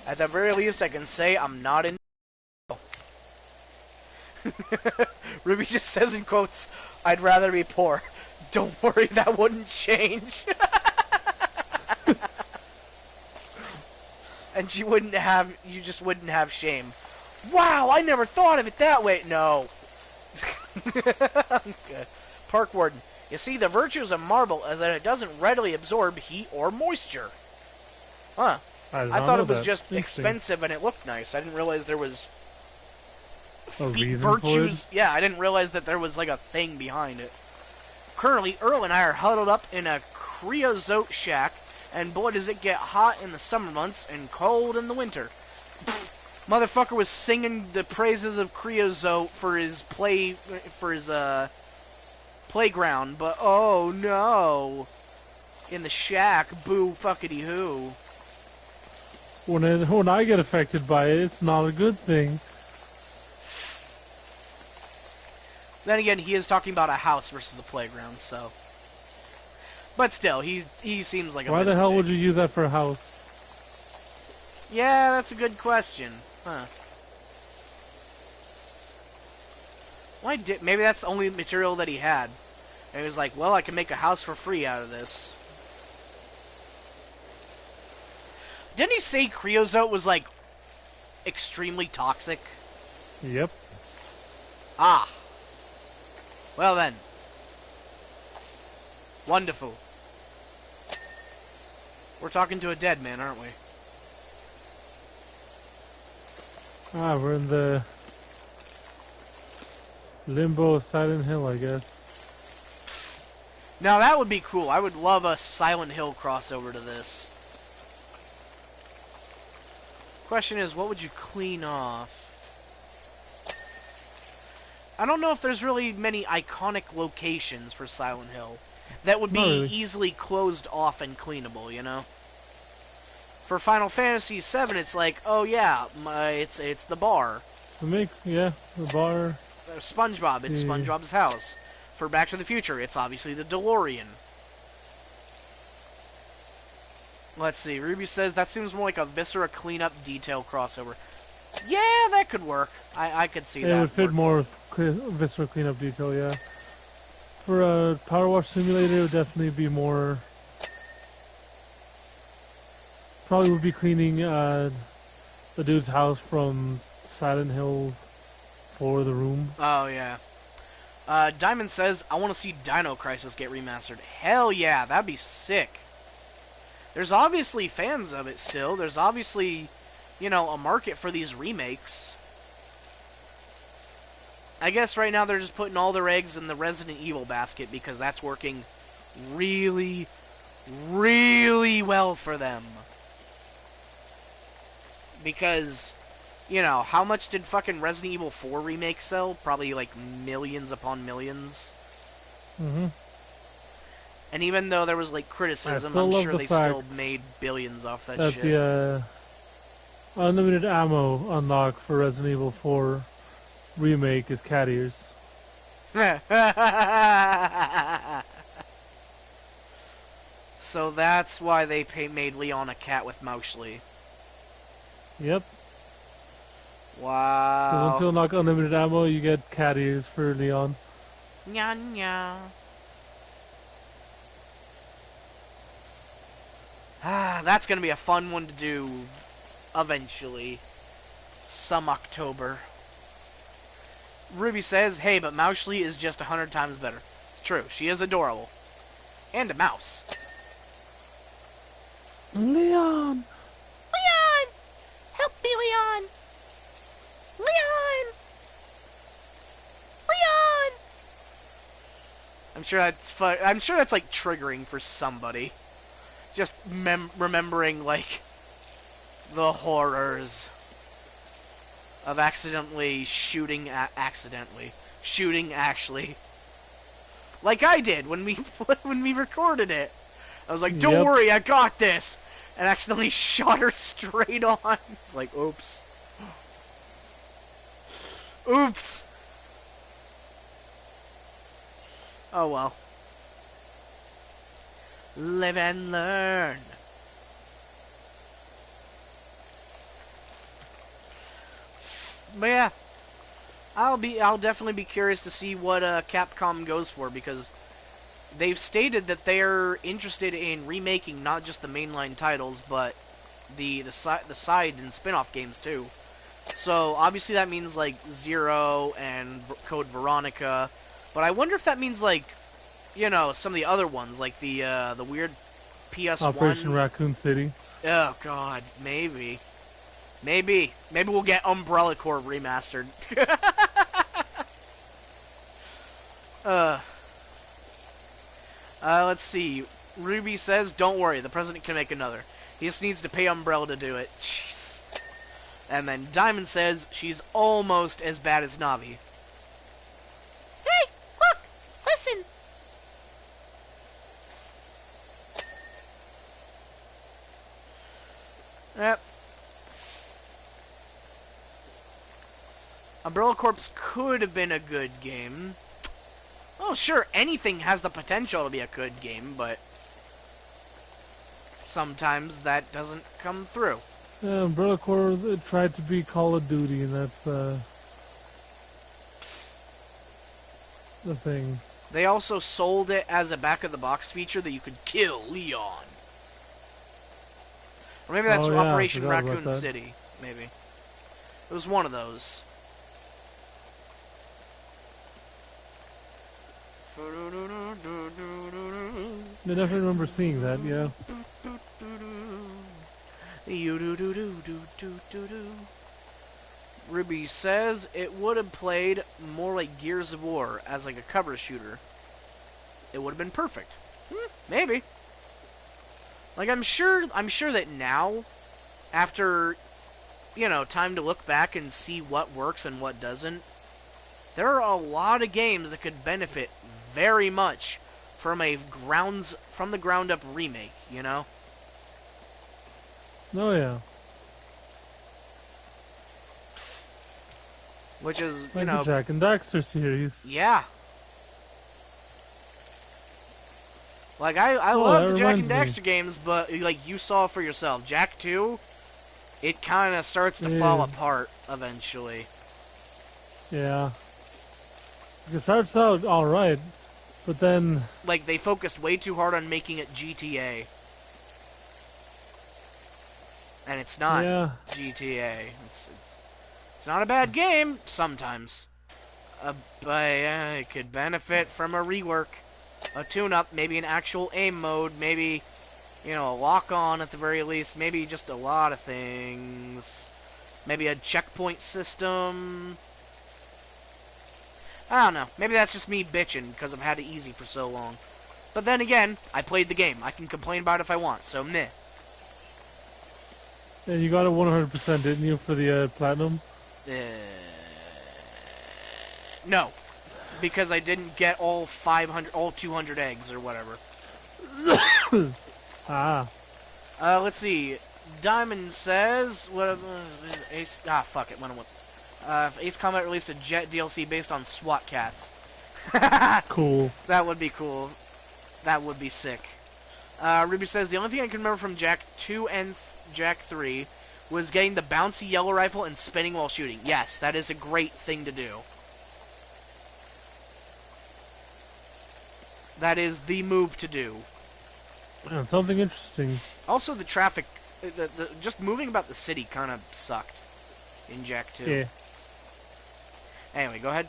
At the very least, I can say I'm not in. Ruby just says in quotes, I'd rather be poor. Don't worry, that wouldn't change. And you just wouldn't have shame. Wow, I never thought of it that way. No. Okay. Park Warden. You see, the virtues of marble is that it doesn't readily absorb heat or moisture. Huh. I thought it was just expensive and it looked nice. I didn't realize there was a reason virtues. for it? Yeah, I didn't realize that there was like a thing behind it. Currently, Earl and I are huddled up in a creosote shack, and boy does it get hot in the summer months and cold in the winter. Motherfucker was singing the praises of creosote for his playground, but oh no. In the shack, boo fuckity hoo. When I get affected by it, it's not a good thing. Then again, he is talking about a house versus a playground, so. But still, he seems like a. Why the hell would you use that for a house? Yeah, that's a good question. Huh. Maybe that's the only material that he had. And he was like, well, I can make a house for free out of this. Didn't he say creosote was, like, extremely toxic? Yep. Ah. Well then. Wonderful. We're talking to a dead man, aren't we? Ah, we're in the limbo of Silent Hill, I guess. Now that would be cool. I would love a Silent Hill crossover to this. Question is, what would you clean off? I don't know if there's really many iconic locations for Silent Hill that would be easily closed off and cleanable, you know? For Final Fantasy VII, it's like, oh yeah, it's the bar. The bar. SpongeBob, it's SpongeBob's house. For Back to the Future, it's obviously the DeLorean. Let's see, Ruby says that seems more like a Viscera cleanup detail crossover. Yeah, that could work. I could see that. It would fit more Viscera cleanup detail, yeah. For a Power Wash Simulator, it would definitely be more. Probably would be cleaning the dude's house from Silent Hill for the room. Oh, yeah. Diamond says, I want to see Dino Crisis get remastered. Hell yeah, that'd be sick. There's obviously fans of it still. There's obviously, you know, a market for these remakes. I guess right now they're just putting all their eggs in the Resident Evil basket because that's working really, really well for them. Because, you know, how much did fucking Resident Evil 4 remake sell? Probably like millions upon millions. Mm-hmm. And even though there was like criticism, I'm sure they still made billions off that shit. The unlimited ammo unlock for Resident Evil 4 remake is cat ears. So that's why they made Leon a cat with Mousley. Yep. Wow. Once you unlock unlimited ammo, you get cat ears for Leon. Nya nya. That's gonna be a fun one to do eventually. Some October. Ruby says, hey, but Mousley is just 100 times better. True, she is adorable. And a mouse. Leon! Leon! Help me, Leon! Leon! Leon! I'm sure that's fun. I'm sure that's like triggering for somebody. Just remembering like the horrors of accidentally shooting shooting actually, like I did when we when we recorded it. I was like, "Don't worry, I got this," and accidentally shot her straight on. It's like, oops, oops. Oh well. Live and learn. But yeah, I'll definitely be curious to see what Capcom goes for, because they've stated that they're interested in remaking not just the mainline titles, but the side and spin-off games too. So obviously that means like Zero and Code Veronica, but I wonder if that means like, you know, some of the other ones, like the weird PS1 Operation Raccoon City. Oh god, maybe. Maybe we'll get Umbrella Corps remastered. Let's see. Ruby says, "Don't worry, the president can make another. He just needs to pay Umbrella to do it." Jeez. And then Diamond says, "She's almost as bad as Navi." Hey, look! Listen! Yep. Umbrella Corps could have been a good game. Oh, sure, anything has the potential to be a good game, but sometimes that doesn't come through. Yeah, Umbrella Corps tried to be Call of Duty, and that's the thing. They also sold it as a back-of-the-box feature that you could kill Leon. Or maybe that's Operation Raccoon City, maybe. It was one of those. I definitely remember seeing that, yeah. Ruby says it would have played more like Gears of War as like a cover shooter. It would have been perfect. Maybe. Like I'm sure that now, after, you know, time to look back and see what works and what doesn't, there are a lot of games that could benefit very much from from the ground up remake, you know? Oh yeah. Which is, like you know, the Jak and Daxter series. Yeah. Like I love the Jak and Daxter games, but like you saw for yourself, Jak 2, it kind of starts to fall apart eventually. Yeah. It starts out all right, but then like they focused way too hard on making it GTA. And it's not GTA. It's not a bad game sometimes. But it could benefit from a rework, a tune-up, maybe an actual aim mode, maybe, you know, a lock-on at the very least, maybe just a lot of things. Maybe a checkpoint system. I don't know. Maybe that's just me bitching because I've had it easy for so long. But then again, I played the game. I can complain about it if I want, so meh. Yeah, you got it 100%, didn't you, for the platinum? No, because I didn't get all 200 eggs or whatever. Let's see. Diamond says, "What? Ace? Fuck it. Ace Combat released a Jet DLC based on SWAT cats." Cool. That would be cool. That would be sick. Ruby says the only thing I can remember from Jak 2 and Jak 3 was getting the bouncy yellow rifle and spinning while shooting. Yes, that is a great thing to do. That is the move to do. Yeah, something interesting. Also, the traffic, just moving about the city kind of sucked in Jak 2. Yeah. Anyway, go ahead.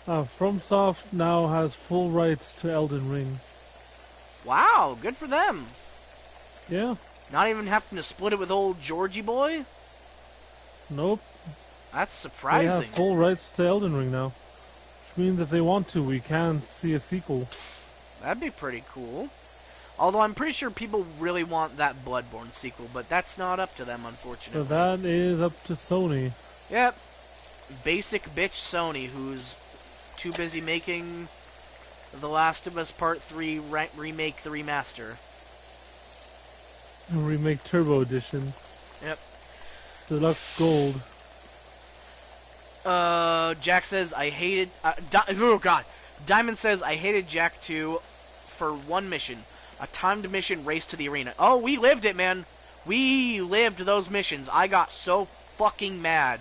FromSoft now has full rights to Elden Ring. Wow, good for them. Yeah. Not even having to split it with old Georgie boy? Nope. That's surprising. They have full rights to Elden Ring now. Which means if they want to, we can see a sequel. That'd be pretty cool. Although I'm pretty sure people really want that Bloodborne sequel, but that's not up to them, unfortunately. So that is up to Sony. Yep. Basic bitch Sony, who's too busy making The Last of Us Part 3 remake the remaster. Remake Turbo Edition. Yep. Deluxe Gold. Jack says, I hated... oh, God. Diamond says, I hated Jack 2 for one mission. A timed mission race to the arena. Oh, we lived it, man. We lived those missions. I got so fucking mad.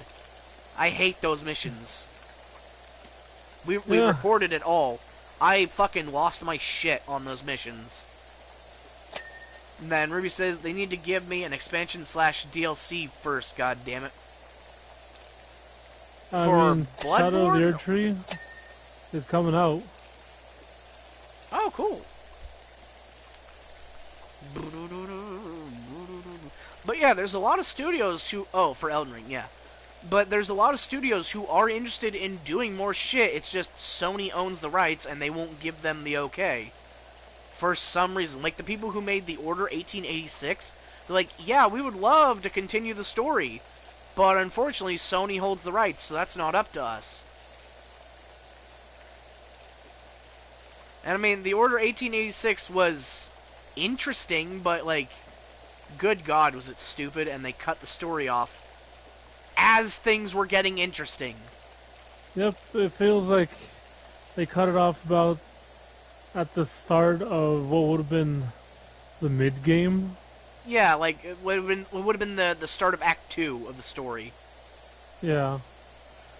I hate those missions. We recorded it all. I fucking lost my shit on those missions. And then Ruby says, they need to give me an expansion / DLC first, god damn it. I For mean, Bloodborne? Shadow of the Earth Tree is coming out. Oh, cool. But yeah, there's a lot of studios who... Oh, for Elden Ring, yeah. But there's a lot of studios who are interested in doing more shit. It's just Sony owns the rights and they won't give them the okay. For some reason. Like the people who made The Order 1886, they're like, yeah, we would love to continue the story. But unfortunately, Sony holds the rights, so that's not up to us. And I mean, The Order 1886 was interesting, but like, good God, was it stupid, and they cut the story off as things were getting interesting. Yep, it feels like they cut it off about at the start of what would have been the mid-game. Yeah, like, it would have been the start of Act 2 of the story. Yeah.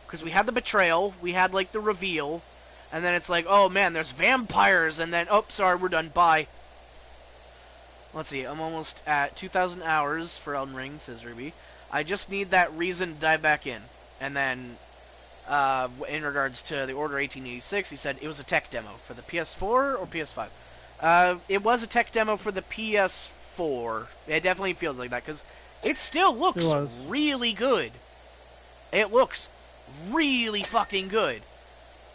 Because we had the betrayal, we had, like, the reveal, and then it's like, oh man, there's vampires, and then, oh, sorry, we're done, bye. Let's see, I'm almost at 2,000 hours for Elden Ring, says Ruby. I just need that reason to dive back in. And then, in regards to the Order 1886, he said it was a tech demo for the PS4 or PS5. It was a tech demo for the PS4. It definitely feels like that, because it still looks really good. It looks really fucking good.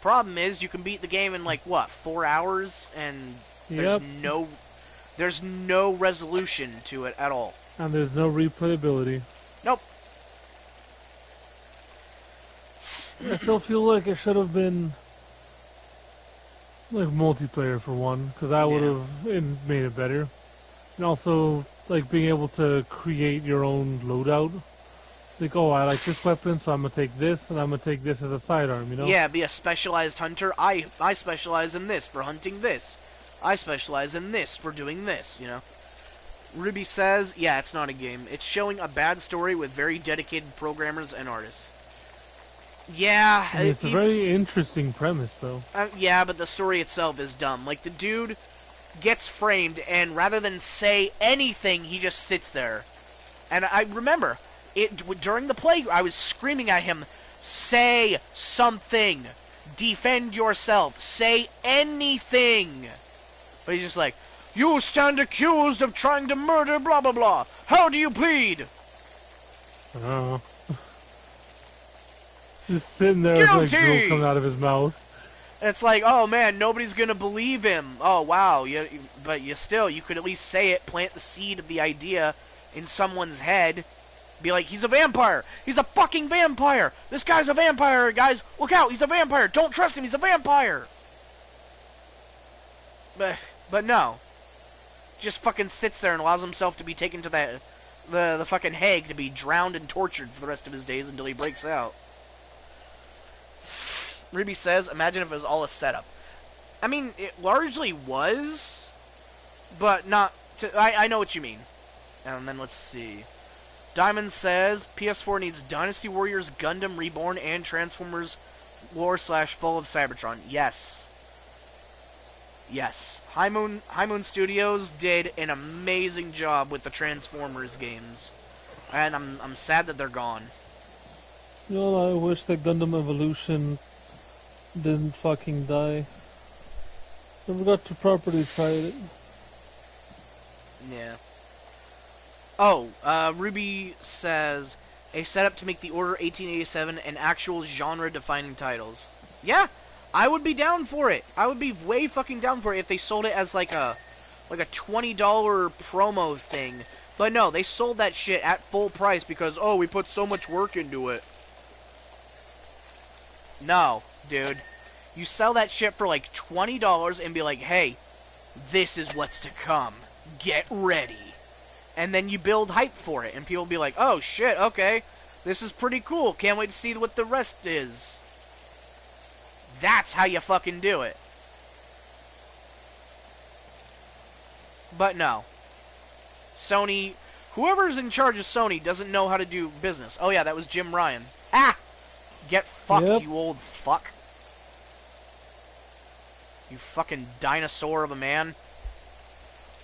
Problem is, you can beat the game in, like, what, 4 hours? And there's no resolution to it at all. And there's no replayability. Nope. I still feel like it should have been like multiplayer for one, because that would have made it better. And also, like, being able to create your own loadout. Like, oh, I like this weapon, so I'm going to take this, and I'm going to take this as a sidearm, you know? Yeah, be a specialized hunter. I specialize in this for hunting this. I specialize in this for doing this, you know? Ruby says, yeah, it's not a game. It's showing a bad story with very dedicated programmers and artists. Yeah. And it's a very interesting premise, though. Yeah, but the story itself is dumb. Like, the dude gets framed, and rather than say anything, he just sits there. And I remember, during the play, I was screaming at him, say something. Defend yourself. Say anything. But he's just like, you stand accused of trying to murder blah blah blah. How do you plead? I don't know. Just sitting there with like drool coming out of his mouth. It's like, oh man, nobody's gonna believe him. Oh wow, but you could at least say it, plant the seed of the idea in someone's head. Be like, he's a vampire. He's a fucking vampire. This guy's a vampire, guys. Look out, he's a vampire. Don't trust him, he's a vampire. But no. Just fucking sits there and allows himself to be taken to the fucking Hague to be drowned and tortured for the rest of his days until he breaks out. Ruby says, imagine if it was all a setup. I mean, it largely was, but not to... I know what you mean. And then let's see. Diamond says, PS4 needs Dynasty Warriors, Gundam Reborn, and Transformers War / Fall of Cybertron. Yes. Yes. High Moon Studios did an amazing job with the Transformers games. And I'm sad that they're gone. You know, I wish that Gundam Evolution didn't fucking die. Never got to properly try it. Yeah. Oh, Ruby says, a setup to make the Order 1887 an actual genre-defining titles. Yeah, I would be down for it. I would be way fucking down for it if they sold it as like a $20 promo thing. But no, they sold that shit at full price because, oh, we put so much work into it. No, dude. You sell that shit for like $20 and be like, hey, this is what's to come. Get ready. And then you build hype for it, and people will be like, oh shit, okay, this is pretty cool. Can't wait to see what the rest is. That's how you fucking do it. But no. Sony, whoever's in charge of Sony doesn't know how to do business. Oh yeah, that was Jim Ryan. Ah! Get fucked, Yep. you old fuck. You fucking dinosaur of a man.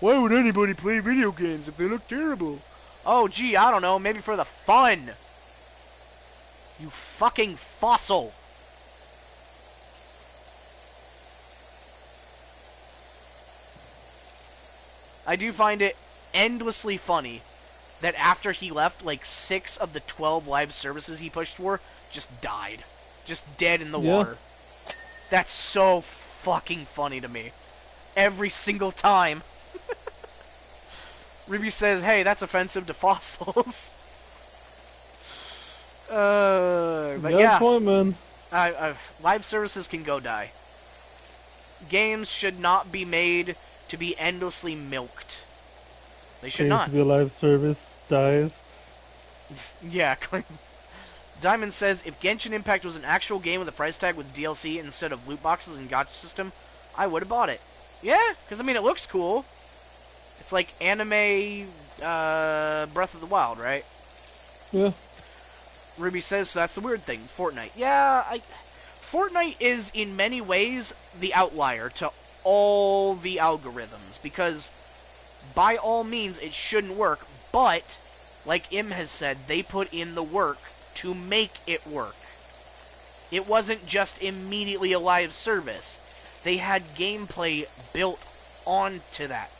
Why would anybody play video games if they look terrible? Oh, gee, I don't know. Maybe for the fun. You fucking fossil. I do find it endlessly funny that after he left, like 6 of the 12 live services he pushed for just died. Just dead in the water. That's so fucking funny to me. Every single time. Ruby says, hey, that's offensive to fossils. But yeah. Point, man. Live services can go die. Games should not be made to be endlessly milked. They should not. To be a live service dies. Yeah. Diamond says, if Genshin Impact was an actual game with a price tag with DLC instead of loot boxes and gacha system, I would have bought it. Yeah, because, I mean, it looks cool. It's like anime Breath of the Wild, right? Yeah. Ruby says, so that's the weird thing. Fortnite. Yeah, Fortnite is, in many ways, the outlier to all the algorithms. Because, by all means, it shouldn't work. But, like Im has said, they put in the work to make it work. It wasn't just immediately a live service. They had gameplay built onto that.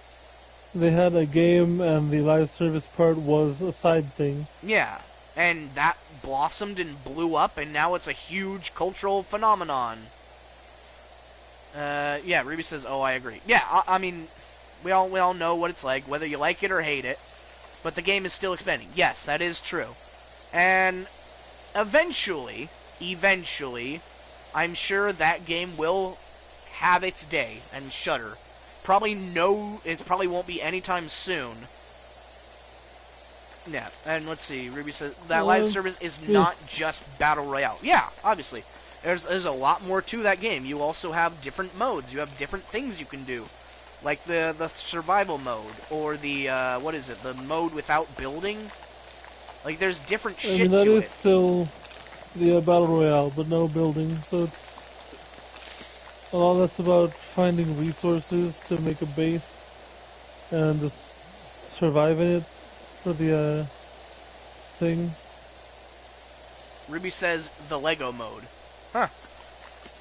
They had a game, and the live service part was a side thing. Yeah, and that blossomed and blew up, and now it's a huge cultural phenomenon. Yeah, Ruby says, oh, I agree. Yeah, I mean, we all know what it's like, whether you like it or hate it, but the game is still expanding. Yes, that is true. And eventually, I'm sure that game will have its day and shudder. It probably won't be anytime soon. Yeah, and let's see, Ruby says, that live service is not just Battle Royale. Yeah, obviously. There's a lot more to that game. You also have different modes. You have different things you can do. Like the survival mode, or the, what is it, the mode without building? Like, there's different shit to it. That is still the Battle Royale, but no building, so it's a lot less about finding resources to make a base and just surviving it for the thing. Ruby says the Lego mode. Huh.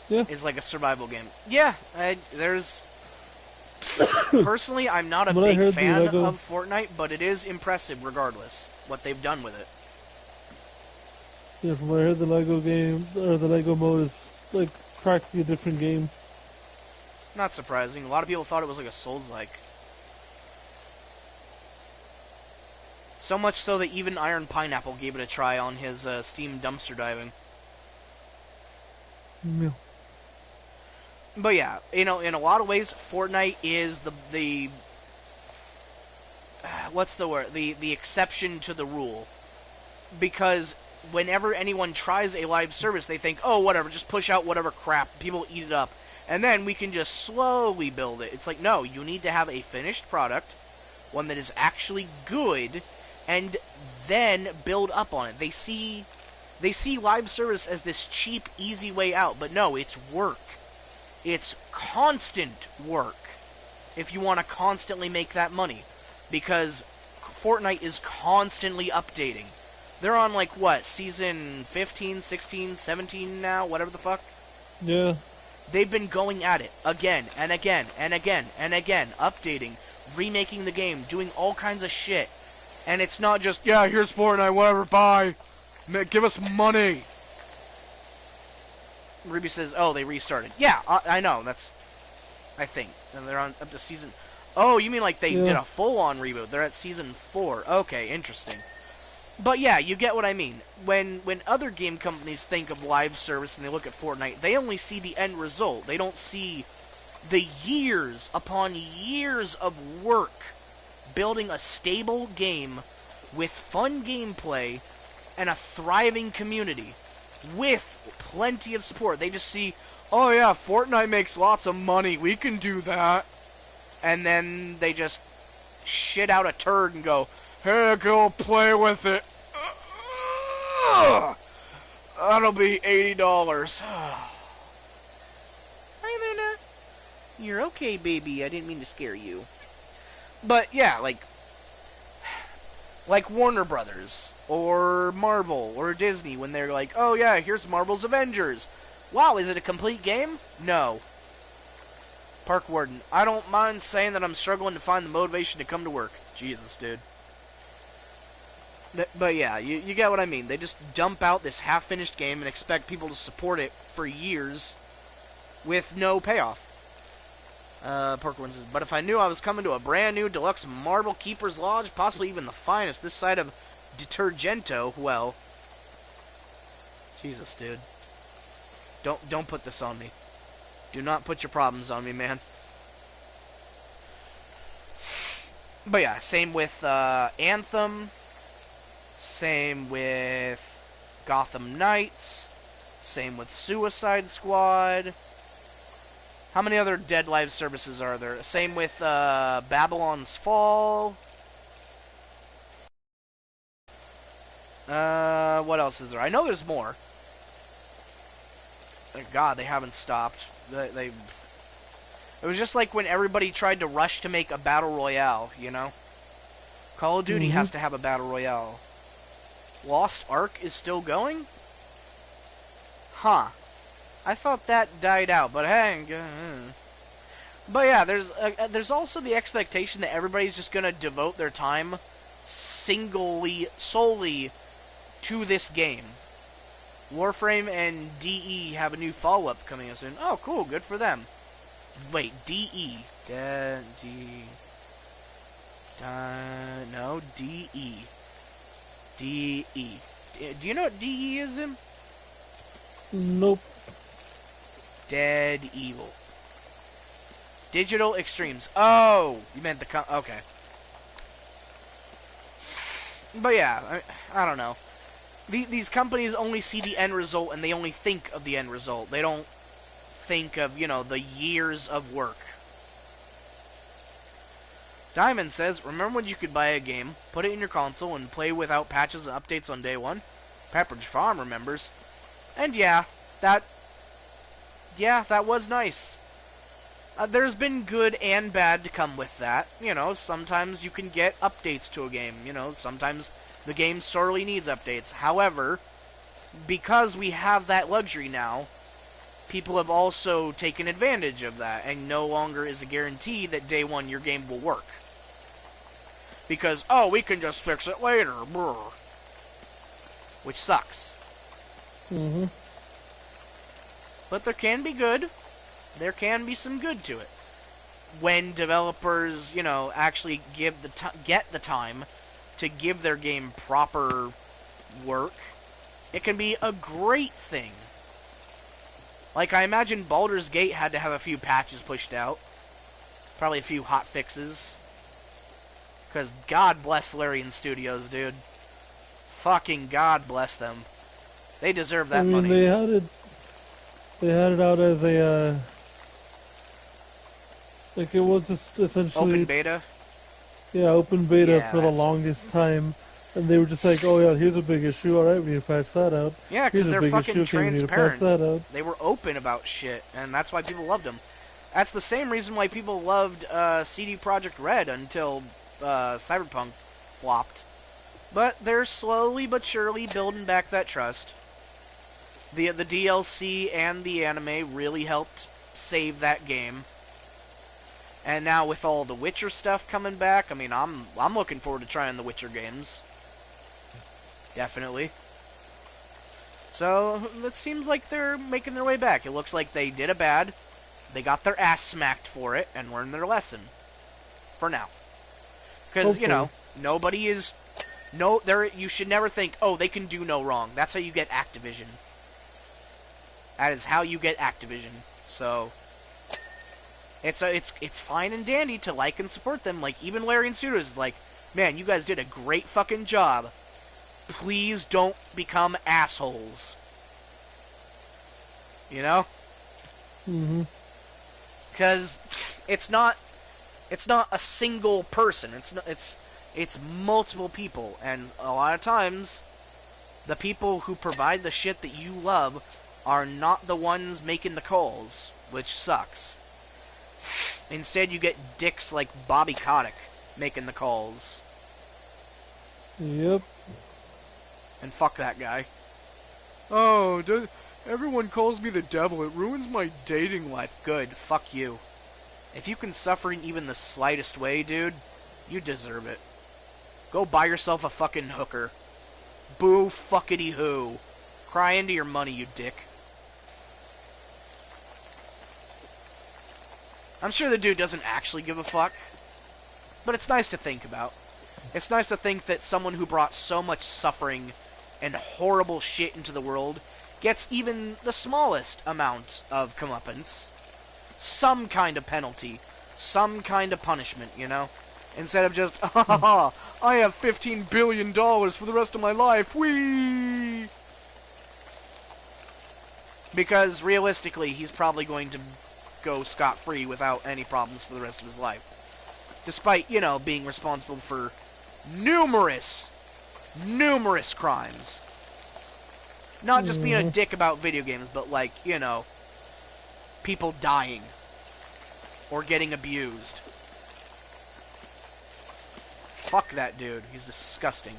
Yeah. Is like a survival game. Yeah, there's... Personally, I'm not a big fan of Fortnite, but it is impressive regardless, what they've done with it. Yeah, from what I heard, the Lego game, or the Lego mode is, like, practically a different game. Not surprising. A lot of people thought it was like a Souls-like. So much so that even Iron Pineapple gave it a try on his Steam dumpster diving. Yeah. But yeah, you know, in a lot of ways, Fortnite is the what's the word? The exception to the rule. Because whenever anyone tries a live service, they think, oh, whatever, just push out whatever crap, people eat it up. And then we can just slowly build it. It's like, no, you need to have a finished product, one that is actually good, and then build up on it. They see live service as this cheap, easy way out, but no, it's work. It's constant work if you want to constantly make that money. Because Fortnite is constantly updating. They're on, like, what, season 15, 16, 17 now? Whatever the fuck? Yeah. They've been going at it again and again and again and again, updating, remaking the game, doing all kinds of shit. And it's not just, yeah, here's Fortnite, whatever, bye. Give us money. Ruby says, oh, they restarted. Yeah, I know. That's, I think. And they're on up to season... Oh, you mean like they did a full-on reboot. They're at season 4. Okay, interesting. But yeah, you get what I mean. When other game companies think of live service and they look at Fortnite, they only see the end result. They don't see the years upon years of work building a stable game with fun gameplay and a thriving community with plenty of support. They just see, oh yeah, Fortnite makes lots of money, we can do that. And then they just shit out a turd and go, hey, go play with it. That'll be $80. Hi, Luna. You're okay, baby. I didn't mean to scare you. But yeah, like Warner Brothers or Marvel or Disney, when they're like, oh yeah, here's Marvel's Avengers. Wow, is it a complete game? No. Park Warden, I don't mind saying that I'm struggling to find the motivation to come to work. Jesus, dude. But yeah, you get what I mean. They just dump out this half-finished game and expect people to support it for years with no payoff. Park Warden says, but if I knew I was coming to a brand new deluxe Marble Keeper's Lodge, possibly even the finest this side of Detergento, well... Jesus, dude. Don't put this on me. Do not put your problems on me, man. But yeah, same with Anthem. Same with Gotham Knights. Same with Suicide Squad. How many other dead live services are there? Same with Babylon's Fall. What else is there? I know there's more. Thank God they haven't stopped. It was just like when everybody tried to rush to make a Battle Royale, you know? Call of Duty has to have a Battle Royale. Lost Ark is still going? Huh. I thought that died out, but hey. But yeah, there's also the expectation that everybody's just gonna devote their time solely to this game. Warframe and DE have a new follow-up coming out soon. Oh, cool. Good for them. Wait, DE. No, DE. DE. Do you know what DE is, Zim? Nope. Dead Evil. Digital Extremes. Oh, you meant the... Okay. But yeah, I don't know. These companies only see the end result, and they only think of the end result. They don't think of, you know, the years of work. Diamond says, remember when you could buy a game, put it in your console, and play without patches and updates on day one? Pepperidge Farm remembers. And yeah, that was nice. There's been good and bad to come with that. You know, sometimes you can get updates to a game. You know, sometimes the game sorely needs updates. However, because we have that luxury now, people have also taken advantage of that, and no longer is a guarantee that day one your game will work. Because, oh, we can just fix it later. Brr. Which sucks. Mm-hmm. But there can be good. There can be some good to it. When developers, you know, actually get the time to give their game proper work, it can be a great thing. Like, I imagine Baldur's Gate had to have a few patches pushed out. Probably a few hot fixes. Because God bless Larian Studios, dude. Fucking God bless them. They deserve that money. They had it out as a, like, it was just essentially... Open beta? Yeah, open beta for the longest time. And they were just like, oh yeah, here's a big issue, alright, we need to patch that out. Yeah, because they're fucking transparent. That out. They were open about shit, and that's why people loved them. That's the same reason why people loved CD Projekt Red until Cyberpunk flopped. But they're slowly but surely building back that trust. The DLC and the anime really helped save that game. And now with all the Witcher stuff coming back, I mean, I'm looking forward to trying the Witcher games. Definitely. So, it seems like they're making their way back. It looks like they did a bad, they got their ass smacked for it, and learned their lesson. For now. Because, you know, nobody is... No, you should never think, oh, they can do no wrong. That's how you get Activision. That is how you get Activision. So, it's fine and dandy to like and support them. Like, even Larry and Studios is like, man, you guys did a great fucking job. Please don't become assholes. You know? Mm-hmm. Because it's not a single person. It's multiple people, and a lot of times the people who provide the shit that you love are not the ones making the calls, which sucks. Instead, you get dicks like Bobby Kotick making the calls. Yep. And fuck that guy. Oh, everyone calls me the devil. It ruins my dating life. Good. Fuck you. If you can suffer in even the slightest way, dude, you deserve it. Go buy yourself a fucking hooker. Boo fuckity hoo. Cry into your money, you dick. I'm sure the dude doesn't actually give a fuck. But it's nice to think about. It's nice to think that someone who brought so much suffering and horrible shit into the world gets even the smallest amount of comeuppance. Some kind of penalty. Some kind of punishment, you know? Instead of just, I have $15 billion for the rest of my life, whee! Because, realistically, he's probably going to go scot-free without any problems for the rest of his life. Despite, you know, being responsible for numerous crimes. Not just being a dick about video games, but, like, you know, people dying. Or getting abused. Fuck that dude. He's disgusting.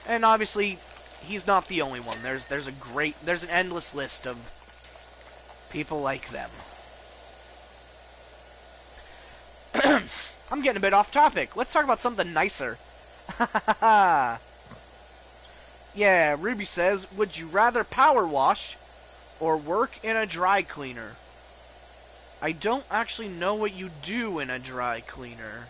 And obviously, he's not the only one. There's an endless list of people like them. I'm getting a bit off topic. Let's talk about something nicer. Yeah, Ruby says, would you rather power wash or work in a dry cleaner? I don't actually know what you do in a dry cleaner.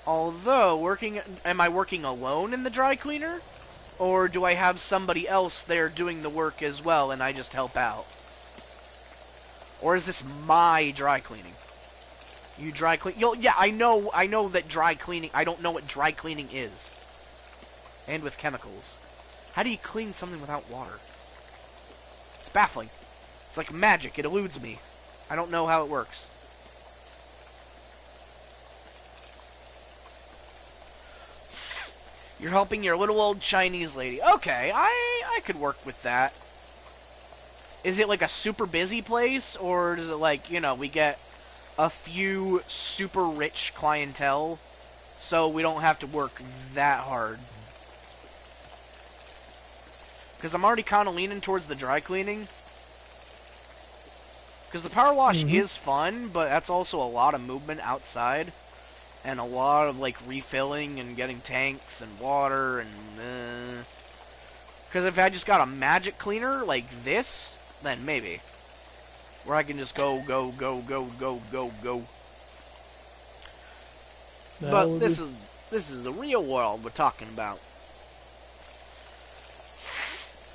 Although, am I working alone in the dry cleaner? Or do I have somebody else there doing the work as well and I just help out? Or is this my dry cleaning? You dry clean? Yeah, I know that dry cleaning, I don't know what dry cleaning is. And with chemicals. How do you clean something without water? It's baffling. It's like magic. It eludes me. I don't know how it works. You're helping your little old Chinese lady. Okay, I could work with that. Is it like a super busy place? Or is it like, you know, we get a few super rich clientele, so we don't have to work that hard? Because I'm already kind of leaning towards the dry cleaning. Because the power wash is fun, but that's also a lot of movement outside. And a lot of, like, refilling and getting tanks and water and... Because if I just got a magic cleaner like this, then maybe. Where I can just go. But this is the real world we're talking about.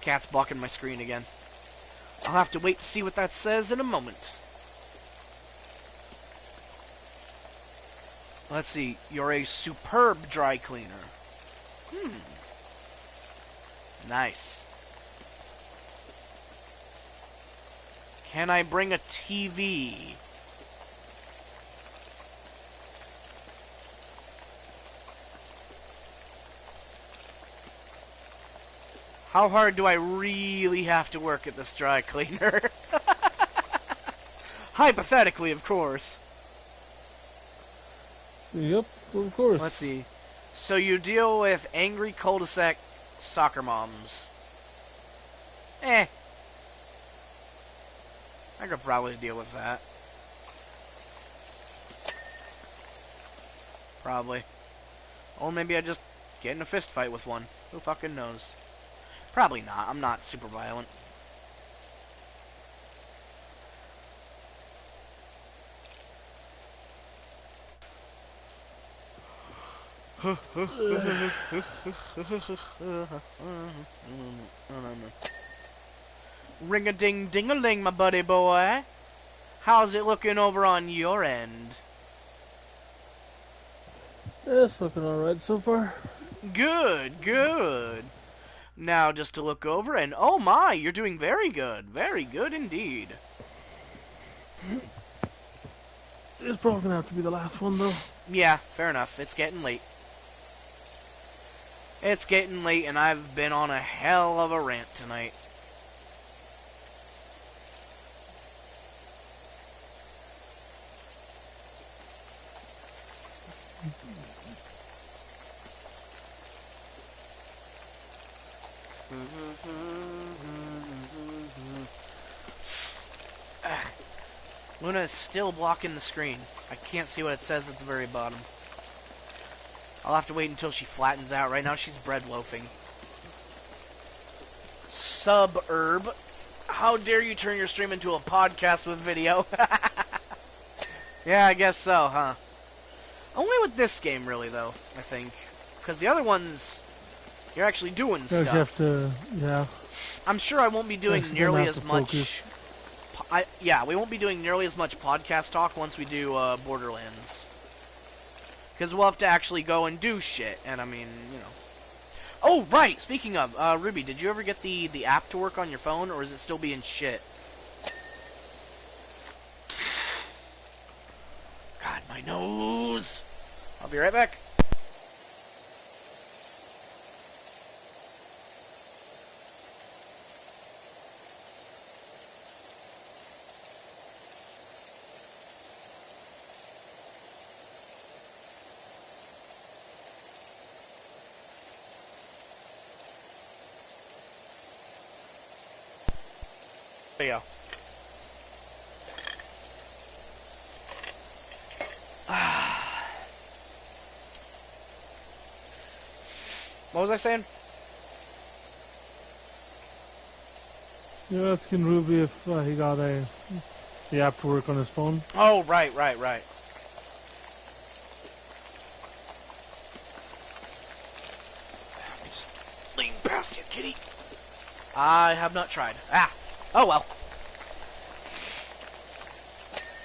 Cat's blocking my screen again. I'll have to wait to see what that says in a moment. Let's see. You're a superb dry cleaner. Nice. Can I bring a TV? How hard do I really have to work at this dry cleaner? Hypothetically, of course. Yep, of course. Let's see. So you deal with angry cul-de-sac soccer moms. I could probably deal with that. Probably. Or maybe I just get in a fist fight with one. Who fucking knows? Probably not. I'm not super violent. Ring-a-ding-ding-a-ling, my buddy boy. How's it looking over on your end? It's looking alright so far. Good, good. Now just to look over and oh my, you're doing very good. Very good indeed. It's probably gonna have to be the last one though. Yeah, fair enough. It's getting late. It's getting late and I've been on a hell of a rant tonight. Luna is still blocking the screen. I can't see what it says at the very bottom. I'll have to wait until she flattens out. Right now she's bread loafing. Suburb. How dare you turn your stream into a podcast with video? Yeah, I guess so, huh? Only with this game, really, though, I think. Because the other ones, you're actually doing stuff. You have to, yeah. I'm sure I won't be doing nearly as much... Focus. Yeah, we won't be doing nearly as much podcast talk once we do Borderlands. Because we'll have to actually go and do shit, and I mean, you know. Oh, right! Speaking of, Ruby, did you ever get the app to work on your phone, or is it still being shit? God, my nose! I'll be right back. There you go. What was I saying? You're asking Ruby if he got the app to work on his phone. Oh, right. I'm just lean past you, kitty. I have not tried. Ah! Oh well.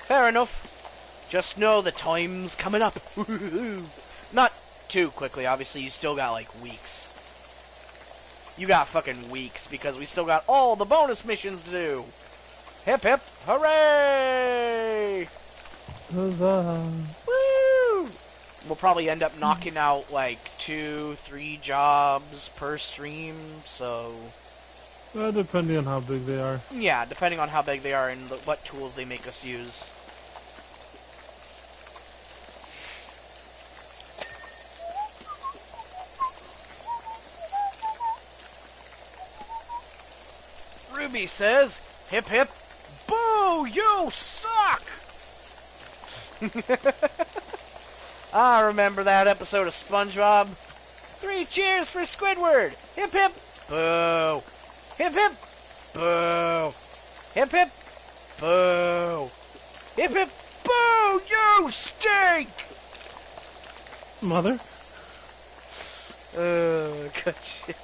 Fair enough. Just know the time's coming up. Not too quickly, obviously. You still got, like, weeks. You got fucking weeks, because we still got all the bonus missions to do. Hip hip, hooray! Huzzah. Woo! We'll probably end up knocking out, like, 2-3 jobs per stream, so... Depending on how big they are. Yeah, depending on how big they are and what tools they make us use. Ruby says, hip hip, boo, you suck! I remember that episode of SpongeBob. 3 cheers for Squidward! Hip hip, boo! Hip hip, boo! Hip hip, boo! Hip hip, boo! You stink! Mother? Good shit.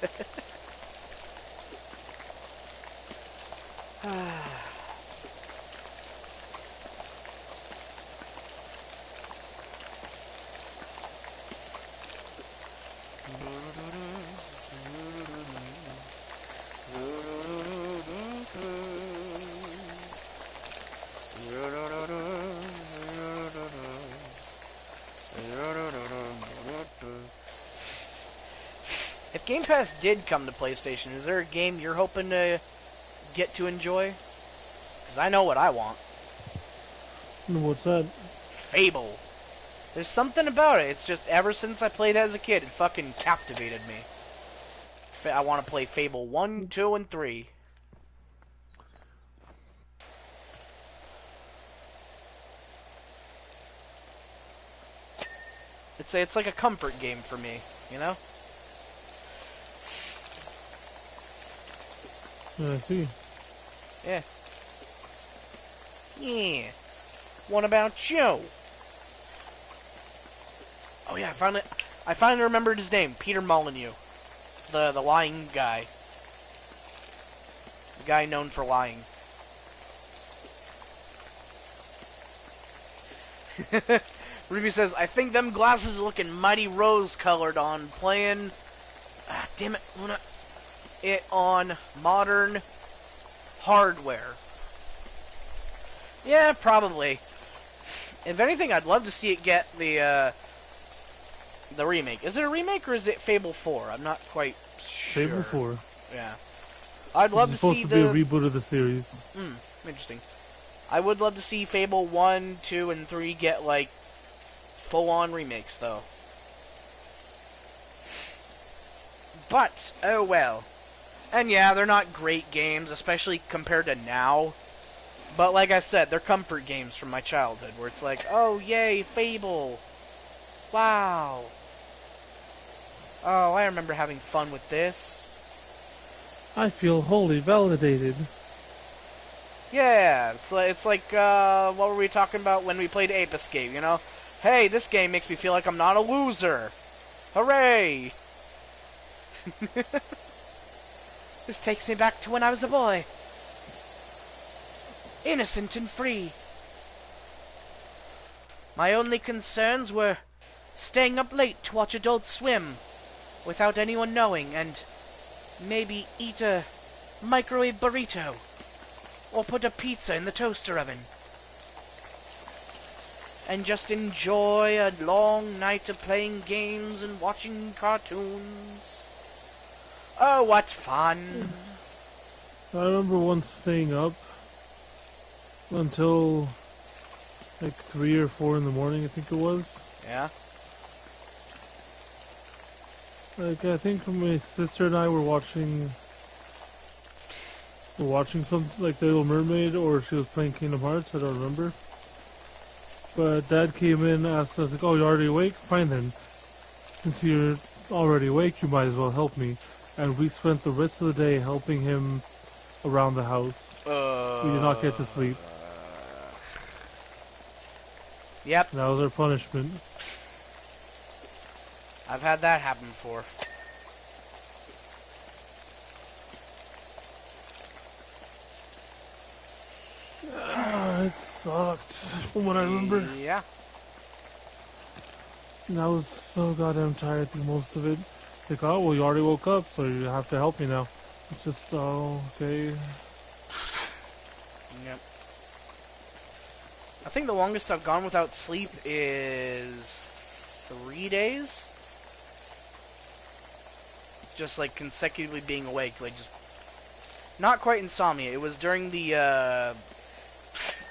If Game Pass did come to PlayStation, is there a game you're hoping to get to enjoy? Because I know what I want. What's that? Fable. There's something about it. It's just ever since I played as a kid, it fucking captivated me. I want to play Fable 1, 2, and 3. It's like a comfort game for me, you know? Yeah, I see. Yeah. Yeah. What about you? Oh yeah, I finally remembered his name. Peter Molyneux. The lying guy. The guy known for lying. Ruby says, I think them glasses are looking mighty rose-colored on playing... Ah, damn it, Luna. It on modern hardware. Yeah, probably. If anything, I'd love to see it get the remake. Is it a remake or is it Fable 4? I'm not quite sure. Fable 4. Yeah. I'd love to see It's supposed to be a reboot of the series. Interesting. I would love to see Fable 1, 2, and 3 get, like, full-on remakes, though. But, oh well. And yeah, they're not great games, especially compared to now. But like I said, they're comfort games from my childhood, where it's like, oh, yay, Fable. Wow. Oh, I remember having fun with this. I feel wholly validated. Yeah, it's like what were we talking about when we played Ape Escape, you know? Hey, this game makes me feel like I'm not a loser. Hooray! This takes me back to when I was a boy. Innocent and free. My only concerns were staying up late to watch Adult Swim without anyone knowing and maybe eat a microwave burrito or put a pizza in the toaster oven and just enjoy a long night of playing games and watching cartoons. Oh, what fun. I remember once staying up until like 3 or 4 in the morning, I think it was. Yeah? Like, I think my sister and I were watching some, like, The Little Mermaid, or she was playing Kingdom Hearts, I don't remember. But Dad came in, asked us, like, oh, you're already awake? Fine then. Since you're already awake, you might as well help me. And we spent the rest of the day helping him around the house. We did not get to sleep. Yep. That was our punishment. I've had that happen before. It sucked, from what I remember. Yeah. And I was so goddamn tired through most of it. Like, oh, well, you already woke up, so you have to help me now. It's just, oh, okay. Yep. I think the longest I've gone without sleep is 3 days. Just, like, consecutively being awake. Like, just... Not quite insomnia. It was during the,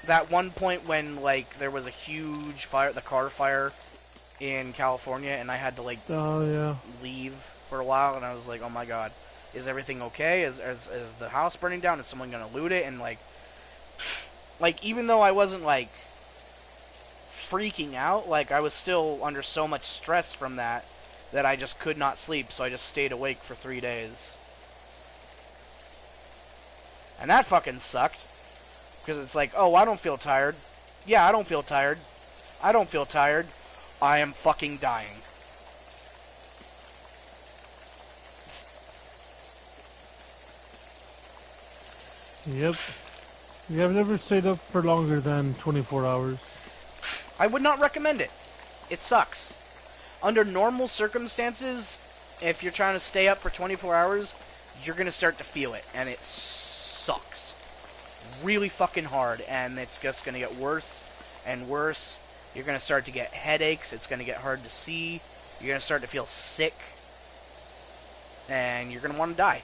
that one point when, like, there was a huge fire, the car fire in California, and I had to, like, leave for a while, and I was like, oh my god, is everything okay? Is the house burning down? Is someone gonna loot it? And, like, even though I wasn't, like, freaking out, like, I was still under so much stress from that I just could not sleep, so I just stayed awake for 3 days. And that fucking sucked. Because it's like, oh, I don't feel tired. Yeah, I don't feel tired. I don't feel tired. I am fucking dying. Yep. We have never stayed up for longer than 24 hours. I would not recommend it. It sucks. Under normal circumstances, if you're trying to stay up for 24 hours, you're going to start to feel it. And it sucks. Really fucking hard. And it's just going to get worse and worse. You're going to start to get headaches. It's going to get hard to see. You're going to start to feel sick. And you're going to want to die.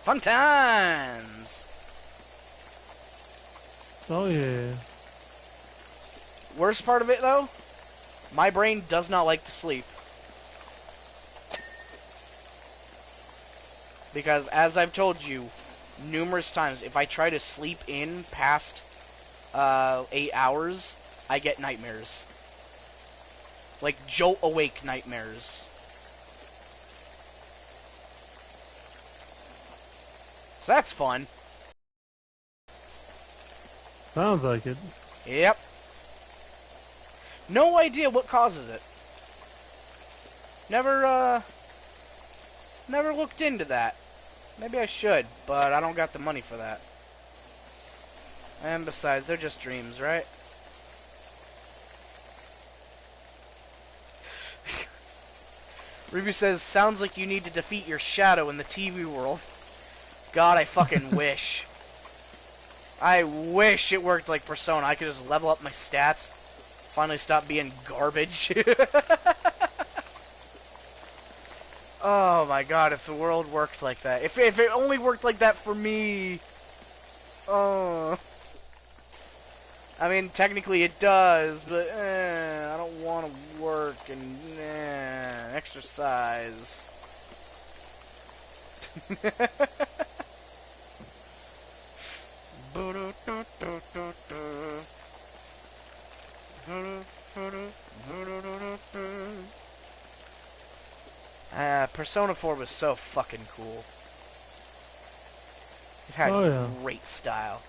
Fun times! Oh, yeah. Worst part of it, though, my brain does not like to sleep. Because, as I've told you, numerous times. If I try to sleep in past 8 hours, I get nightmares. Like, jolt awake nightmares. So that's fun. Sounds like it. Yep. No idea what causes it. Never looked into that. Maybe I should, but I don't got the money for that. And besides, they're just dreams, right? Ruby says, sounds like you need to defeat your shadow in the TV world. God, I fucking wish. I wish it worked like Persona. I could just level up my stats. Finally stop being garbage. Oh my god, if the world worked like that. If it only worked like that for me. Oh. I mean, technically it does, but I don't want to work and exercise. Persona 4 was so fucking cool. It had great style.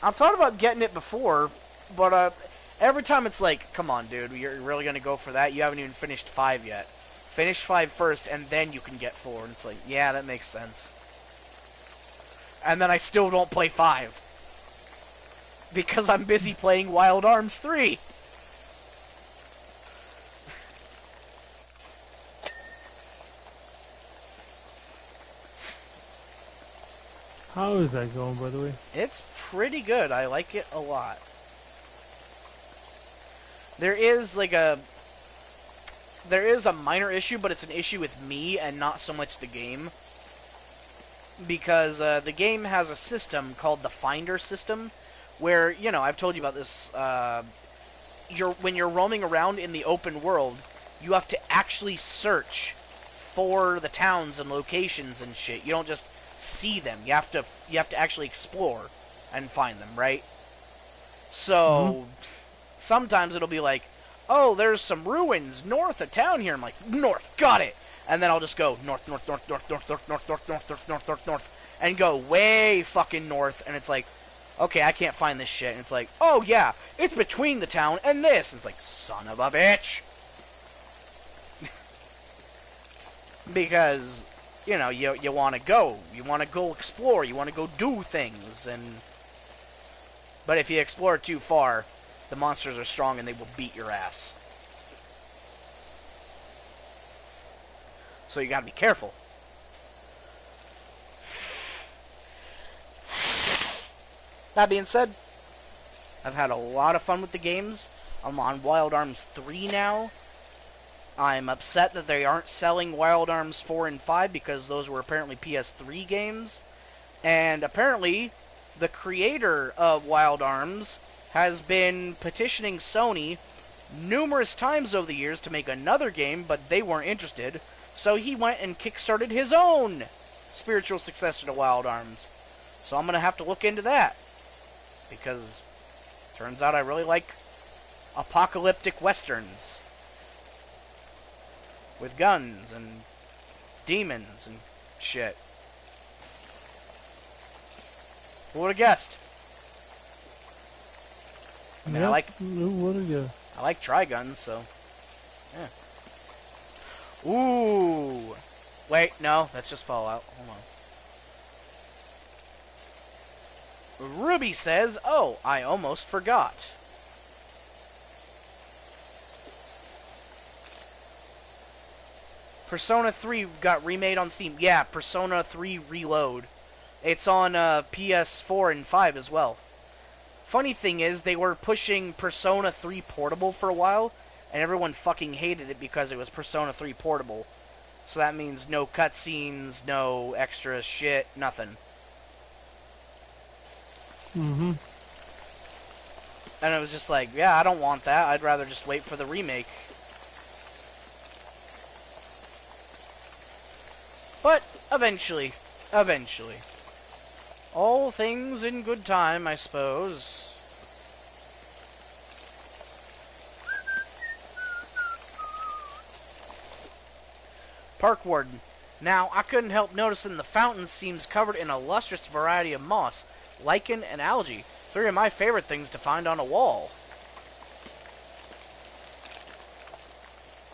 I've thought about getting it before, but every time it's like, come on, dude, you're really gonna go for that? You haven't even finished 5 yet. Finish 5 first, and then you can get 4. And it's like, yeah, that makes sense. And then I still don't play 5. Because I'm busy playing Wild Arms 3. How is that going, by the way? It's pretty good. I like it a lot. There is a minor issue, but it's an issue with me and not so much the game. Because the game has a system called the Finder system, where, you know, I've told you about this, when you're roaming around in the open world, you have to actually search for the towns and locations and shit. You don't just see them. You have to actually explore and find them, right? So sometimes it'll be like, oh, there's some ruins north of town here. I'm like, north, got it. And then I'll just go north, north, north, north, north, north, north, north, north, north, north, north, north, and go way fucking north. And it's like, okay, I can't find this shit. And it's like, oh yeah, it's between the town and this. And it's like, son of a bitch. Because, you know, you want to go. You want to go explore. You want to go do things. But if you explore too far, the monsters are strong and they will beat your ass. So you gotta be careful. That being said, I've had a lot of fun with the games. I'm on Wild Arms 3 now. I'm upset that they aren't selling Wild Arms 4 and 5 because those were apparently PS3 games. And apparently, the creator of Wild Arms has been petitioning Sony numerous times over the years to make another game, but they weren't interested. So he went and kickstarted his own spiritual successor to Wild Arms. So I'm going to have to look into that. Because turns out I really like apocalyptic westerns. With guns and demons and shit. Who would have guessed? I mean, yep, who would have guessed? I like Trigun, so yeah. Ooh. Wait, no, that's just Fallout. Hold on. Ruby says, oh, I almost forgot. Persona 3 got remade on Steam. Yeah, Persona 3 Reload. It's on PS4 and 5 as well. Funny thing is, they were pushing Persona 3 Portable for a while, and everyone fucking hated it because it was Persona 3 Portable. So that means no cutscenes, no extra shit, nothing. Mm-hmm. And it was just like, yeah, I don't want that. I'd rather just wait for the remake. But, eventually, Eventually. All things in good time, I suppose. Park Warden. Now, I couldn't help noticing the fountain seems covered in a lustrous variety of moss, lichen, and algae. 3 of my favorite things to find on a wall.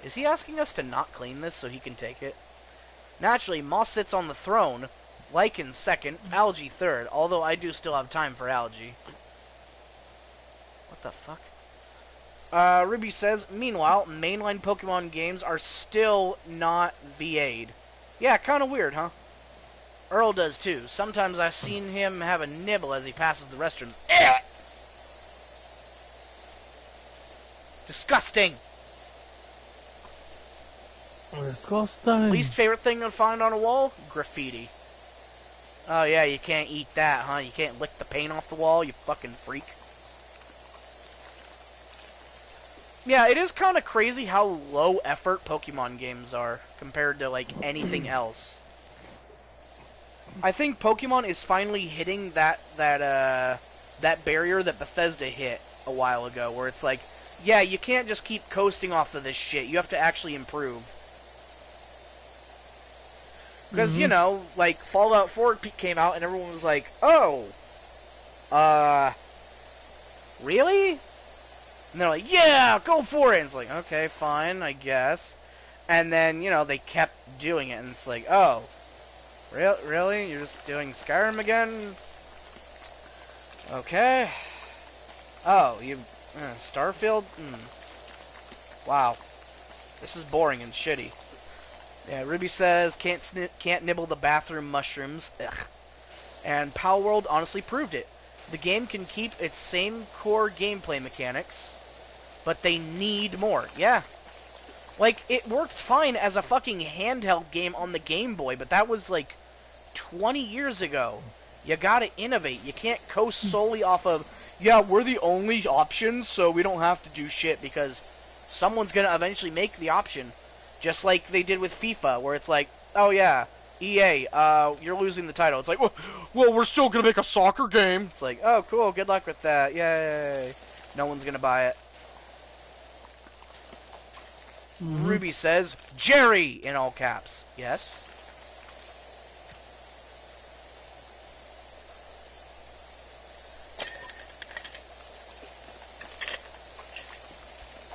Is he asking us to not clean this so he can take it? Naturally, moss sits on the throne, lichen second, algae third, although I do still have time for algae. What the fuck? Ruby says, meanwhile, mainline Pokemon games are still not VA'd. Yeah, kind of weird, huh? Earl does too. Sometimes I've seen him have a nibble as he passes the restrooms. Disgusting! Disgusting. Least favorite thing to find on a wall? Graffiti. Oh yeah, you can't eat that, huh? You can't lick the paint off the wall, you fucking freak. Yeah, it is kind of crazy how low effort Pokemon games are compared to, like, anything else. I think Pokemon is finally hitting that barrier that Bethesda hit a while ago, where it's like, yeah, you can't just keep coasting off of this shit. You have to actually improve. Because, you know, like, Fallout 4 came out and everyone was like, oh, really? And they're like, yeah, go for it. And it's like, okay, fine, I guess. And then, you know, they kept doing it, and it's like, oh, really? You're just doing Skyrim again? Okay. Oh, Starfield? Wow. This is boring and shitty. Yeah, Ruby says, can't nibble the bathroom mushrooms. Ugh. And Palworld honestly proved it. The game can keep its same core gameplay mechanics, but they need more. Yeah. Like, it worked fine as a fucking handheld game on the Game Boy, but that was, like, 20 years ago. You gotta innovate. You can't coast solely off of, yeah, we're the only option, so we don't have to do shit, because someone's gonna eventually make the option. Just like they did with FIFA, where it's like, oh yeah, EA, you're losing the title. It's like, well, we're still gonna make a soccer game. It's like, oh, cool, good luck with that. Yay. No one's gonna buy it. Ruby says, Jerry, in all caps. Yes?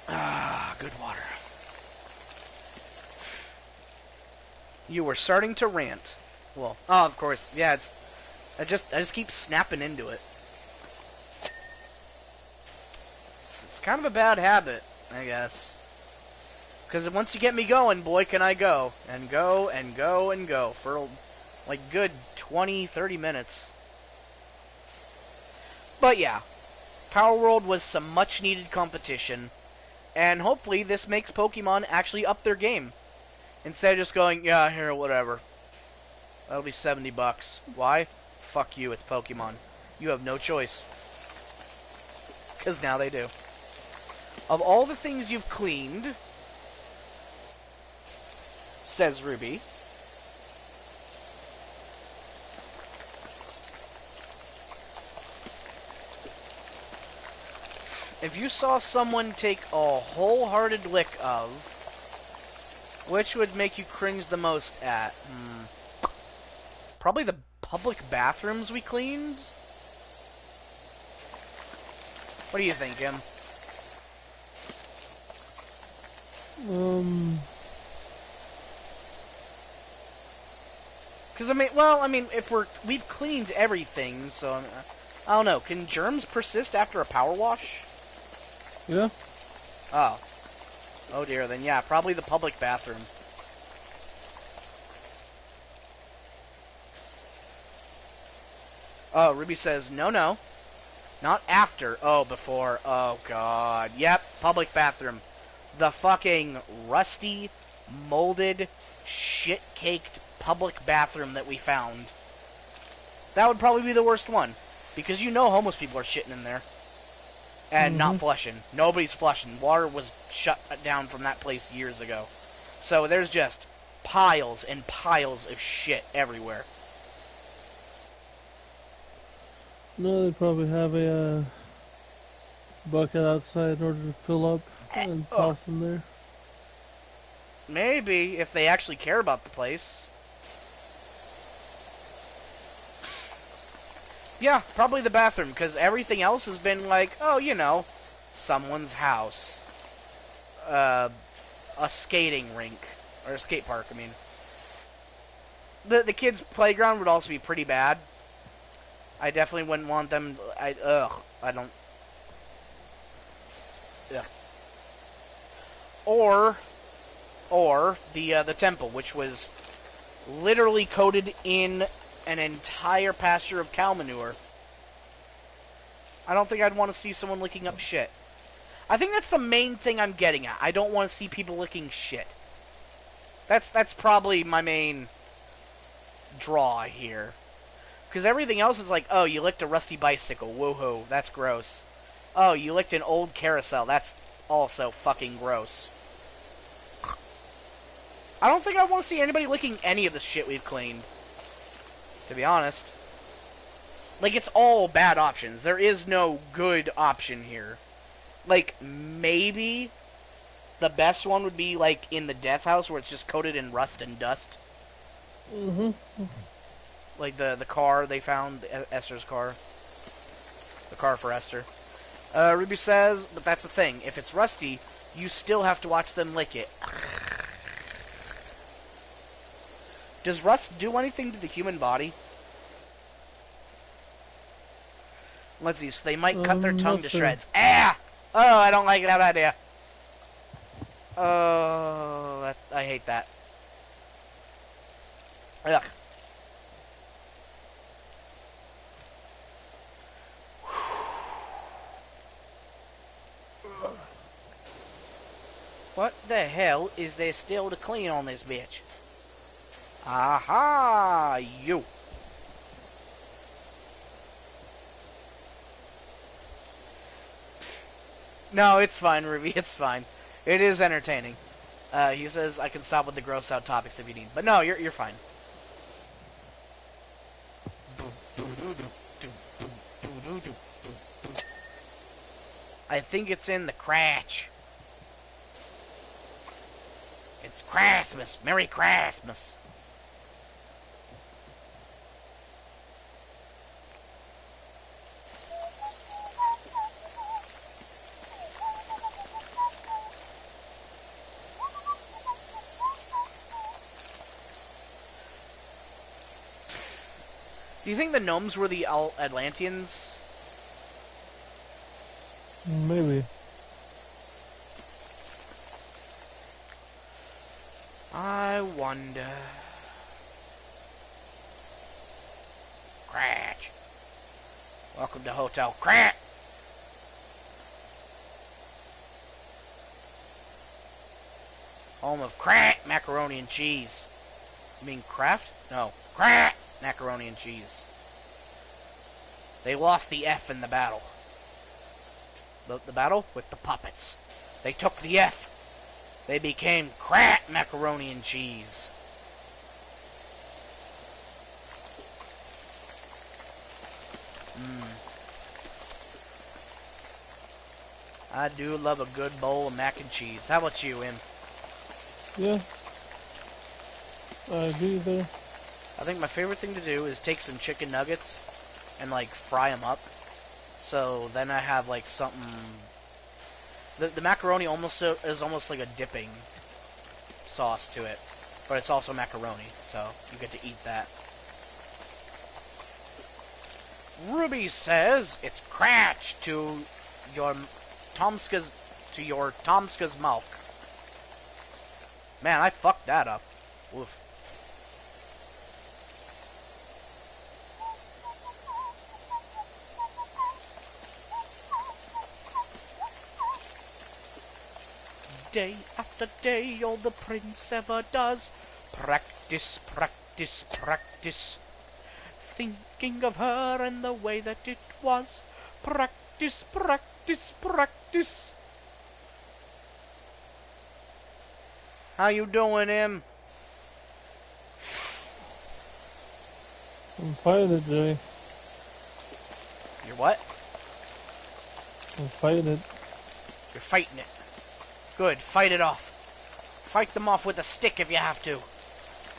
Ah, good water. You were starting to rant. Well, oh, of course, yeah, I just keep snapping into it. It's kind of a bad habit, I guess. Because once you get me going, boy, can I go. And go, and go, and go. For, like, good 20, 30 minutes. But, yeah. Power World was some much-needed competition. And hopefully this makes Pokemon actually up their game. Instead of just going, yeah, here, whatever. That'll be $70. Why? Fuck you, it's Pokemon. You have no choice. Because now they do. Of all the things you've cleaned, says Ruby, if you saw someone take a wholehearted lick of, which would make you cringe the most at? Probably the public bathrooms we cleaned? What do you think, Em? Because, I mean, if we've cleaned everything, so, I don't know. Can germs persist after a power wash? Yeah. Oh. Oh dear, then yeah, probably the public bathroom. Oh, Ruby says, no. Not after. Oh, before. Oh, God. Yep, public bathroom. The fucking rusty, molded, shit-caked public bathroom that we found. That would probably be the worst one. Because you know homeless people are shitting in there. And not flushing. Nobody's flushing. Water was shut down from that place years ago. So there's just piles and piles of shit everywhere. No, they probably have a bucket outside in order to fill up and Ugh. toss in there. Maybe, if they actually care about the place. Yeah, probably the bathroom, because everything else has been like, oh, you know, someone's house. A skating rink. Or a skate park, I mean. The kids' playground would also be pretty bad. I definitely wouldn't want them... I don't... Ugh. Or the temple, which was literally coated in an entire pasture of cow manure. I don't think I'd want to see someone licking up shit. I think that's the main thing I'm getting at. I don't want to see people licking shit. That's probably my main draw here. Because everything else is like, oh, you licked a rusty bicycle. Woohoo, that's gross. Oh, you licked an old carousel. That's also fucking gross. I don't think I want to see anybody licking any of the shit we've cleaned. To be honest. Like, it's all bad options. There is no good option here. Like, maybe the best one would be, like, in the death house where it's just coated in rust and dust. Mm-hmm. Like the car they found, Esther's car. The car for Esther. Ruby says, but that's the thing. If it's rusty, you still have to watch them lick it. Does rust do anything to the human body? Let's see. So they might cut their tongue to shreds. Ah! Oh, I don't like that idea. Oh, I hate that. Ugh. What the hell is there still to clean on this bitch? Aha! You! No, it's fine, Ruby. It's fine. It is entertaining. He says I can stop with the gross out topics if you need. But no, you're fine. I think it's in the crotch. It's Christmas. Merry Christmas. Do you think the gnomes were the Atlanteans? Maybe. I wonder. Cratch. Welcome to Hotel Crat. Home of Crat macaroni and cheese. You mean Kraft? No, Crat macaroni and cheese. They lost the F in the battle. The battle with the puppets. They took the F. They became Crat macaroni and cheese. I do love a good bowl of mac and cheese. How about you, Im? Yeah. I agree there. I think my favorite thing to do is take some chicken nuggets and, like, fry them up. So then I have, like, something... The macaroni is almost like a dipping sauce to it. But it's also macaroni, so you get to eat that. Ruby says it's cratch to your Tomska's milk. Man, I fucked that up. Woof. Day after day, all the prince ever does, practice, practice, practice. Thinking of her and the way that it was. Practice, practice, practice. How you doing, Im? I'm fine today. You're what? I'm fighting it. You're fighting it. Good, fight it off. Fight them off with a stick if you have to.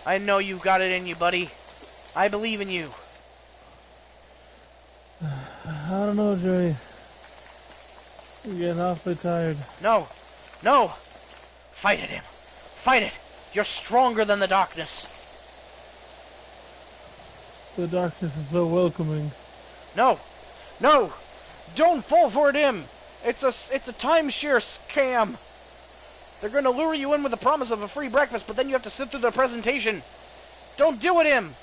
I know you got it in you, buddy. I believe in you. I don't know, Jerry. I'm getting awfully tired. No. No. Fight it, him. Fight it. You're stronger than the darkness. The darkness is so welcoming. No. No. Don't fall for it, him. It's a timeshare scam. They're gonna lure you in with the promise of a free breakfast, but then you have to sit through the presentation. Don't do it, him.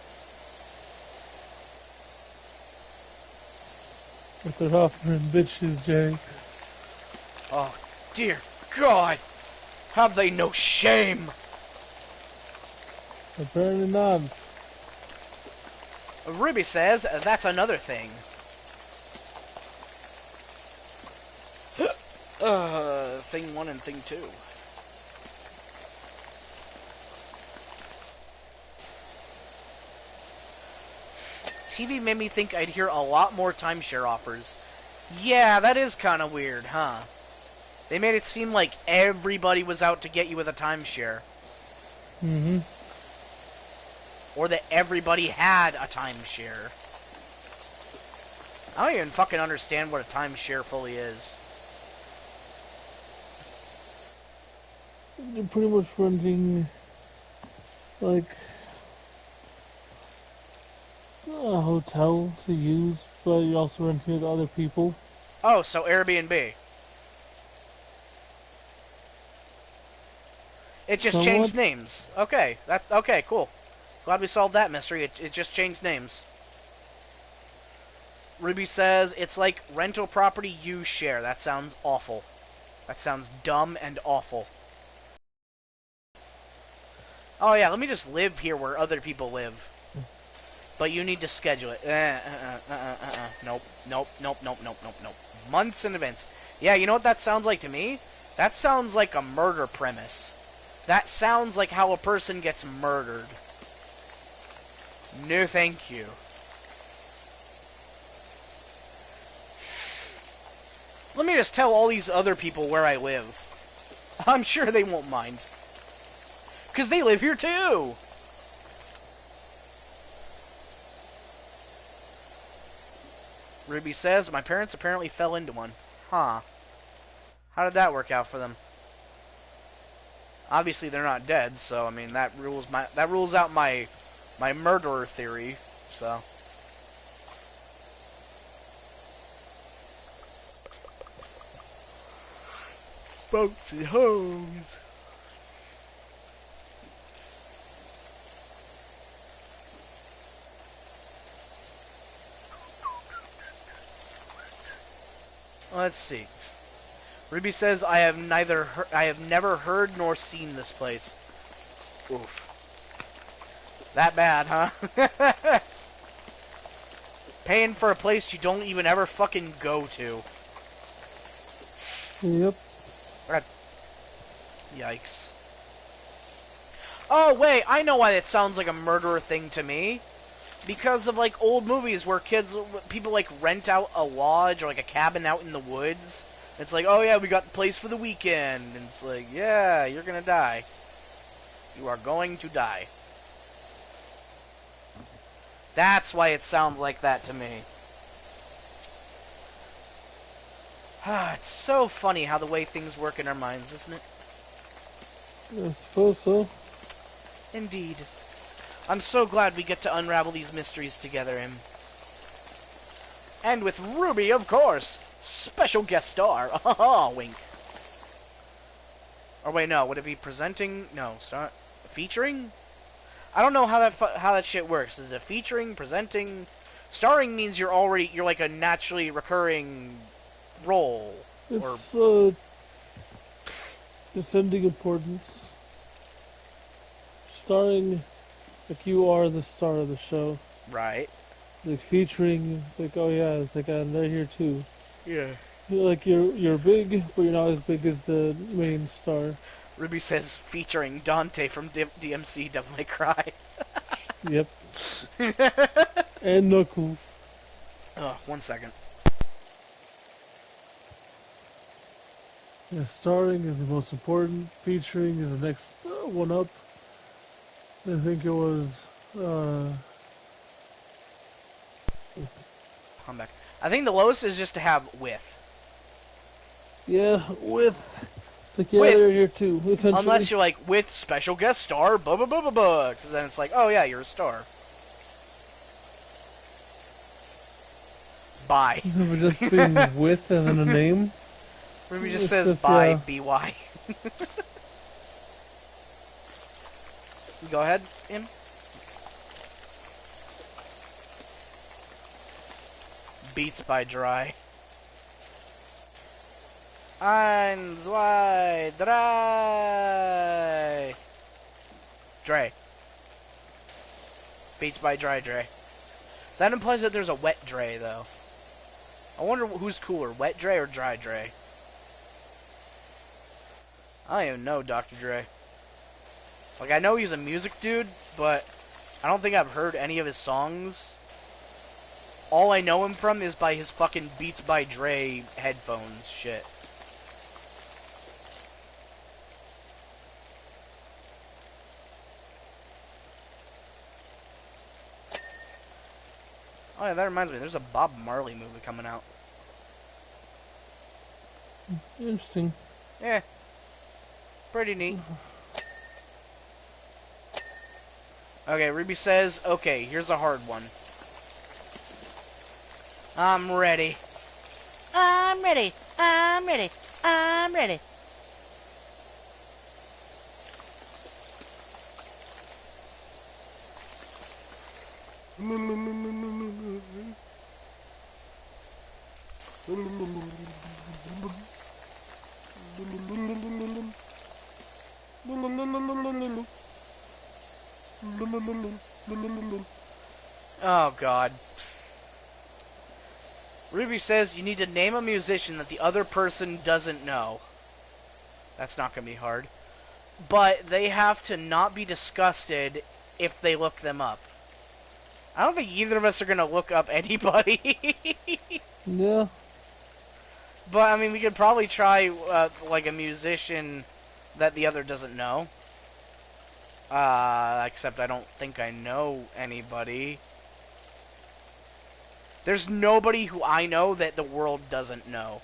But they're offering bitches, Jerry. Oh, dear God. Have they no shame? Apparently not. Ruby says that's another thing. Thing 1 and thing 2. TV made me think I'd hear a lot more timeshare offers. Yeah, that is kind of weird, huh? They made it seem like everybody was out to get you with a timeshare. Mm-hmm. Or that everybody had a timeshare. I don't even fucking understand what a timeshare fully is. You're pretty much renting, like, a hotel to use, but you're also renting it to other people. Oh, so Airbnb. It just Somewhat. changed names. Okay, okay, cool. Glad we solved that mystery. It just changed names. Ruby says it's like rental property you share. That sounds awful. That sounds dumb and awful. Oh yeah, let me just live here where other people live. But you need to schedule it. Nope. Months in advance. Yeah, you know what that sounds like to me? That sounds like a murder premise. That sounds like how a person gets murdered. No, thank you. Let me just tell all these other people where I live. I'm sure they won't mind. Because they live here too! Ruby says, my parents apparently fell into one. Huh. How did that work out for them? Obviously they're not dead, so I mean that rules out my murderer theory, so. Bouncy homes. Let's see. Ruby says I have never heard nor seen this place. Oof. That bad, huh? Paying for a place you don't even ever fucking go to. Yep. Yikes. Oh, wait, I know why it sounds like a murderer thing to me. Because of, like, old movies where people, like, rent out a lodge or, like, a cabin out in the woods. It's like, oh, yeah, we got the place for the weekend. And it's like, yeah, you're gonna die. You are going to die. That's why it sounds like that to me. It's so funny how the way things work in our minds, isn't it? I suppose so. Indeed. I'm so glad we get to unravel these mysteries together, Em. And with Ruby, of course! Special guest star! Haha, wink. Or wait, no, would it be presenting? No, start featuring? I don't know how that shit works. Is it featuring, presenting? Starring means you're like a naturally recurring role. It's descending importance. Starring, like you are the star of the show. Right. Like featuring, like, oh yeah, it's like they're here too. Yeah. Like you're big, but you're not as big as the main star. Ruby says featuring Dante from DMC Devil May Cry. Yep. And Knuckles. Oh, 1 second. Yeah, starring is the most important. Featuring is the next one up. I think it was. Come back. I think the lowest is just to have with. Yeah, with. It's like, yeah, With. they're here too, essentially. Unless you're like, with special guest star, blah blah blah blah blah. Because then it's like, oh yeah, you're a star. Bye. But just being with and then a name. Ruby just It's says just, bye, yeah. BY. Go ahead, Im. Beats by Dry. Eins, zwei, drei. Dre. Beats by Dry Dre. That implies that there's a wet Dre, though. I wonder who's cooler, wet Dre or dry Dre? I don't even know Dr. Dre. Like, I know he's a music dude, but I don't think I've heard any of his songs. All I know him from is by his fucking Beats by Dre headphones shit. Oh yeah, that reminds me, there's a Bob Marley movie coming out. Interesting. Yeah. Pretty neat. Okay, Ruby says, okay, here's a hard one. I'm ready. I'm ready. I'm ready. I'm ready. Oh, God. Ruby says you need to name a musician that the other person doesn't know. That's not going to be hard. But they have to not be disgusted if they look them up. I don't think either of us are going to look up anybody. Yeah. But, I mean, we could probably try, like, a musician that the other doesn't know. Except I don't think I know anybody. There's nobody who I know that the world doesn't know.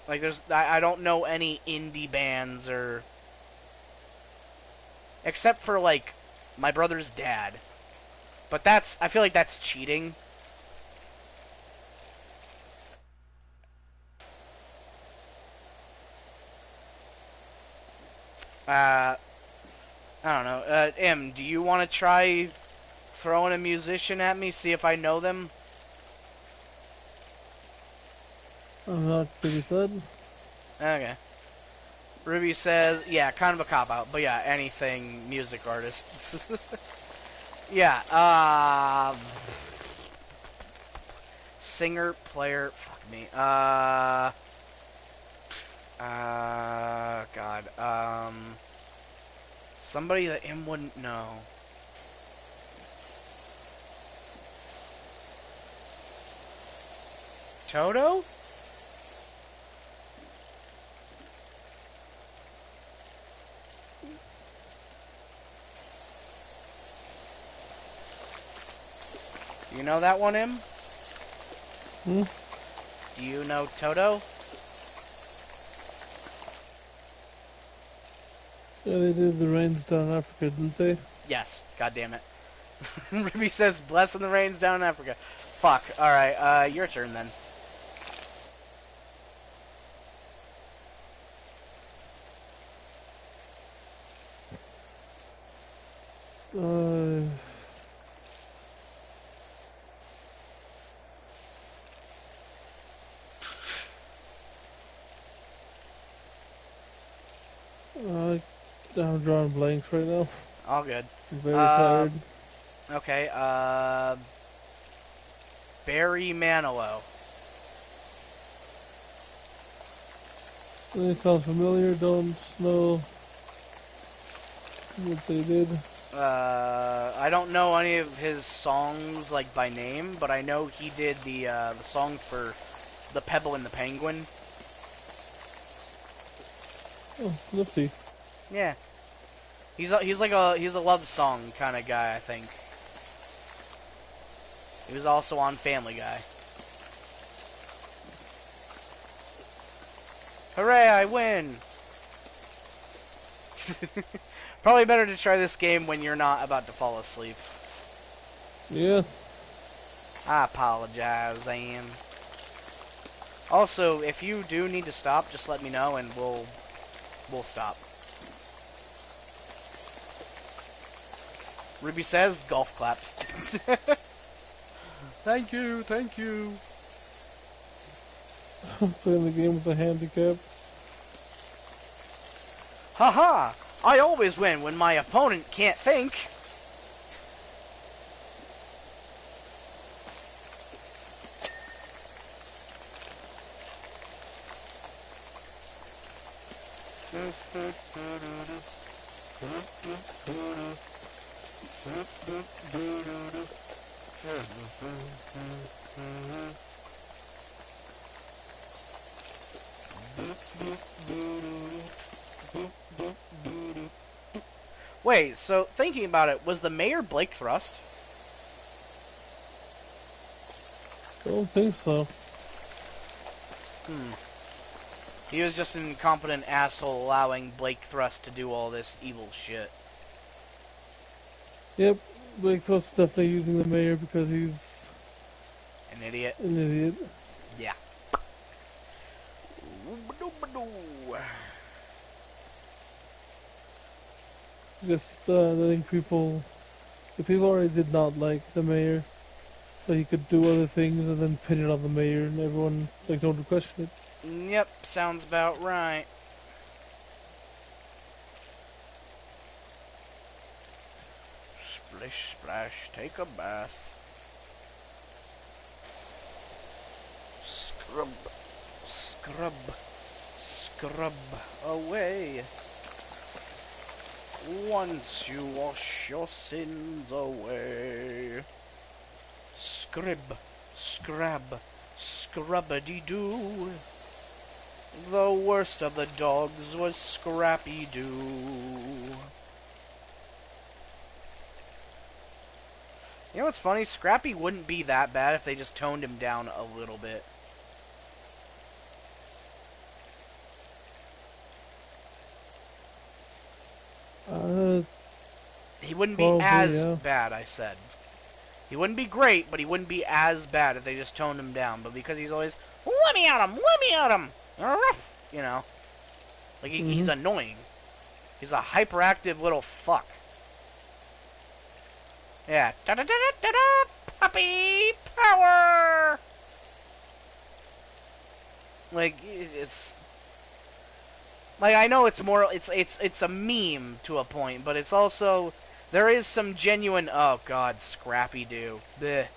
Like, I don't know any indie bands or... Except for, like, my brother's dad. But I feel like that's cheating. I don't know. Em, do you want to try throwing a musician at me, see if I know them? I'm not pretty good. Okay. Ruby says, yeah, kind of a cop-out, but yeah, anything music artist. Yeah, singer, player, fuck me. God, somebody that Em wouldn't know. Toto? You know that one, Em? Hmm? Do you know Toto? Yeah, they did the rains down in Africa, didn't they? Yes. God damn it. Ruby says, blessing the rains down in Africa. Fuck. Alright, your turn then. I'm drawing blanks right now. All good. I'm very tired. Okay, Barry Manilow. It sounds familiar, don't know what they did. I don't know any of his songs, like, by name, but I know he did the songs for The Pebble and the Penguin. Oh, nifty. Yeah. He's a love song kind of guy, I think. He was also on Family Guy. Hooray, I win! Probably better to try this game when you're not about to fall asleep. Yeah. I apologize, Am. Also, if you do need to stop, just let me know and we'll stop. Ruby says golf claps. Thank you, thank you. Playing the game with a handicap. Haha! I always win when my opponent can't think. Wait, so thinking about it, was the mayor Blake Thrust? I don't think so. He was just an incompetent asshole allowing Blake Thrust to do all this evil shit. Yep, Blake Thrust's definitely using the mayor because he's An idiot. an idiot. Yeah. Just, I think the people already did not like the mayor, so he could do other things and then pin it on the mayor, and everyone, like, don't question it. Yep, sounds about right. Splish splash, take a bath. Scrub, scrub, scrub away. Once you wash your sins away. Scrib, scrab, scrubbity-doo. The worst of the dogs was Scrappy-Doo. You know what's funny? Scrappy wouldn't be that bad if they just toned him down a little bit. He wouldn't be probably, as yeah. bad, I said. He wouldn't be great, but he wouldn't be as bad if they just toned him down. But because he's always, let me at him, let me at him, you know, like he's annoying. He's a hyperactive little fuck. Yeah, da da da da da da, puppy power. Like it's like I know it's more it's a meme to a point, but it's also there is some genuine oh god Scrappy-Doo. Bleh.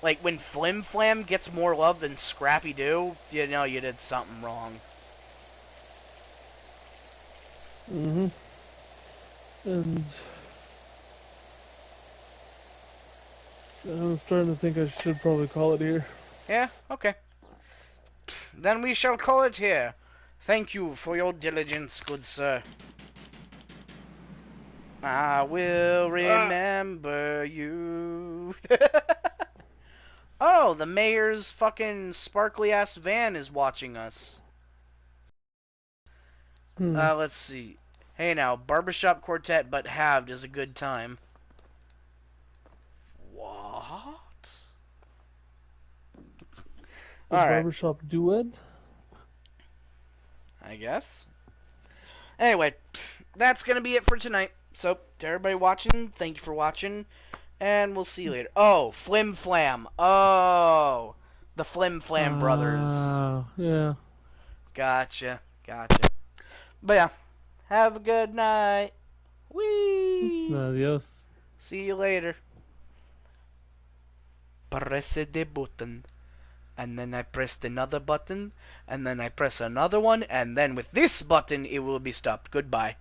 Like when Flim Flam gets more love than Scrappy-Doo, you know you did something wrong. And I'm starting to think I should probably call it here. Yeah, okay. Then we shall call it here. Thank you for your diligence, good sir. I will remember you. Oh, the mayor's fucking sparkly-ass van is watching us. Let's see. Hey now, barbershop quartet but halved is a good time. What? The barbershop duet? I guess. Anyway, that's gonna be it for tonight. So, to everybody watching, thank you for watching, and we'll see you later. Oh, Flim Flam. Oh, the Flim Flam brothers. Yeah. Gotcha. But yeah, have a good night. Whee! Adios. See you later. Press the button. And then I pressed another button. And then I press another one. And then with this button, it will be stopped. Goodbye.